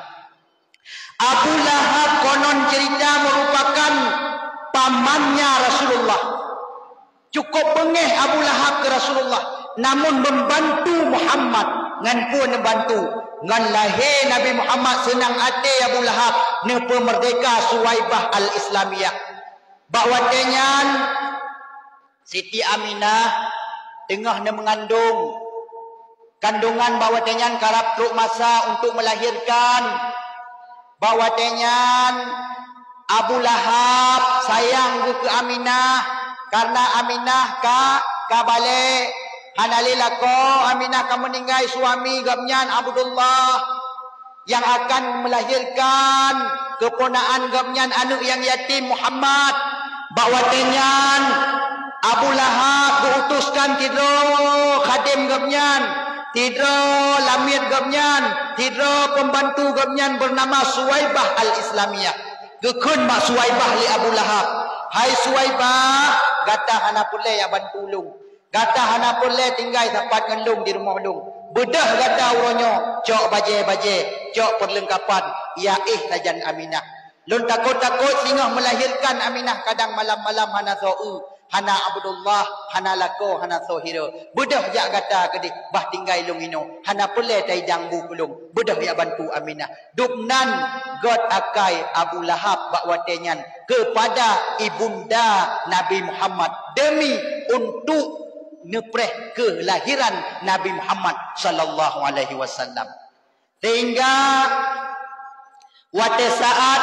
A: Abu Lahab konon cerita merupakan pamannya Rasulullah. Cukup bengeh Abu Lahab ke Rasulullah, namun membantu Muhammad. Ngan pun membantu. Ngan lahir Nabi Muhammad senang hati Abu Lahab ne pemerdeka Suwaibah al-Islamiyah. Bakwatenya Siti Aminah tengah ne mengandung. Kandungan bawatenyan karap truk masa untuk melahirkan. Bawatenyan Abu Lahab sayang ke Aminah karena Aminah ka balik hanalilako Aminah ka meninggal suami gamnyan Abdullah yang akan melahirkan keponaan gamnyan anak yang yatim Muhammad. Bawatenyan Abu Lahab diutuskan tidro khadim gamnyan, tidro lamir gamnyan, tidro pembantu gamnyan bernama Suwaibah al-Islamiyah. Gekun mak Suwaibah li Abu Lahab. Hai Suwaibah, gata hana pule ya bantu lung. Gata hana pule tinggal tempat ngelung di rumah lung. Bedah gata uronyo, cok baje-baje, cok perlengkapan, ya tajan Aminah. Lun takut-takut singgah melahirkan Aminah kadang malam-malam hana so'u. Hana Abdullah, hana lako, hana sohiro. Budah jak kata kedik, bah tinggal ilung ino. Hana pulai tai jangbu kulung. Budah ya bantu Aminah. Duknan God akai Abu Lahab bakwatenyan kepada ibunda Nabi Muhammad. Demi untuk nepreh kelahiran Nabi Muhammad sallallahu alaihi wasallam. Sehingga wate saat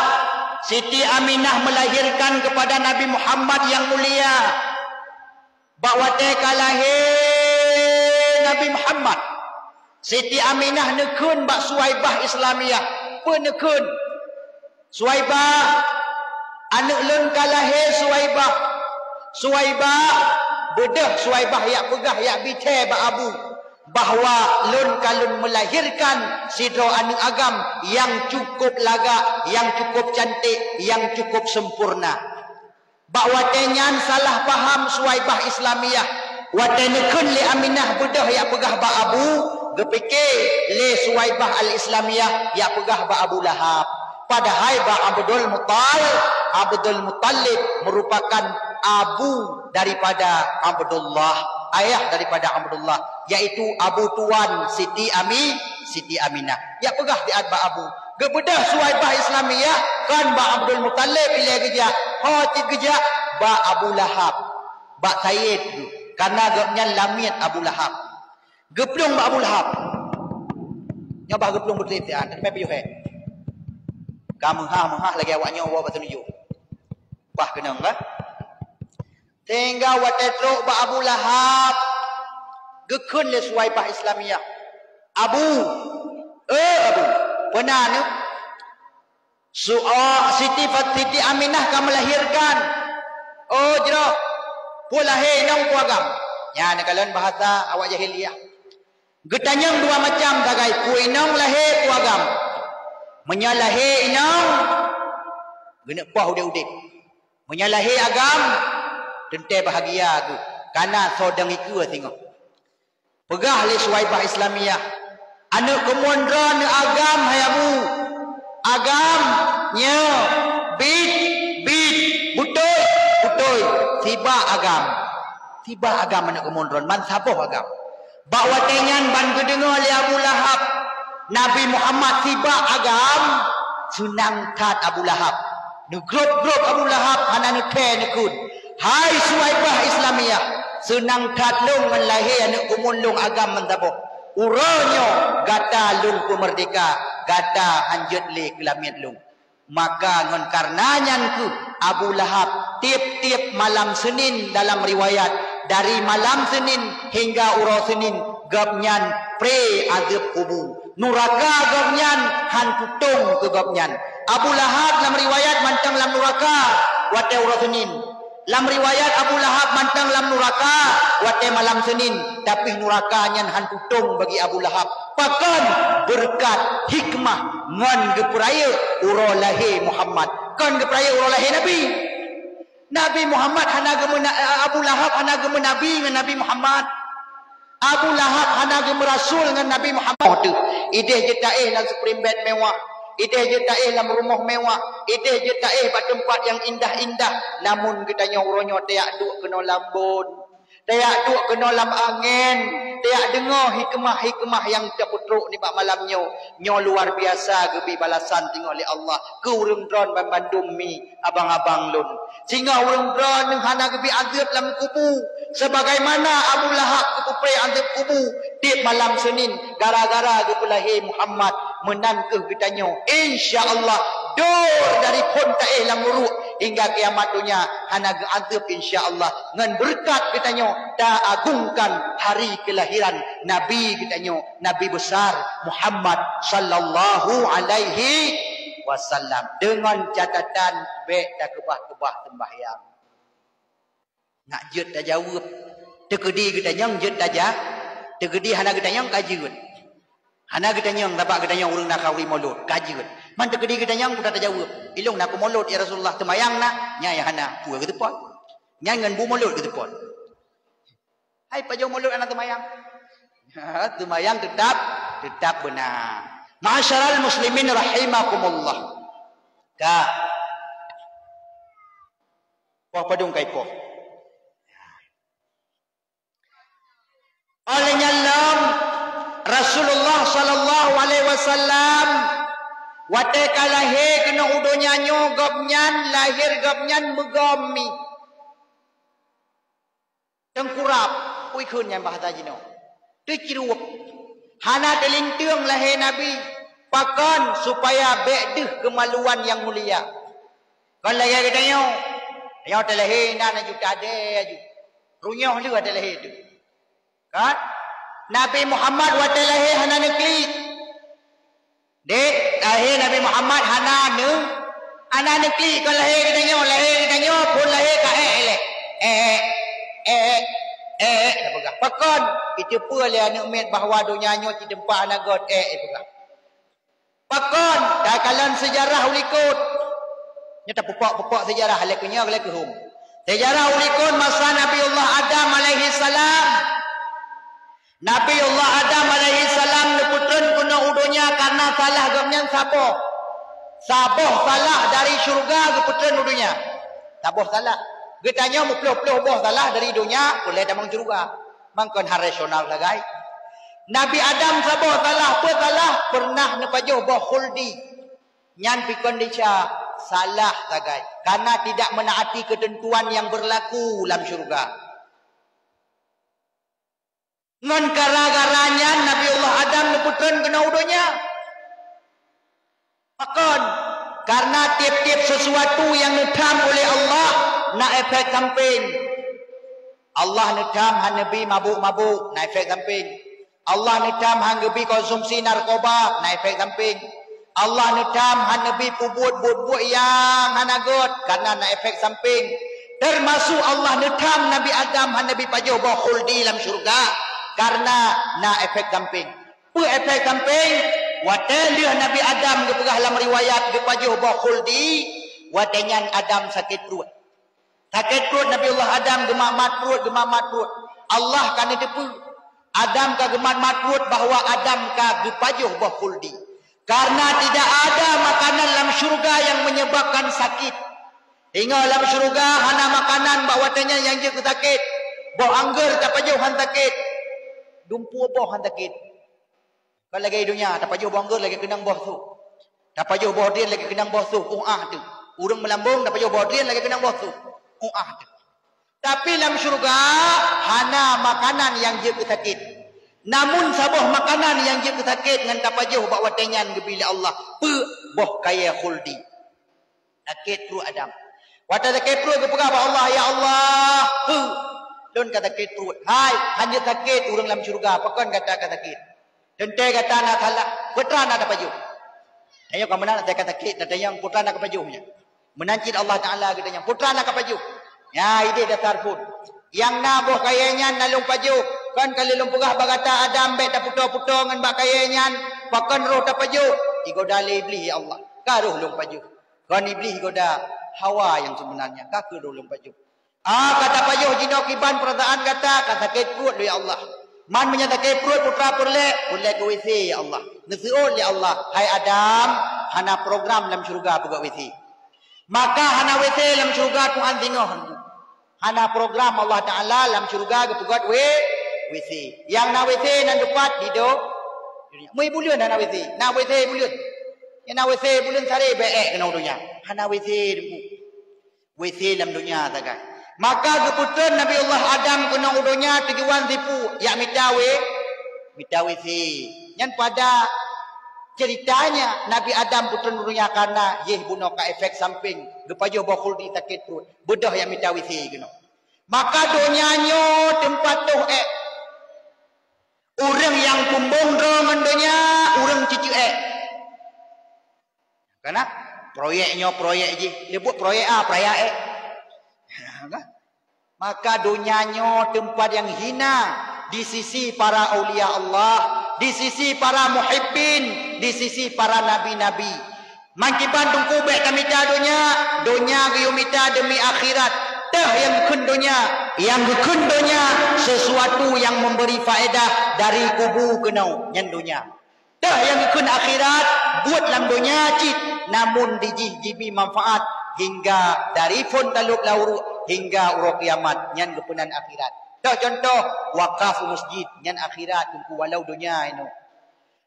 A: Siti Aminah melahirkan kepada Nabi Muhammad yang mulia. Bakwate kalahir Nabi Muhammad. Siti Aminah nekun bak Suwaibah Islamiyah. Penekun. Suwaibah. Anak lun kalahir Suwaibah. Suwaibah. Bedah Suwaibah yak pegah yak bite bak abu. Bahawa lun kalun melahirkan sidro anak agam yang cukup lagak, yang cukup cantik, yang cukup sempurna. Bak watenyan salah paham Suwaibah Islamiyah. Watenekun li Aminah bedah yak pegah bak abu, gepike li Suwaibah al-Islamiyah yak pegah bak Abu Lahab. Padahal bak Abdul Muttalib merupakan abu daripada Abdullah, ayah daripada Abdullah, yaitu abu tuan Siti Aminah. Ya pegah di adba abu. Gebedah Suwaibah Islamiyah kan ba Abdul Muttalib pilih geja. Ho ti geja ba Abu Lahab. Ba Sayyid Karena gapnya lamit Abu Lahab. Geplung Abu Lahab. Nyobah geplung bertitian. Tapi piuh kamu mengah lagi awak nyawa batu nuju. Bah kenang bah. Tinggal watetro ba Abu Lahab. Gekun le suwaibah Islamiyah. Abu. Abu. Pernah ni. Siti Aminah kamu melahirkan. Oh jerok. Pulahir nong puagam. Ya ni kalian bahasa awak jahiliyah. Getanyang dua macam tagai. Puinong lahir puagam. Menyalahi inong. Genek pah udik-udik. Menyalahi agam. Tentu bahagia aku. Karena sodang iku tengok. Pegah li suwaibah Islamiyah. Anak kemondron agam hayamu. Agam nya bit butoy tiba agam anak kemondron man sapoh agam. Bawa tengan ban kedengar li Abu Lahab. Nabi Muhammad tiba agam sunang tat Abu Lahab. Negrop Abu Lahab hana neke nekun. Hai suwaibah Islamiyah. Senang tat lung menlahir anak kumulung agam mentapoh. Uronyo gata lung ku merdeka, gata hanjut le kelamit lung. Maka ngon karenanya ku Abu Lahab tiap-tiap malam Senin dalam riwayat dari malam Senin hingga uro Senin gapnyan pre azab kubu. Nuraka gapnyan han kutung ke gapnyan. Abu Lahab dalam riwayat mantang lam nuraka wate uro Senin. Lam riwayat Abu Lahab mantang lam nuraka wate malam Senin, tapi nurakanya han kutung bagi Abu Lahab. Pakan berkat hikmah ngan gepraya uro lahir Muhammad. Kan gepraya uro lahir Nabi. Nabi Muhammad hana gemena Abu Lahab hana gemena Nabi ngan Nabi Muhammad. Abu Lahab hana gemena Rasul ngan Nabi Muhammad tu. Ideh je taeh dalam supreme bed mewah. Ideh je taeh dalam rumah mewah. Ideh je taeh pada tempat yang indah-indah. Namun kita nyoronyo tiak duk kena lambun. Tiak duk kena lam angin. Tiak dengar hikmah-hikmah yang terputruk ni pak malamnya. Nyo luar biasa gebi balasan tengok oleh Allah. Ke urung dron bandum mi abang-abang lun. Sehingga urung dron hana gebi azab dalam kubu. Sebagaimana Abu Lahab kepupre azab kubu. Tiap malam Senin. Gara-gara lahir Muhammad. Menangkeh kitanya. InsyaAllah. Dor dari pun ta'eh lam uruk. Hingga kiamat dunia. Hana azab insyaAllah. Ngan berkat kitanya. Ta agungkan hari kelahiran Nabi kitanya. Nabi besar Muhammad sallallahu alaihi wasallam. Dengan catatan baik tak kebah-kebah sembahyang. Nak jut dah jawab. Tekedi kitanya jut dah jah. Tekedi hana kitanya kajut. Hana kitanya dapat kitanya urang nak kawin maulud. Kajut. Man tekedi kitanya aku tak jawab. Ilung nak maulud ya Rasulullah sembahyang nak. Nya ya hana. Pua ke tepat. Nya ngan bu maulud ke tepat. Hai pajau maulud anak sembahyang. Sembahyang tetap benar. Ma'asyaral muslimin rahimakumullah. Ka. Wah padung kaipo. Olehnya lam Rasulullah sallallahu alaihi wasallam wate kalahir kena udonya nyo gopnyan lahir gopnyan megami. Tengkurap ui khun yang bahasa jino. Tu cirup. Hana telintung lahir Nabi. Pakan supaya bedeh kemaluan yang mulia. Kan lahir kita nyo. Nyo terlahir nak juta ada aju. Runyoh lu ada lahir tu. Kan? Nabi Muhammad wate lahir hana neklik. Dek lahir Nabi Muhammad hana neklik. Kan lahir kita nyo pun lahir ka elek. Pakon itu pula anak met bahawa dunia nyo ti tempat anak god pegah. Pakon dah kalan sejarah ulikut. Nya tak pupok sejarah halekunya halekuhum. Sejarah ulikut masa Nabiullah Adam alaihi salam. Nabiullah Adam alaihi salam leputun kuna udunya karena salah gamnya saboh. Saboh salah dari syurga leputun udunya. Saboh salah. Getanya mu puluh-puluh boh salah dari dunia boleh damang syurga. Mangkon harasional lagai. Nabi Adam saboh salah pernah nepajoh boh khuldi. Nyan pikon dica salah lagai. Karena tidak menaati ketentuan yang berlaku dalam syurga. Ngan gara-garanya Nabi Allah Adam neputran kena udonya. Makan. Karena tiap-tiap sesuatu yang nedam oleh Allah nak efek samping. Allah nedam han Nabi mabuk-mabuk nak efek samping. Allah nedam han Nabi konsumsi narkoba nak efek samping. Allah nedam han Nabi buat yang han agot karena nak efek samping. Termasuk Allah nedam Nabi Adam han Nabi pajuh bawa khuldi dalam syurga karena nak efek samping. Apa efek samping? Watelia Nabi Adam ke pegah dalam riwayat ke pajuh bawa khuldi watenyan Adam sakit perut. Sakit perut Nabi Allah Adam gemak mat perut. Allah kan itu pun Adam ka gemak mat perut bahawa Adam ka gepajuh bawa khuldi. Karena tidak ada makanan dalam syurga yang menyebabkan sakit. Hingga dalam syurga hana makanan bahawa tanya yang je sakit. Bawa anggur tak pajuh han sakit. Dumpu boh han sakit. Kalau lagi dunia tak pajuh bawa anggur lagi kenang boh tu. Tak pajuh bawa dia lagi kenang boh tu. Tu. Urang melambung tak pajuh bawa dia lagi kenang boh tu. Tu. Tapi dalam syurga hana makanan yang je sakit. Namun sabuh makanan yang je sakit dengan tak pajuh bawa tenyan ke bila Allah. Boh kaya khuldi. Sakit perut Adam. Waktu sakit perut ke pegah Allah ya Allah. Don kata sakit perut. Hai, hanya sakit orang dalam syurga. Pakon kata sakit. Tente kata nak salah. Putra nak dapat pajuh. Ayo kamu nak saya kata sakit. Kata yang putra nak pajuhnya. Menancit Allah Ta'ala katanya. Putra nak pajuh. Ya, ide dasar pun. Yang nabuh kayanya nalung pajuh. Kan kali lumpugah bagata Adam bet tak puto-puto ngan bak kayanya. Pakon roh tak pajuh. Igoda iblis ya Allah. Karuh lung pajuh. Kan iblis goda Hawa yang sebenarnya. Kaku dulu pajuh. Kata pajuh jinok iban perasaan kata sakit perut ya Allah. Man menyatakan perut putra purlek ke WC ya Allah. Nasiul ya Allah. Hai Adam, hana program dalam syurga pegak WC. Maka hana WC dalam syurga Tuhan tengok. Hana program Allah Ta'ala dalam syurga ke pegak WC. Yang na WC nan dapat hidup. Mui bulion hana WC. Na WC bulion. Yang na WC bulion sari beek kena dunia. Hana WC dempu. WC dalam dunia takkan. Maka keputusan Nabi Allah Adam kena udonya tujuan tipu ya mitawe si. Yang pada ceritanya Nabi Adam putun udonya karena yeh bunuh ka efek samping gepajo bakul di sakit perut. Bedah yang mitawe si kena. Maka donyanyo tempat tuh orang yang kumbung dengan donya orang cici Karena proyeknya proyek je. Dia buat proyek proyek Maka dunianya tempat yang hina di sisi para aulia Allah, di sisi para muhibbin, di sisi para nabi-nabi. Mangkiban tungku baik kami dunia giyumita demi akhirat. Teh yang gekun dunia sesuatu yang memberi faedah dari kubu kenau yang dunia. Teh yang gekun akhirat buat dalam dunia cit, namun dijibi manfaat hingga dari fon taluk lauru hingga uruk kiamat nyan kepunan akhirat. Dah contoh wakaf masjid nyan akhirat tungku walau dunia ini.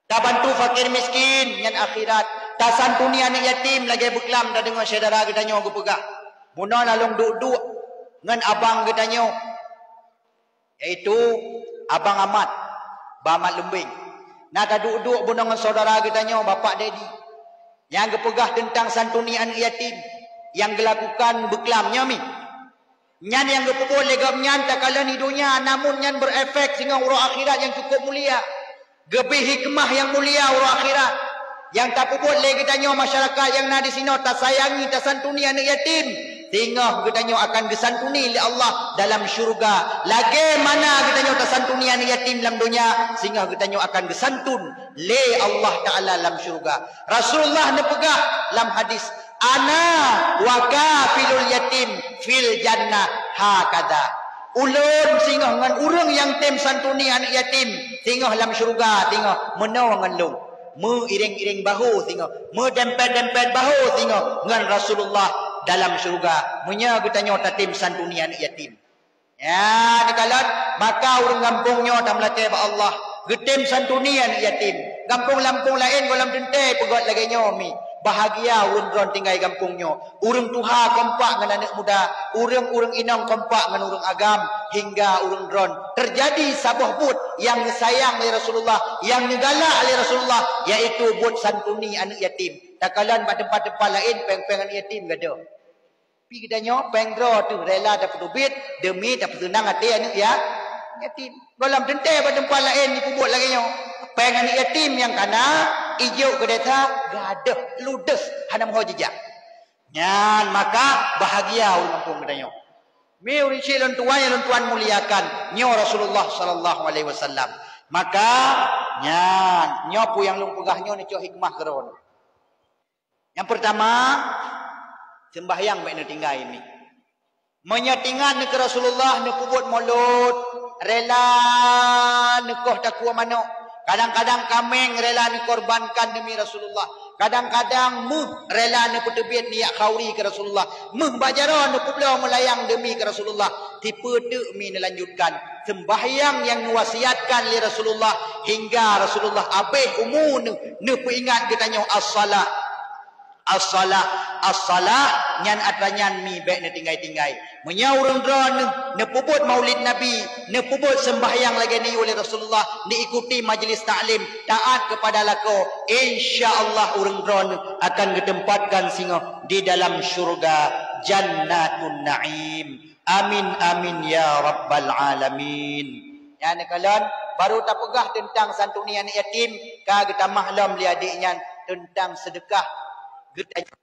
A: Tak bantu fakir miskin nyan akhirat. Tak santuni anak yatim lagi beklam dah dengar saudara kita nyo pegah. Muna lalung duk-duk ngan abang kita nyo. Iaitu abang Ahmad, Bamat Lembing. Nak duk-duk buna ngan saudara kita nyo bapak dedi. Yang kepegah tentang santuni anak yatim yang dilakukan beklamnya mi. Nyan yang kepukul legam nyan tak kala ni dunia namun nyan berefek sehingga urut akhirat yang cukup mulia. Gebih hikmah yang mulia urut akhirat. Yang tak puput lagi tanya masyarakat yang nak di sini tak sayangi tak santuni anak yatim. Sehingga kita akan disantuni oleh Allah dalam syurga. Lagi mana kita tak santuni anak yatim dalam dunia sehingga kita akan disantun oleh Allah Ta'ala dalam syurga. Rasulullah nepegah dalam hadis ana wa kafilul yatim fil jannah hakada. Ulun sehingga dengan urang yang tem santuni anak yatim sehingga dalam syurga sehingga menawang ngan iring-iring bahu sehingga dempet-dempet bahu sehingga dengan Rasulullah dalam syurga munya getanya tatim santuni anak yatim. Ya dikalat maka urang kampungnya tak melatih ba Allah getim santuni anak yatim. Kampung lampung lain kolam dente pegot lagi nyomi. bahagia urang dron tinggal kampungnya. Urang tuha kompak dengan anak muda, urang inang kompak dengan urang agam, hingga urang dron terjadi sabuh but yang disayang oleh Rasulullah, yang digalak oleh Rasulullah, yaitu but santuni anak yatim. Tak kalan pada tempat-tempat lain peng-peng anak yatim gak ada. Pi katanya pengdro tu rela dapat duit demi dapat senang hati anak yatim. Dalam tentai pada tempat lain dikubur lagi nyo. Peng anak yatim yang kana ijo ke desa gadah ludes hana moho jejak. Nyan maka bahagia ulun kampung katanya. Mi urang cilon tuan muliakan nyo Rasulullah sallallahu alaihi wasallam. Maka nyan nyopu yang lung pegahnyo ni cok hikmah keron. Yang pertama sembahyang baik nak tinggal ini. Menyatingan ke Rasulullah nak kubut mulut, rela nekoh takwa manuk. Kadang-kadang kameng rela dikorbankan demi Rasulullah. Kadang-kadang rela nak petebit niat khauri ke Rasulullah. Bajaro nak kublau melayang demi ke Rasulullah. Tipe tu mi lanjutkan sembahyang yang nuwasiatkan li Rasulullah hingga Rasulullah abih umur ne peringat katanya as-salah nyan atranyan mi baik na tinggai-tinggai menya urang dron ne puput maulid nabi ne puput sembahyang lagi ni oleh Rasulullah diikuti majlis taklim taat kepada lako insyaallah urang dron akan ditempatkan singo di dalam syurga jannatun naim amin amin ya rabbal alamin ya nekalan baru tak pegah tentang santuni anak yatim ka kita mahlam li adiknya tentang sedekah getanya.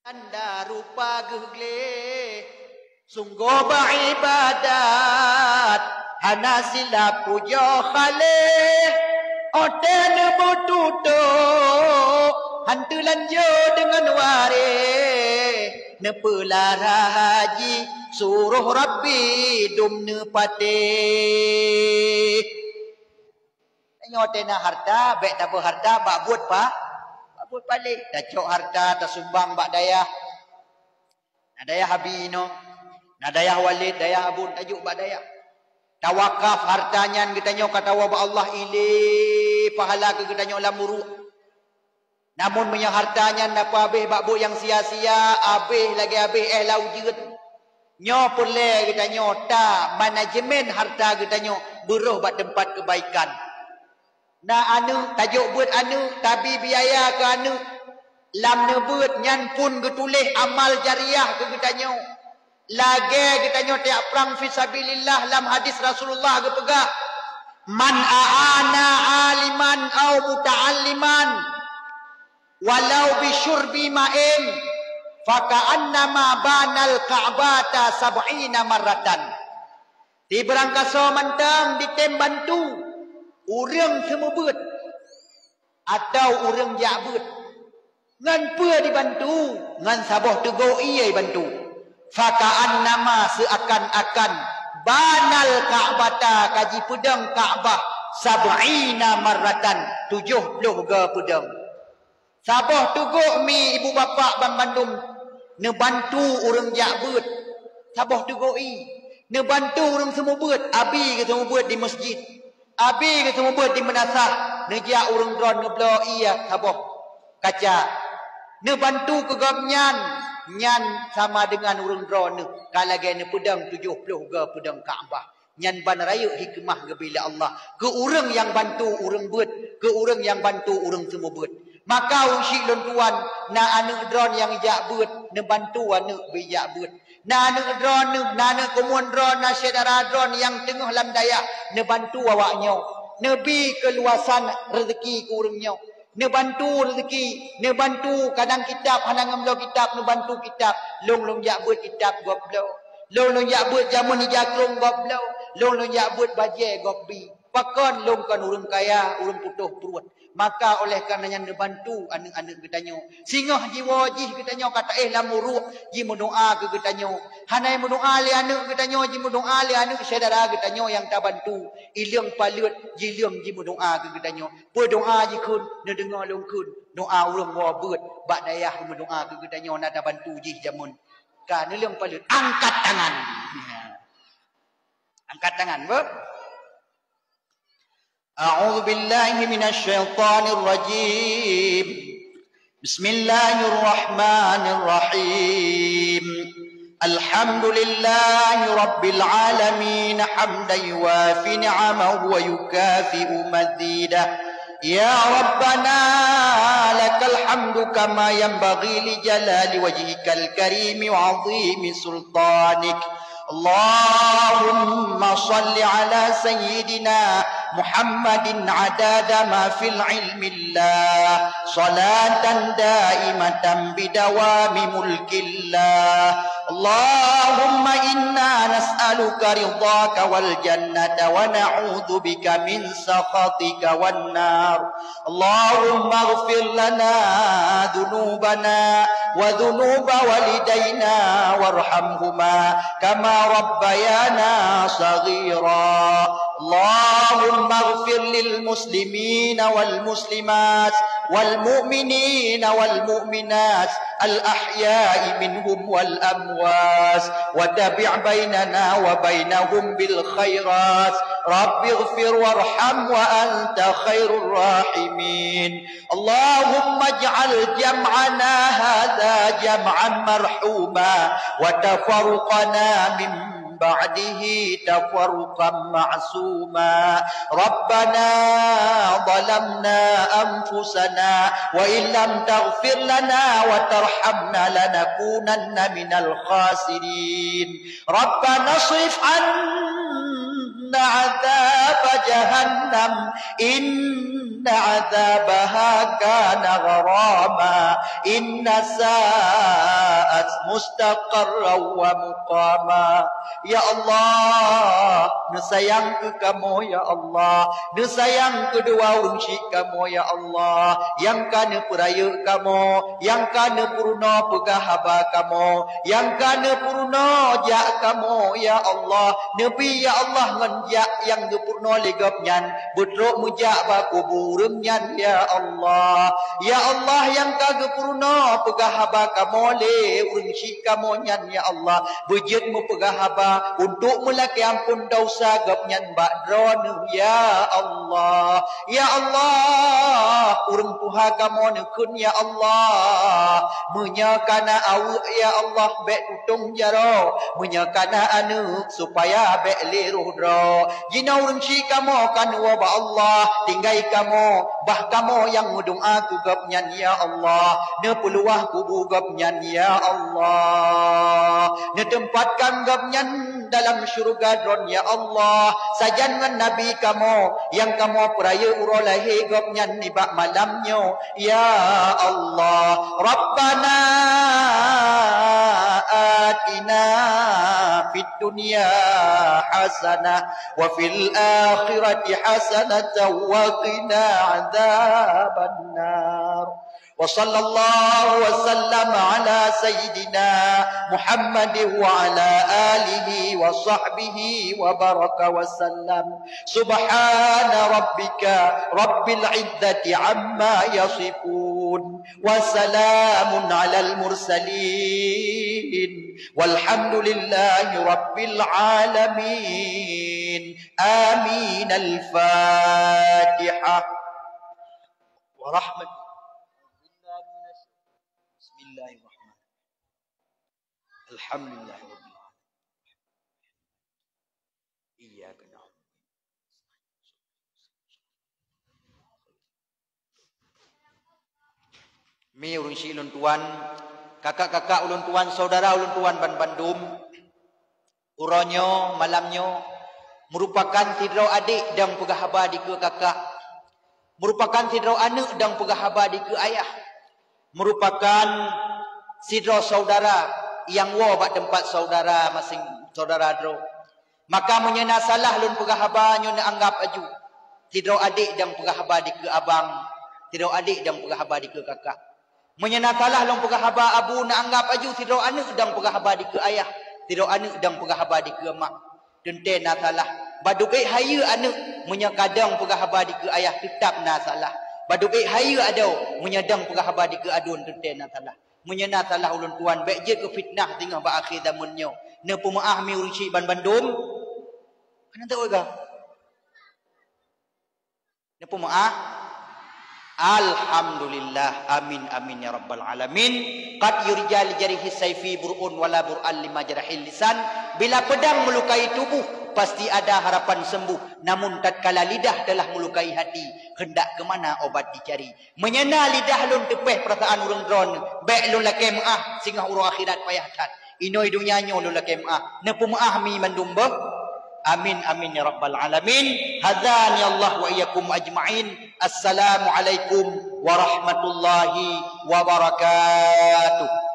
A: Anda rupa gegle sungguh beribadat hana sila puja khalih oten bututo hantu lanjo dengan ware nepelara haji suruh rabbi dum nepate nyotena harta baik tak harta bak buat buat balik dah cok harta dah sumbang bak dayah na dayah habino na dayah walid dayah abun tajuk bak dayah tawakaf hartanya kita kata wa Allah ile pahala ke kita la muru namun punya hartanya napa habis bak yang sia-sia habis lagi habis lau jeut nyo pule kita ta manajemen harta kita beruh bak tempat kebaikan. Na anu tajuk buat anu tabi biaya ke anu lam nebut nyan pun getulih amal jariah ke getanyo. Lagi getanyo tiap perang fisabilillah lam hadis Rasulullah ke pegah. Man aana aliman au muta'alliman walau bisyurbi ma'in faka'annama banal ka'bata sab'ina marratan. Di berangkasa mantang ditem bantu urang semebut atau urang jabut ngan pua dibantu ngan saboh tego iya bantu faka'annama seakan-akan banal ka'bata kaji pedang Ka'bah sab'ina marratan 70 pedang. Saboh tego mi ibu bapa bang Bandung ne bantu urang jabut saboh tego i ne bantu orang semua buat. Abi ke semua buat di masjid. Abi ke semua buat di menasah. Ne jak orang dron ngeblo iya saboh kaca. Ne bantu ke gamnyan. Nyan sama dengan orang dron ne. Kalagi ne pedang 70 ke pedang Kaabah. Nyan ban raya hikmah ke bila Allah. Ke orang yang bantu orang buat. Ke orang yang bantu orang semua buat. Maka usyik lon tuan na anu dron yang jak buat. Ne bantu anu bijak buat. Na anu drone na anu komun drone na saudara drone yang tengah lam daya ne bantu awaknya nebi keluasan rezeki ku urangnya ne bantu rezeki ne bantu kadang kitab hanang ngamlo kitab ne bantu kitab long jak buat kitab goblo long jak buat jamun jakrung goblo long jak buat baje gobi pakon long kan urang kaya urang putuh perut. Maka oleh karenanya dia bantu anak-anak getanyo. Singah jiwa jih getanyo kata lamuruk ji mendoa ke getanyo. Hanai mendoa le anak getanyo ji mendoa le anak saudara getanyo yang tak bantu. Ilang palut ji liang ji mendoa ke getanyo. Po doa ji kun ne dengar long kun. Doa urang wa beut bak dayah mendoa ke getanyo nak tak bantu ji jamun. Ka ne liang palut angkat tangan. Angkat tangan be. أعوذ بالله من الشيطان الرجيم بسم الله الرحمن الرحيم الحمد لله رب العالمين حمدا يوافي نعمه ويكافئ مزيده يا ربنا لك الحمد كما ينبغي لجلال وجهك الكريم وعظيم سلطانك اللهم صل على سيدنا محمد عدد ما في العلم الله صلاة دائمة بدوام ملك الله اللهم إنا نسألك رضاك والجنة ونعوذ بك من سخطك والنار اللهم اغفر لنا ذنوبنا وذنوب والدينا وارحمهما كما ربيانا صغيرا اللهم اغفر للمسلمين والمسلمات والمؤمنين والمؤمنات الأحياء منهم والأموات وتبع بيننا وبينهم بالخيرات رب اغفر وارحم وأنت خير الراحمين اللهم اجعل جمعنا هذا جمعا مرحوما وتفرقنا من بعده تفرقا معصوما ربنا ظلمنا أنفسنا وإن لم تغفر لنا وترحمنا لنكونن من الخاسرين ربنا اصرف عنا عذاب جهنم إن عذابها كان غراما إن ساءت مستقرا ومقاما Ya Allah, nesayang ke kamu ya Allah, nesayang kedua orang syik kamu ya Allah, yang kana peraya kamu, yang kana purna pegah haba kamu, yang kana purna jak kamu ya Allah, Nabi ya Allah nganjak yang purna legap nyan, bedrok mujak ba kuburem nyan ya Allah yang kaga purna pegah haba kamu le orang syik kamu nyan ya Allah, bejit mu pegah haba untuk melaki ampun dosa gapnyan bakdron ya Allah urang tuha kamu nekun ya Allah menyakana awak ya Allah bek tutung jaro menyakana anu supaya bek liruh dro jina urang si kamu kan wa ba Allah tinggai kamu bah kamu yang doa ku gap nyan ya Allah, ne peluah kubu gap nyan ya Allah, ne tempatkan gap nyan dalam syurga dron ya Allah. Sajan ngan nabi kamu yang kamu peraya urolahi gap nyan ni bak malamnya ya Allah. Rabbana atina fid dunya hasanah wa fil akhirati hasanatan wa qina adzaban nar. Wa sallallahu wa sallam ala sayyidina Muhammad wa ala alihi wa sahbihi wa baraka wa sallam. Subhana rabbika rabbil izzati amma yasifun wa salamun alal mursalin walhamdulillahi rabbil alamin. Amin. Al-Fatihah. Wa rahmat. Alhamdulillah rabbil alamin. Iyyaka na'budu. Mi ulun si ulun tuan, kakak-kakak ulun tuan, saudara ulun tuan ban Bandung. Uronyo malamnyo merupakan tidro adik dan pegahaba di ke kakak. Merupakan tidro anak dan pegahaba di ke ayah. Merupakan sidro saudara yang wo bak tempat saudara masing saudara dro. Maka menyena salah lun pegahaba nyo nak anggap aju. Tidro adik dan pegahaba di ke abang, tidro adik dan pegahaba di ke kakak. Menyena salah lun pegahaba abu nak anggap aju tidro anak dan pegahaba di ke ayah, tidro anak dan pegahaba di ke mak. Dente na salah. Badukai haya anak menyakadang pegahaba di ke ayah tetap na salah. Badukai haya adau menyadang pegahaba di ke adun dente na salah. Menyena salah ulun tuan baik je ke fitnah tengah ba akhir zamannya. Ne pemaah mi urun ban Bandung. Mana tahu ke? Ne pemaah. Alhamdulillah. Amin amin ya rabbal alamin. Qad yurjal jarihi sayfi burun wala bur'al lima jarahil lisan. Bila pedang melukai tubuh pasti ada harapan sembuh. Namun tatkala lidah telah melukai hati, hendak ke mana obat dicari. Menyena lidah lun tepeh perasaan urang dron. Baik lun laki maah singah urang akhirat payah tat. Inoi dunia nyo lun laki maah. Ne pemaah mi mandumba. Amin amin ya rabbal alamin. Hadzani Allah wa iyyakum ajma'in. Assalamualaikum warahmatullahi wabarakatuh.